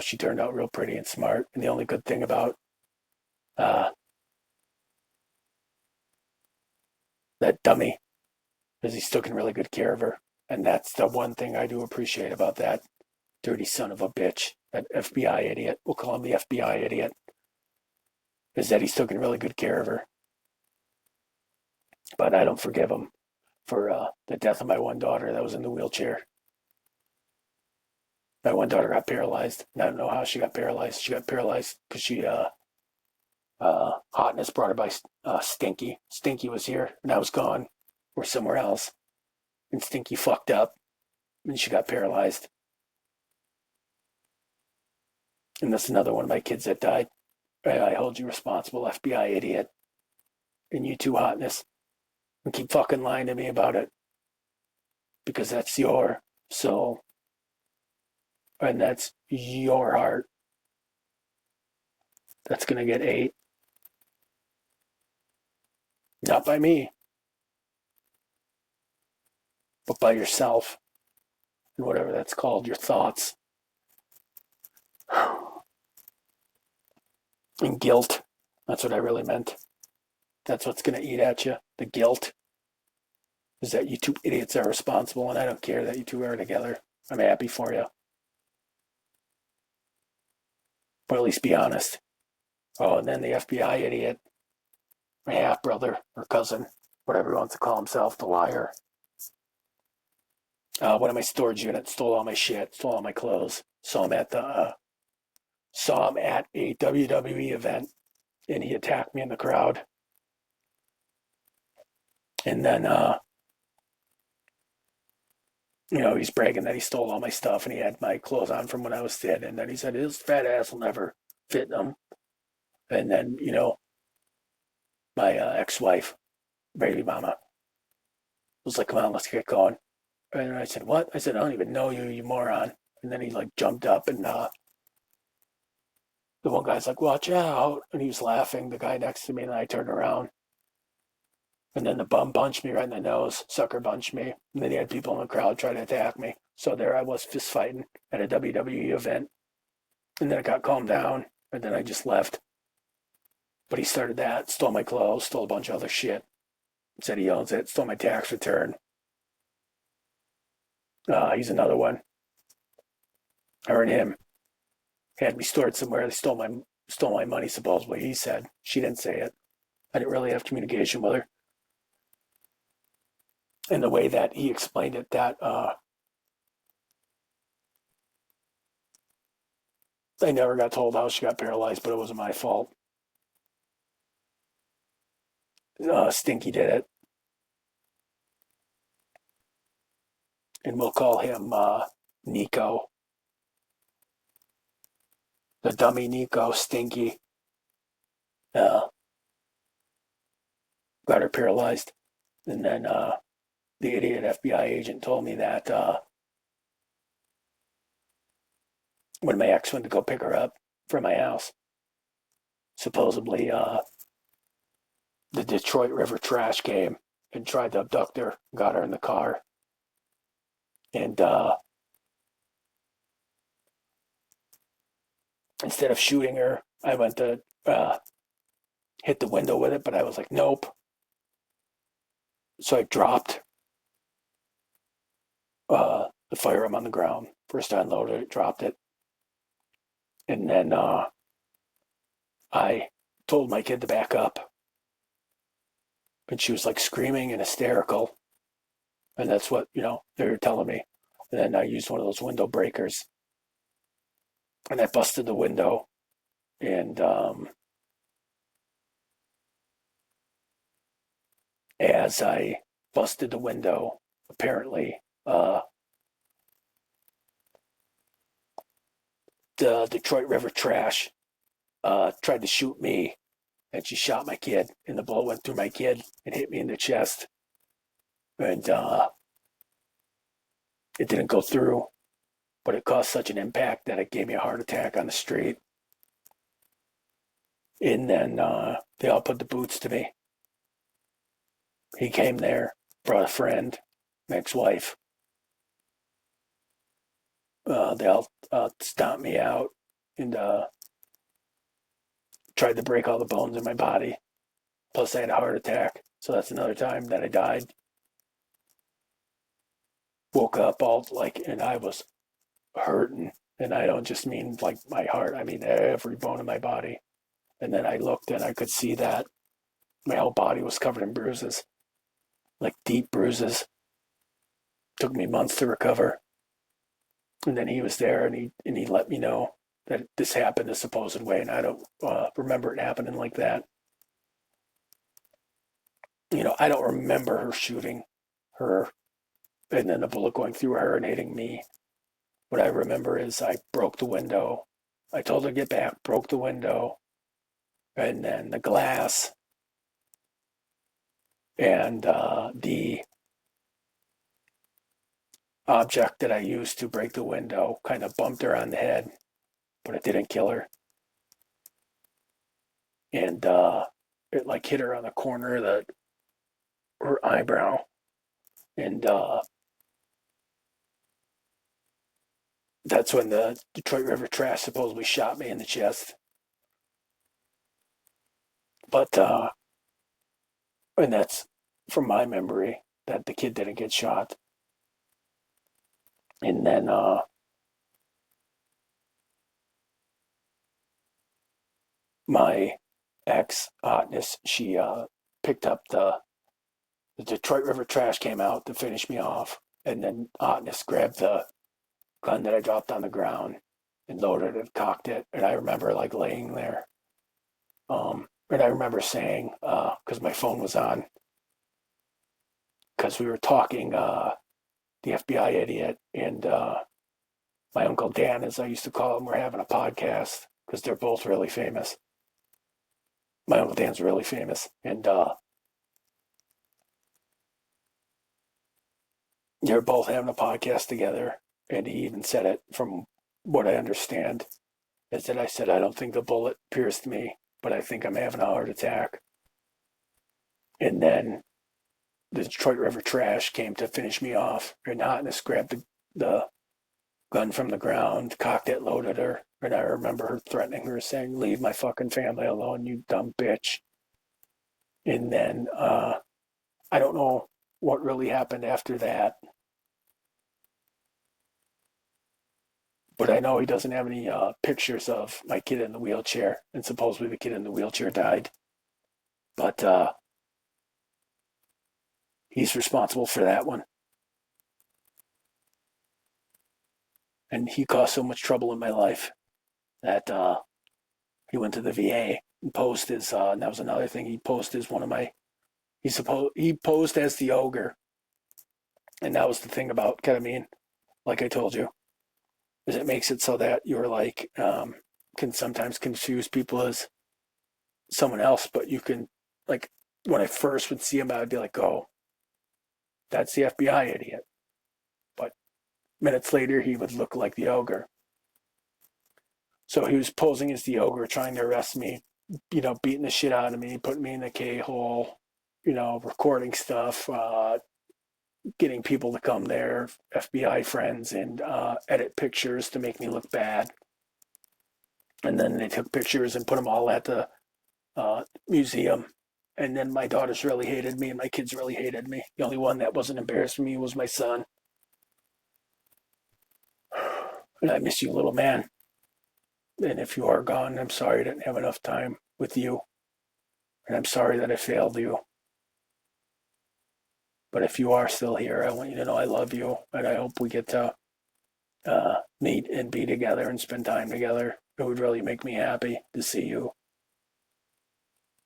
she turned out real pretty and smart. And the only good thing about that dummy is he's taking really good care of her. And that's the one thing I do appreciate about that dirty son of a bitch, that FBI idiot. We'll call him the FBI idiot. Is that he's taking really good care of her. But I don't forgive him for the death of my one daughter that was in the wheelchair. My one daughter got paralyzed. And I don't know how she got paralyzed. She got paralyzed because she hotness brought her by Stinky. Stinky was here and I was gone. Or somewhere else. And Stinky fucked up. And she got paralyzed. And that's another one of my kids that died. I hold you responsible, FBI idiot. And you too, hotness. And keep fucking lying to me about it. Because that's your soul. And that's your heart. That's going to get ate. Not by me. But by yourself. And whatever that's called, your thoughts. And guilt. That's what I really meant. That's what's going to eat at you. The guilt. Is that you two idiots are responsible, and I don't care that you two are together. I'm happy for you. But at least be honest. Oh, and then the FBI idiot, my half brother or cousin, whatever he wants to call himself, the liar. One of my storage units stole all my shit, stole all my clothes. Saw him at the saw him at a WWE event, and he attacked me in the crowd. And then, he's bragging that he stole all my stuff and he had my clothes on from when I was thin. And then he said his fat ass will never fit him. And then, my ex-wife, baby mama, was like, "Come on, let's get going." And I said, "What?" I said, "I don't even know you, you moron." And then he like jumped up, and the one guy's like, "Watch out." And he was laughing, the guy next to me, and I turned around. And then the bum punched me right in the nose, sucker punched me. And then he had people in the crowd try to attack me. So there I was fist fighting at a WWE event. And then it got calmed down, and then I just left. But he started that, stole my clothes, stole a bunch of other shit. Said he owns it, stole my tax return. He's another one. Her and him had me stored somewhere. They stole my money, supposedly. He said. She didn't say it. I didn't really have communication with her. And the way that he explained it, that I never got told how she got paralyzed, but it wasn't my fault. Stinky did it. And we'll call him Nico. The dummy Nico, Stinky. Got her paralyzed. And then the idiot FBI agent told me that when my ex went to go pick her up from my house, supposedly the Detroit River Trash came and tried to abduct her, got her in the car. And instead of shooting her, I went to hit the window with it, but I was like, nope. So I dropped the firearm on the ground. First I unloaded it, dropped it. And then I told my kid to back up. And she was like screaming and hysterical. And that's what, they were telling me. And then I used one of those window breakers. And I busted the window. And as I busted the window, apparently, the Detroit River Trash tried to shoot me, and she shot my kid, and the bullet went through my kid and hit me in the chest. And it didn't go through, but it caused such an impact that it gave me a heart attack on the street. And then they all put the boots to me. He came there, brought a friend, my ex-wife. They all stomped me out and tried to break all the bones in my body. Plus, I had a heart attack. So that's another time that I died. Woke up and I was hurting. And I don't just mean like my heart, I mean every bone in my body. And then I looked and I could see that my whole body was covered in bruises, like deep bruises. Took me months to recover. And then he was there and he let me know that this happened a supposed way. And I don't remember it happening like that. I don't remember her shooting her and then the bullet going through her and hitting me. What I remember is I broke the window. I told her to get back, broke the window, and then the glass and the object that I used to break the window kind of bumped her on the head, but it didn't kill her. And it like hit her on the corner of her eyebrow. And that's when the Detroit River Trash supposedly shot me in the chest. But, and that's from my memory that the kid didn't get shot. And then, my ex, Hotness, she picked up the Detroit River Trash came out to finish me off. And then Hotness grabbed the gun that I dropped on the ground and loaded and cocked it. And I remember like laying there. And I remember saying, because my phone was on, because we were talking, the FBI idiot and my Uncle Dan, as I used to call him, were having a podcast because they're both really famous. My Uncle Dan's really famous. And they're both having a podcast together. And he even said it, from what I understand, is that I said, I don't think the bullet pierced me, but I think I'm having a heart attack. And then the Detroit River Trash came to finish me off, and Hotness grabbed the gun from the ground, cocked it, loaded her, and I remember her threatening her, saying, "Leave my fucking family alone, you dumb bitch." And then I don't know what really happened after that, but I know he doesn't have any pictures of my kid in the wheelchair, and supposedly the kid in the wheelchair died. But he's responsible for that one. And he caused so much trouble in my life that he went to the VA and posed his, and that was another thing, he posed as one of my, he posed as the ogre. And that was the thing about ketamine, like I told you, is it makes it so that you're like, can sometimes confuse people as someone else, but you can, like, when I first would see him, I'd be like, oh, that's the FBI idiot. But minutes later, he would look like the ogre. So he was posing as the ogre, trying to arrest me, beating the shit out of me, putting me in the K-hole, recording stuff, getting people to come there, FBI friends, and edit pictures to make me look bad. And then they took pictures and put them all at the museum. And then my daughters really hated me, and my kids really hated me. The only one that wasn't embarrassed for me was my son. And I miss you, little man. And if you are gone, I'm sorry I didn't have enough time with you. And I'm sorry that I failed you. But if you are still here, I want you to know I love you. And I hope we get to meet and be together and spend time together. It would really make me happy to see you.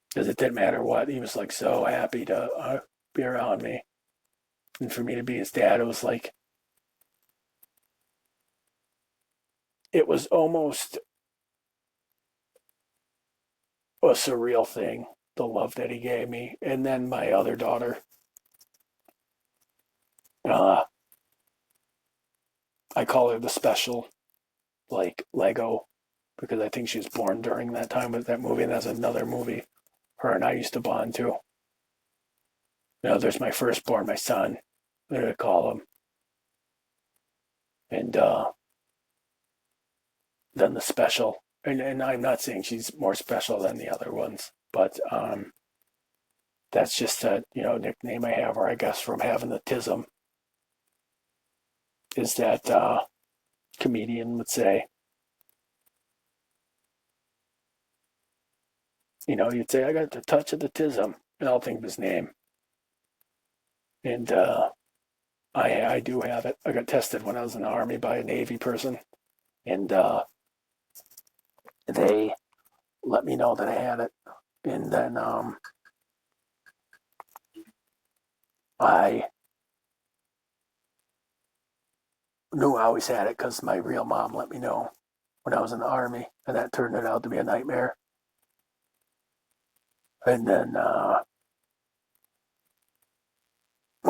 Because it didn't matter what. He was like so happy to be around me. And for me to be his dad, it was like, it was almost a surreal thing, the love that he gave me. And then my other daughter, I call her the special, like Lego, because I think she was born during that time with that movie. And that's another movie her and I used to bond to. There's my firstborn, my son, what do I call him? And then the special. And I'm not saying she's more special than the other ones, but that's just a nickname I have, or I guess from having the tism, is that comedian would say, you'd say, I got the touch of the tism, and I'll think of his name. And I do have it. I got tested when I was in the Army by a Navy person, and they let me know that I had it. And then I knew I always had it because my real mom let me know when I was in the Army, and that turned out to be a nightmare. And then I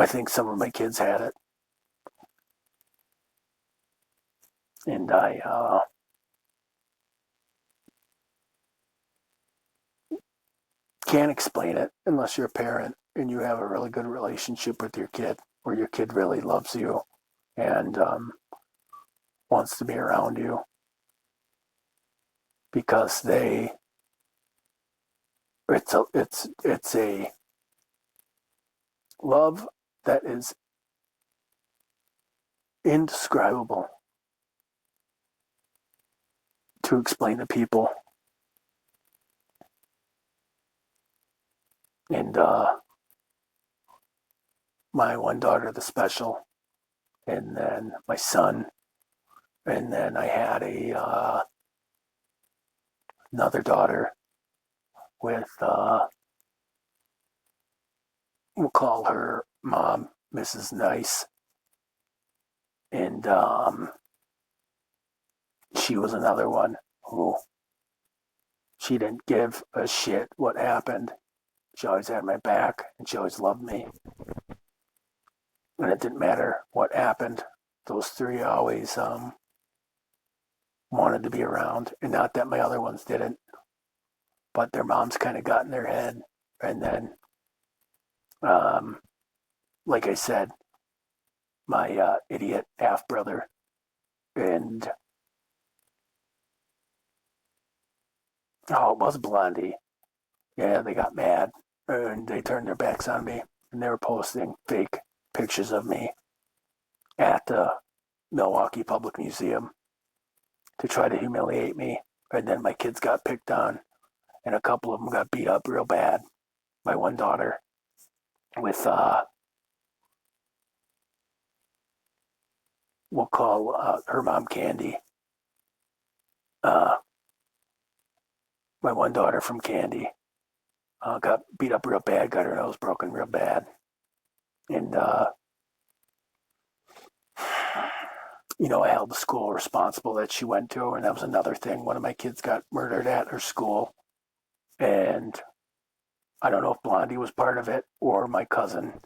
think some of my kids had it. And I can't explain it unless you're a parent and you have a really good relationship with your kid, where your kid really loves you and wants to be around you, because it's a love that is indescribable to explain to people. And my one daughter, the special, and then my son, And then I had another daughter with, we'll call her mom, Mrs. Nice. And she was another one who she didn't give a shit what happened. She always had my back and she always loved me. And it didn't matter what happened. Those three always wanted to be around. And not that my other ones didn't, but their moms kind of got in their head. And then, like I said, my idiot half brother and it was Blondie. Yeah, they got mad and they turned their backs on me and they were posting fake pictures of me at the Milwaukee Public Museum to try to humiliate me. And then my kids got picked on and a couple of them got beat up real bad. My one daughter with, we'll call her mom Candy. My one daughter from Candy got beat up real bad, got her nose broken real bad. And, I held the school responsible that she went to, and that was another thing. One of my kids got murdered at her school, and I don't know if Blondie was part of it or my cousin.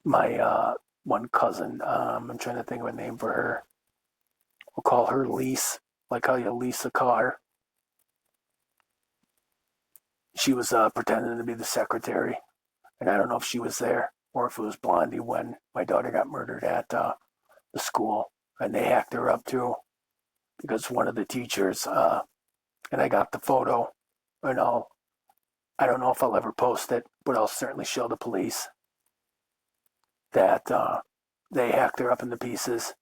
My one cousin, I'm trying to think of a name for her. We'll call her Lise, like how you lease a car. She was pretending to be the secretary, and I don't know if she was there or if it was Blondie when my daughter got murdered at the school, and they hacked her up too, because one of the teachers, and I got the photo, and I don't know if I'll ever post it, but I'll certainly show the police that they hacked her up into pieces,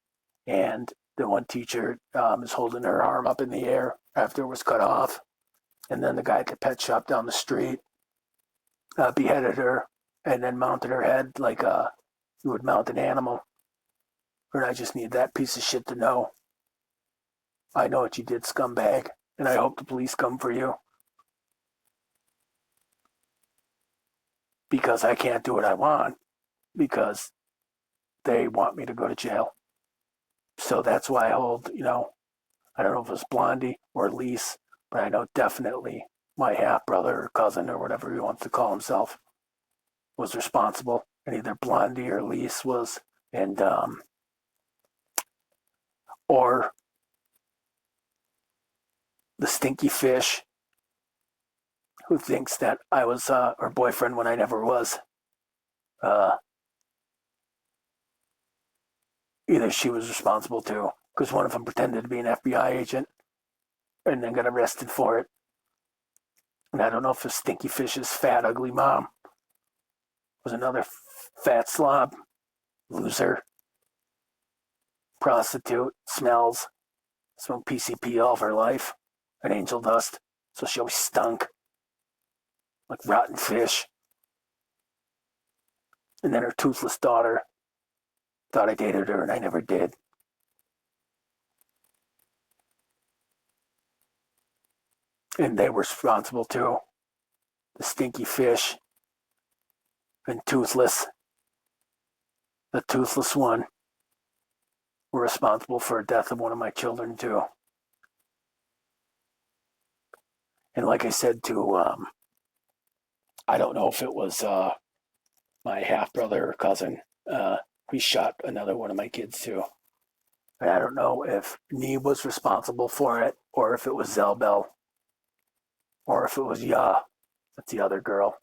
and the one teacher is holding her arm up in the air after it was cut off, and then the guy at the pet shop down the street beheaded her and then mounted her head like you would mount an animal. And I just need that piece of shit to know. I know what you did, scumbag, and I hope the police come for you. Because I can't do what I want, because they want me to go to jail. So that's why I hold, I don't know if it was Blondie or Lise, but I know definitely my half brother or cousin or whatever he wants to call himself was responsible. And either Blondie or Lise was, and or the stinky fish who thinks that I was her boyfriend when I never was. Either she was responsible too, because one of them pretended to be an FBI agent and then got arrested for it. And I don't know if the stinky fish's fat, ugly mom was another fat slob, loser, prostitute, smells, smoked PCP all of her life, and angel dust, so she always stunk like rotten fish. And then her toothless daughter thought I dated her, and I never did. And they were responsible too. The stinky fish and toothless, the toothless one, were responsible for the death of one of my children too. And like I said too, I don't know if it was my half brother or cousin. He shot another one of my kids too. And I don't know if Nee was responsible for it, or if it was Zelbel, or if it was Ya. That's the other girl.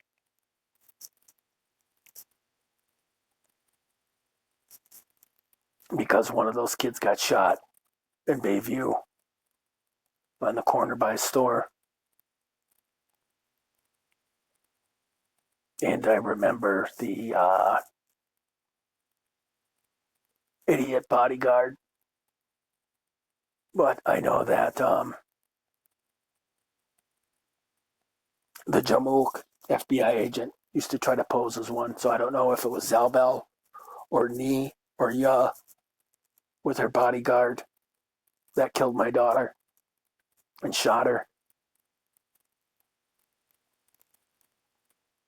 Because one of those kids got shot in Bayview on the corner by a store. And I remember the idiot bodyguard. But I know that the Jamook FBI agent used to try to pose as one. So I don't know if it was Zalbel or knee or ya with her bodyguard that killed my daughter and shot her.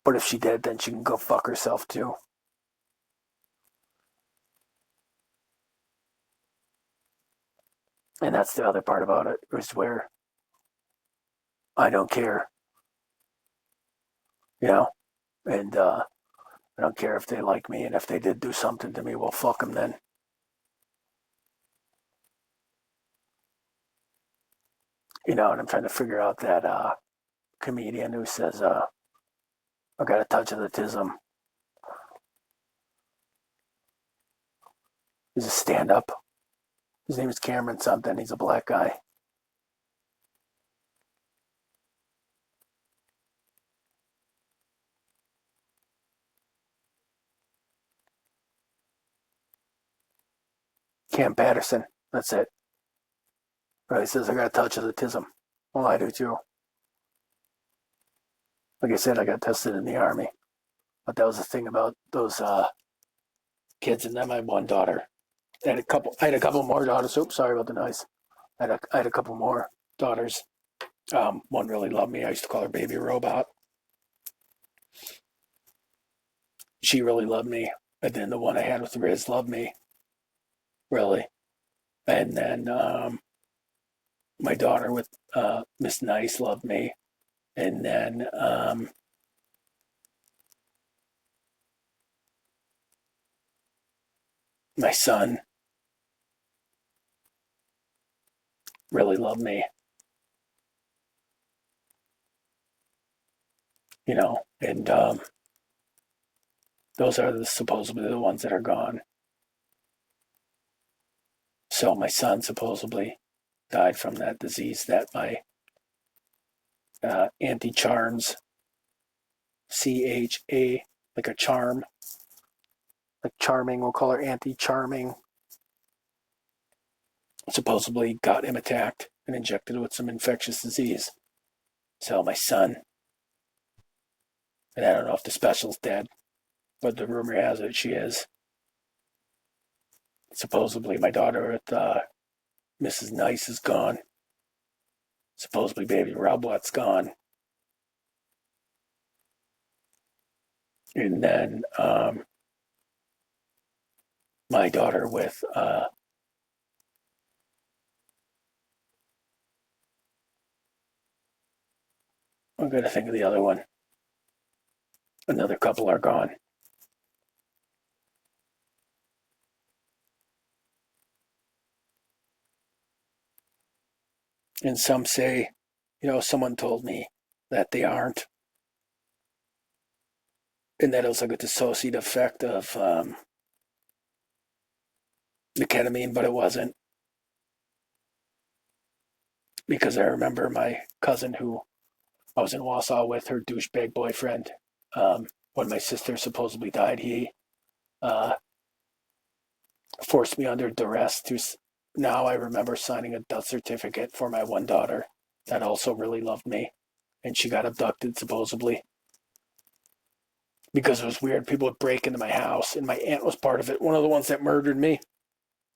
But if she did, then she can go fuck herself too. And that's the other part about it, is where I don't care, you know? And I don't care if they like me, and if they did do something to me, well, fuck them then. You know, and I'm trying to figure out that comedian who says, I got a touch of the tism. He's a stand-up. His name is Cameron something. He's a black guy. Cam Patterson. That's it. Right, he says, I got a touch of the tism. Well, I do too. Like I said, I got tested in the Army. But that was the thing about those kids. And then my one daughter. I had a couple more daughters. Oops, sorry about the noise. I had a couple more daughters. One really loved me. I used to call her Baby Robot. She really loved me. And then the one I had with Riz loved me. Really. And then my daughter with Miss Nice loved me. And then my son really loved me. You know, and those are supposedly the ones that are gone. So my son supposedly died from that disease that my Auntie Charms, CHA, like a charm, like charming, we'll call her Auntie Charming, supposedly got him attacked and injected with some infectious disease. So my son, and I don't know if the special's dead, but the rumor has it she is. Supposedly my daughter with Mrs. Nice is gone. Supposedly Baby Robot's gone. And then my daughter with I'm going to think of the other one. Another couple are gone. And some say, you know, someone told me that they aren't. And that it was like a dissociative effect of the ketamine, but it wasn't. Because I remember my cousin who I was in Wausau with, her douchebag boyfriend, when my sister supposedly died, he forced me under duress to. Now I remember signing a death certificate for my one daughter that also really loved me, and she got abducted supposedly because it was weird. People would break into my house, and my aunt was part of it, one of the ones that murdered me,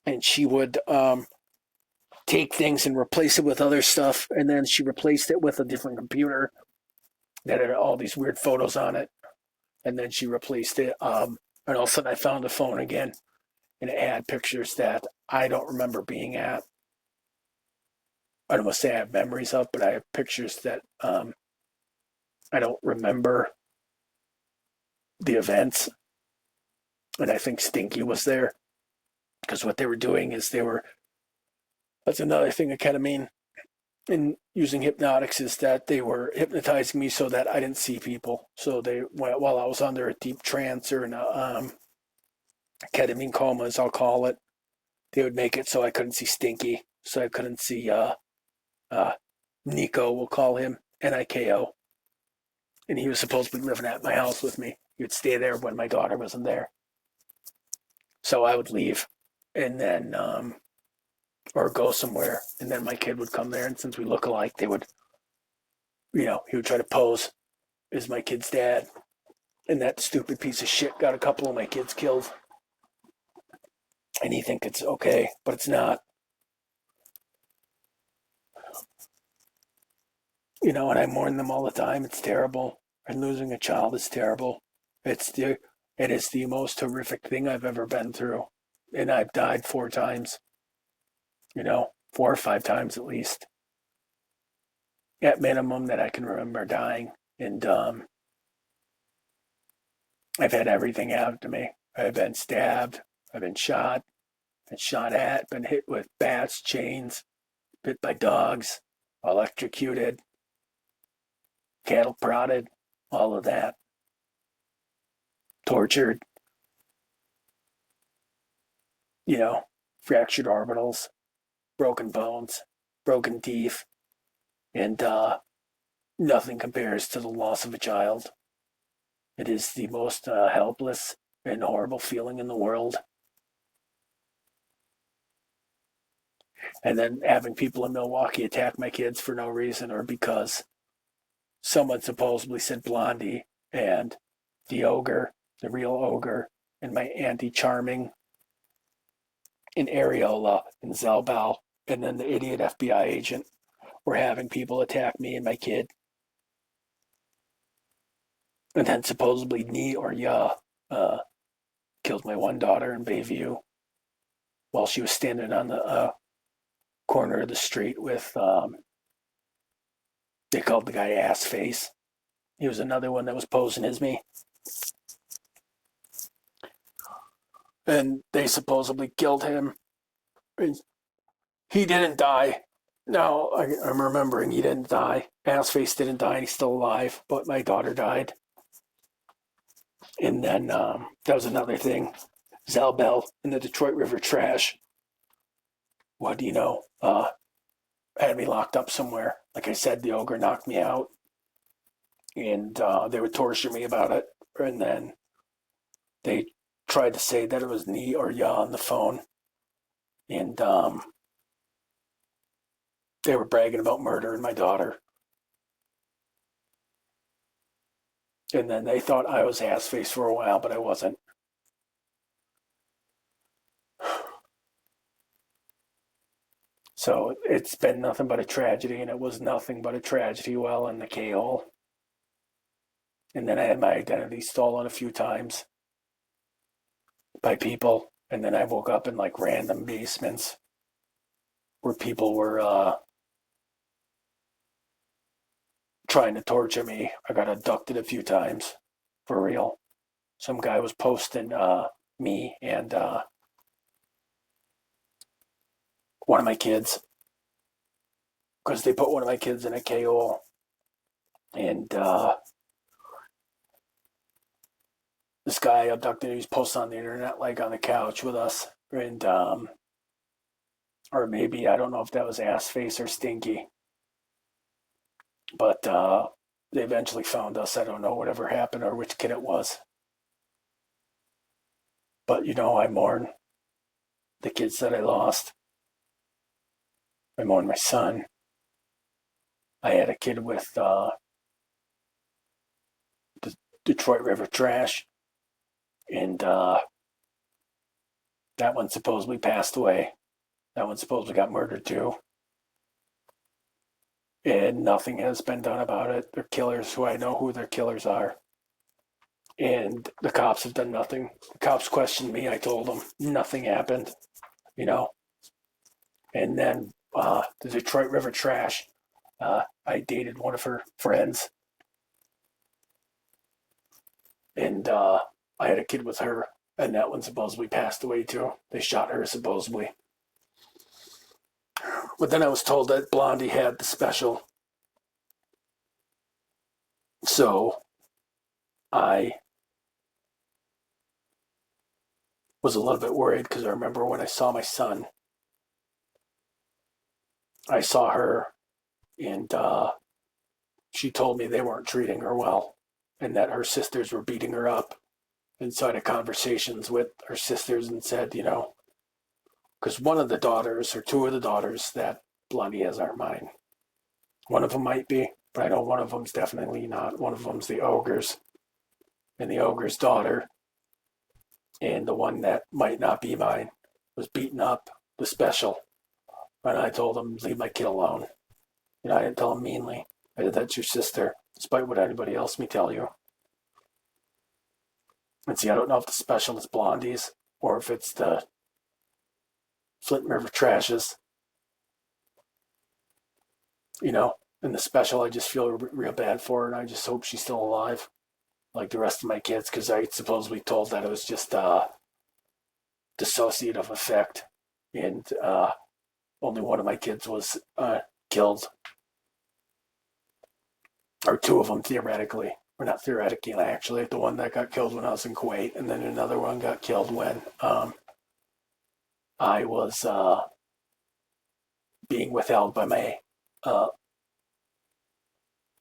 and she would take things and replace it with other stuff, and then she replaced it with a different computer that had all these weird photos on it, and then she replaced it, and all of a sudden I found the phone again, and it had pictures that I don't remember being at. I don't want to say I have memories of, but I have pictures that I don't remember the events. And I think Stinky was there because what they were doing is that's another thing of ketamine and using hypnotics is that they were hypnotizing me so that I didn't see people. So while I was under a deep trance or in a ketamine coma, as I'll call it, they would make it so I couldn't see Stinky, so I couldn't see Nico, we'll call him, Niko. And he was supposed to be living at my house with me. He would stay there when my daughter wasn't there. So I would leave and then, or go somewhere, and then my kid would come there. And since we look alike, they would, he would try to pose as my kid's dad. And that stupid piece of shit got a couple of my kids killed. and he thinks it's okay, but it's not. You know, and I mourn them all the time. It's terrible. And losing a child is terrible. It is the most horrific thing I've ever been through. And I've died 4 times, 4 or 5 times at least. At minimum that I can remember dying. And I've had everything happen to me. I've been stabbed, I've been shot at, been hit with bats, chains, bit by dogs, electrocuted, cattle prodded, all of that. Tortured, fractured orbitals, broken bones, broken teeth, and nothing compares to the loss of a child. It is the most helpless and horrible feeling in the world. And then having people in Milwaukee attack my kids for no reason or because someone supposedly said Blondie and the ogre, the real ogre, and my Auntie Charming and Areola and Zelbal, and then the idiot FBI agent were having people attack me and my kid. And then supposedly Ni or Ya killed my one daughter in Bayview while she was standing on the corner of the street with, they called the guy Ass Face. He was another one that was posing as me. And they supposedly killed him. He didn't die. No, I'm remembering he didn't die. Assface didn't die and he's still alive, but my daughter died. And then that was another thing. Zalbel in the Detroit River trash. What do you know? Had me locked up somewhere. Like I said, the ogre knocked me out. And they would torture me about it. And then they tried to say that it was Ni or Ya on the phone. And they were bragging about murdering my daughter. And then they thought I was ass face for a while, but I wasn't. So it's been nothing but a tragedy, and it was nothing but a tragedy while in the K-hole. And then I had my identity stolen a few times by people. And then I woke up in like random basements where people were trying to torture me. I got abducted a few times, for real. Some guy was posting me and one of my kids, because they put one of my kids in a KO. And this guy abducted me. He was posting on the internet, like on the couch with us. And or maybe, I don't know if that was Ass Face or Stinky. But they eventually found us. I don't know whatever happened or which kid it was. But, I mourn the kids that I lost. I mourn my son. I had a kid with the Detroit River trash. And that one supposedly passed away. That one supposedly got murdered too. And nothing has been done about it. They're killers who I know who their killers are. And the cops have done nothing. The cops questioned me. I told them nothing happened, And then the Detroit River trash, I dated one of her friends. And I had a kid with her. And that one supposedly passed away too. They shot her supposedly. But then I was told that Blondie had the special. So I was a little bit worried because I remember when I saw my son, I saw her and she told me they weren't treating her well and that her sisters were beating her up. And so I had conversations with her sisters and said, because one of the daughters or two of the daughters that Blondie has aren't mine. One of them might be, but I know one of them's definitely not. One of them's the ogre's and the ogre's daughter. And the one that might not be mine was beating up the special. And I told him, leave my kid alone. I didn't tell him meanly. I said, that's your sister, despite what anybody else may tell you. And see, I don't know if the special is Blondie's or if it's the Flint River Trashes. And the special, I just feel real bad for her, and I just hope she's still alive, like the rest of my kids, because I supposedly told that it was just dissociative effect, and only one of my kids was killed, or two of them theoretically, or not theoretically, actually. The one that got killed when I was in Kuwait, and then another one got killed when I was being withheld by my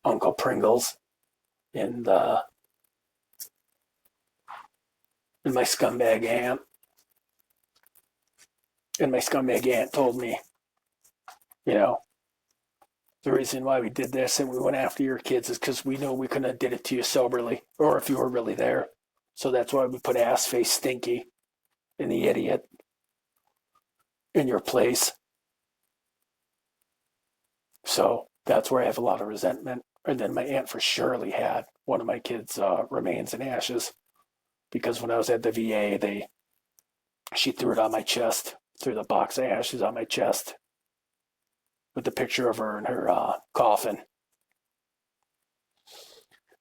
Uncle Pringles and my scumbag aunt. And my scumbag aunt told me, the reason why we did this and we went after your kids is because we knew we couldn't have did it to you soberly, or if you were really there. So that's why we put ass face Stinky and the idiot in your place. So that's where I have a lot of resentment. And then my aunt for surely had one of my kids' remains in ashes, because when I was at the VA, she threw it on my chest, threw the box of ashes on my chest with the picture of her in her coffin.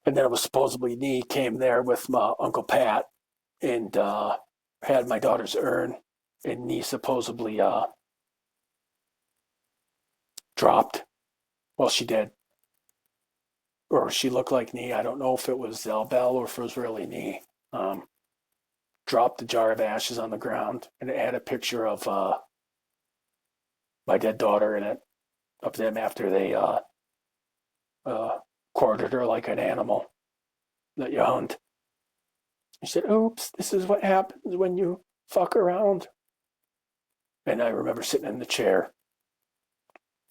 And then it was supposedly Nee came there with my Uncle Pat and had my daughter's urn, and Nee supposedly dropped. Well, she did. Or she looked like Nee. I don't know if it was Zelbel or if it was really Nee. Dropped the jar of ashes on the ground, and it had a picture of my dead daughter in it, of them after they quartered her like an animal that you hunt. She said, oops, this is what happens when you fuck around. And I remember sitting in the chair,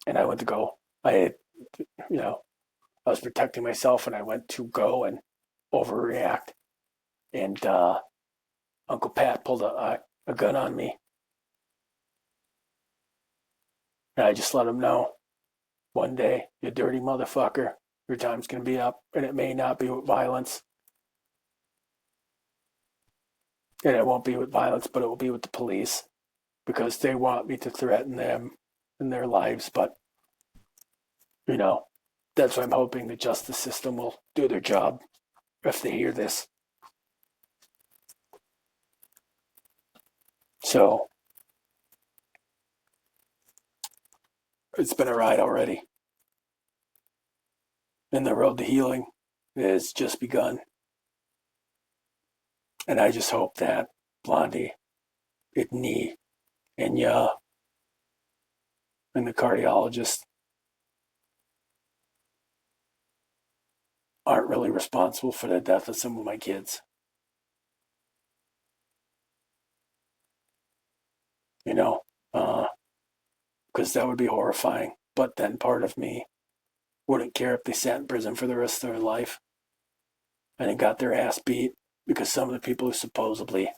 and I went to go. I was protecting myself, and I went to go and overreact. And Uncle Pat pulled a gun on me. And I just let him know, one day, you dirty motherfucker, your time's going to be up, and it may not be with violence. And it won't be with violence, but it will be with the police, because they want me to threaten them and their lives. But, that's why I'm hoping the justice system will do their job if they hear this. So, it's been a ride already. And the road to healing has just begun. And I just hope that Blondie, Nee, and Ya, and the cardiologist aren't really responsible for the death of some of my kids. Because that would be horrifying. But then part of me wouldn't care if they sat in prison for the rest of their life and they got their ass beat, because some of the people who supposedly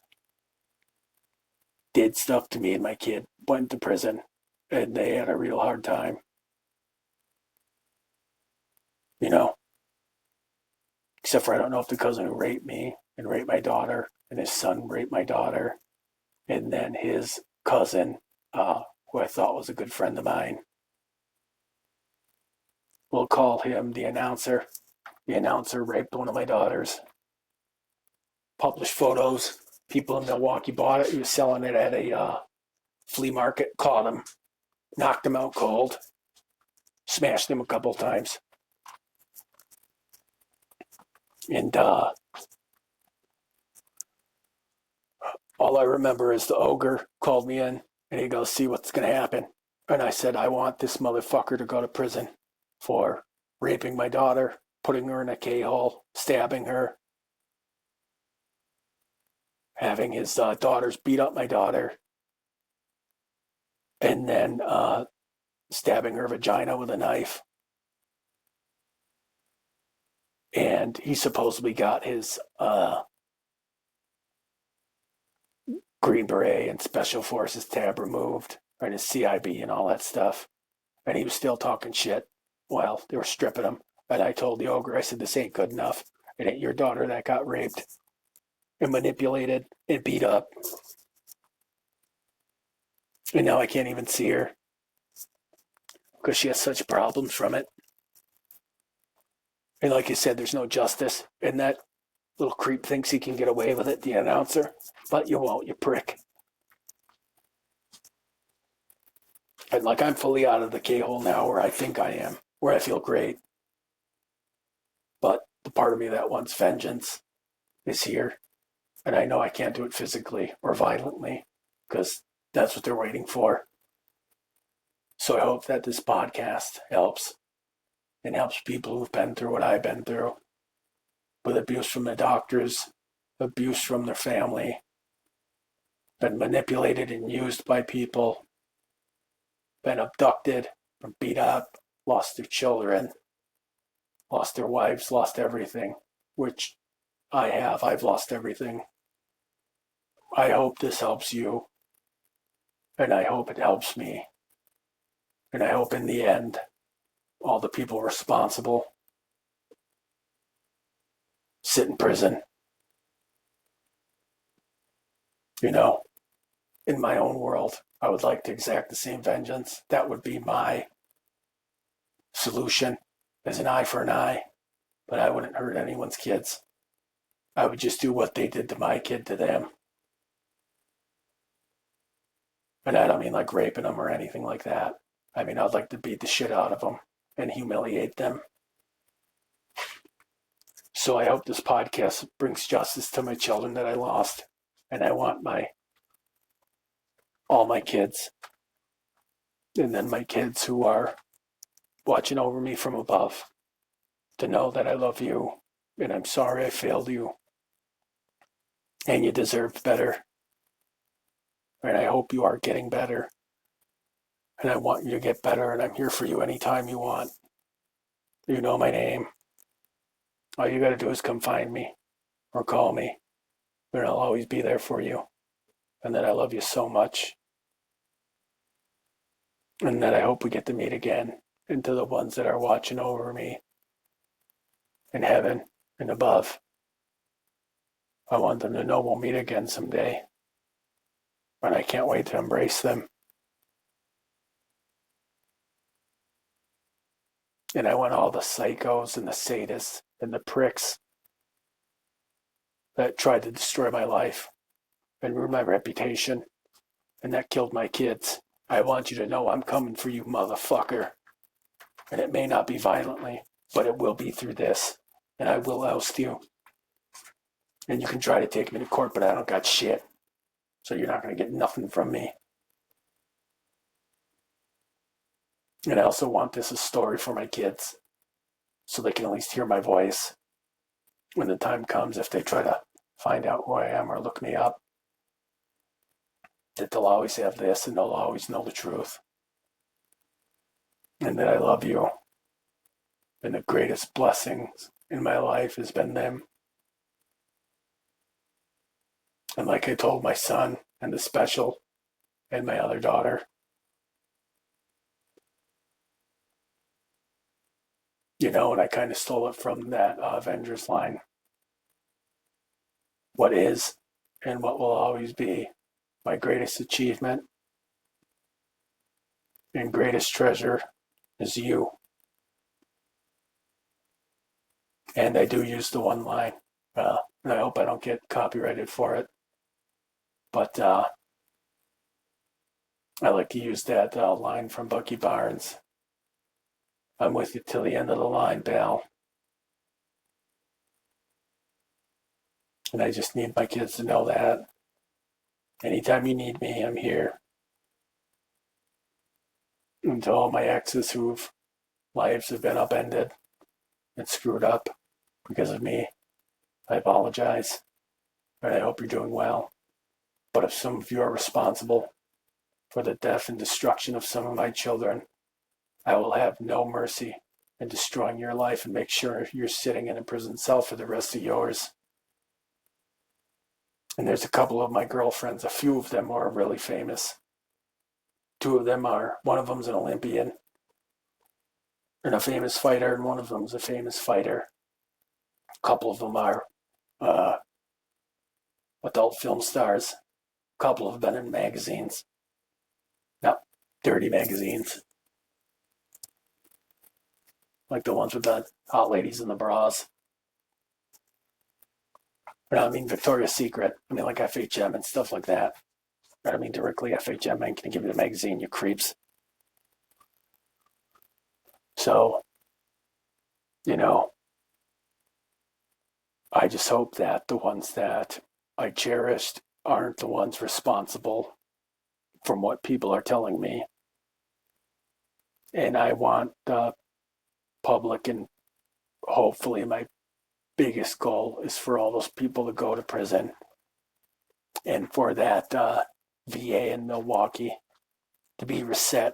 did stuff to me and my kid went to prison and they had a real hard time. Except for I don't know if the cousin who raped me and raped my daughter and his son raped my daughter, and then his cousin, who I thought was a good friend of mine, we'll call him the announcer. The announcer raped one of my daughters. Published photos. People in Milwaukee bought it. He was selling it at a flea market. Caught him. Knocked him out cold. Smashed him a couple times. And all I remember is the ogre called me in and he goes, see what's going to happen. And I said, I want this motherfucker to go to prison for raping my daughter, putting her in a K-hole, stabbing her, having his daughters beat up my daughter, and then stabbing her vagina with a knife. And he supposedly got his Green Beret and Special Forces tab removed, and his CIB and all that stuff. And he was still talking shit while they were stripping him. And I told the ogre, I said, this ain't good enough. It ain't your daughter that got raped and manipulated and beat up. And now I can't even see her because she has such problems from it. And like you said, there's no justice. And that little creep thinks he can get away with it, the announcer. But you won't, you prick. And like I'm fully out of the K-hole now where I think I am, where I feel great. But the part of me that wants vengeance is here. And I know I can't do it physically or violently because that's what they're waiting for. So I hope that this podcast helps and helps people who've been through what I've been through with abuse from the doctors, abuse from their family, been manipulated and used by people, been abducted, been beat up, lost their children, lost their wives, lost everything, which I have. I've lost everything. I hope this helps you, and I hope it helps me. And I hope in the end, all the people responsible sit in prison. You know, in my own world, I would like to exact the same vengeance. That would be my solution, as an eye for an eye. But I wouldn't hurt anyone's kids. I would just do what they did to my kid to them. And I don't mean like raping them or anything like that. I mean, I'd like to beat the shit out of them and humiliate them. So I hope this podcast brings justice to my children that I lost. And I want all my kids, and then my kids who are watching over me from above, to know that I love you and I'm sorry I failed you and you deserved better. And I hope you are getting better. And I want you to get better, and I'm here for you anytime you want. You know my name. All you got to do is come find me or call me, and I'll always be there for you. And that I love you so much. And that I hope we get to meet again. And to the ones that are watching over me in heaven and above, I want them to know we'll meet again someday. And I can't wait to embrace them. And I want all the psychos and the sadists and the pricks that tried to destroy my life and ruin my reputation and that killed my kids. I want you to know I'm coming for you, motherfucker. And it may not be violently, but it will be through this. And I will oust you. And you can try to take me to court, but I don't got shit. So you're not going to get nothing from me. And I also want this a story for my kids, so they can at least hear my voice when the time comes, if they try to find out who I am or look me up, that they'll always have this and they'll always know the truth. And that I love you. And the greatest blessings in my life has been them. And like I told my son and the special and my other daughter, you know, and I kind of stole it from that Avengers line. What is and what will always be my greatest achievement and greatest treasure is you. And I do use the one line, and I hope I don't get copyrighted for it. But I like to use that line from Bucky Barnes. I'm with you till the end of the line, pal. And I just need my kids to know that. Anytime you need me, I'm here. And to all my exes whose lives have been upended and screwed up because of me, I apologize. And I hope you're doing well. But if some of you are responsible for the death and destruction of some of my children, I will have no mercy in destroying your life and make sure you're sitting in a prison cell for the rest of yours. And there's a couple of my girlfriends, a few of them are really famous. Two of them are, one of them's an Olympian and a famous fighter, and one of them's a famous fighter. A couple of them are uh, adult film stars. A couple have been in magazines. Not dirty magazines. Like the ones with the hot ladies in the bras. But I don't mean Victoria's Secret. I mean like FHM and stuff like that. I don't mean directly FHM. I ain't gonna give you the magazine, you creeps. So, I just hope that the ones that I cherished aren't the ones responsible from what people are telling me. And I want the public, and hopefully my biggest goal is for all those people to go to prison, and for that VA in Milwaukee to be reset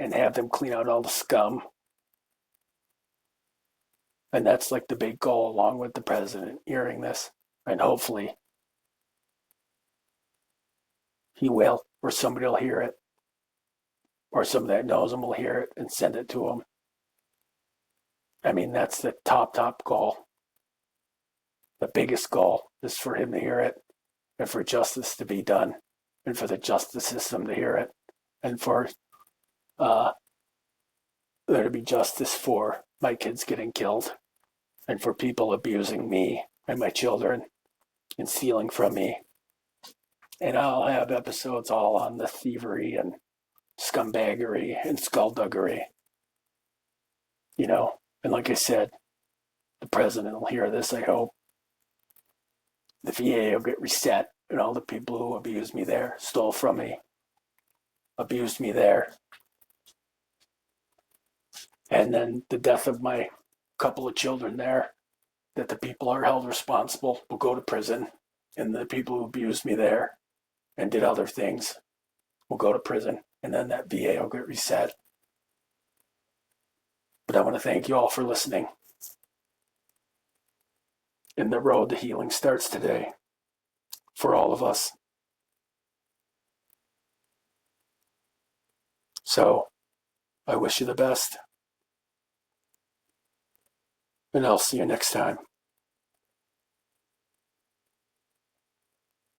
and have them clean out all the scum. And that's like the big goal, along with the president hearing this. And hopefully he will, or somebody will hear it, or somebody that knows him will hear it and send it to him. I mean, that's the top goal. The biggest goal is for him to hear it, and for justice to be done, and for the justice system to hear it, and for there to be justice for my kids getting killed, and for people abusing me and my children and stealing from me. And I'll have episodes all on the thievery and scumbaggery and skullduggery. And like I said, the president will hear this, I hope. The VA will get reset, and all the people who abused me there, stole from me, abused me there. And then the death of my couple of children there, that the people are held responsible, will go to prison. And the people who abused me there and did other things will go to prison. And then that VA will get reset. But I want to thank you all for listening. And the road to healing starts today for all of us. So I wish you the best. And I'll see you next time.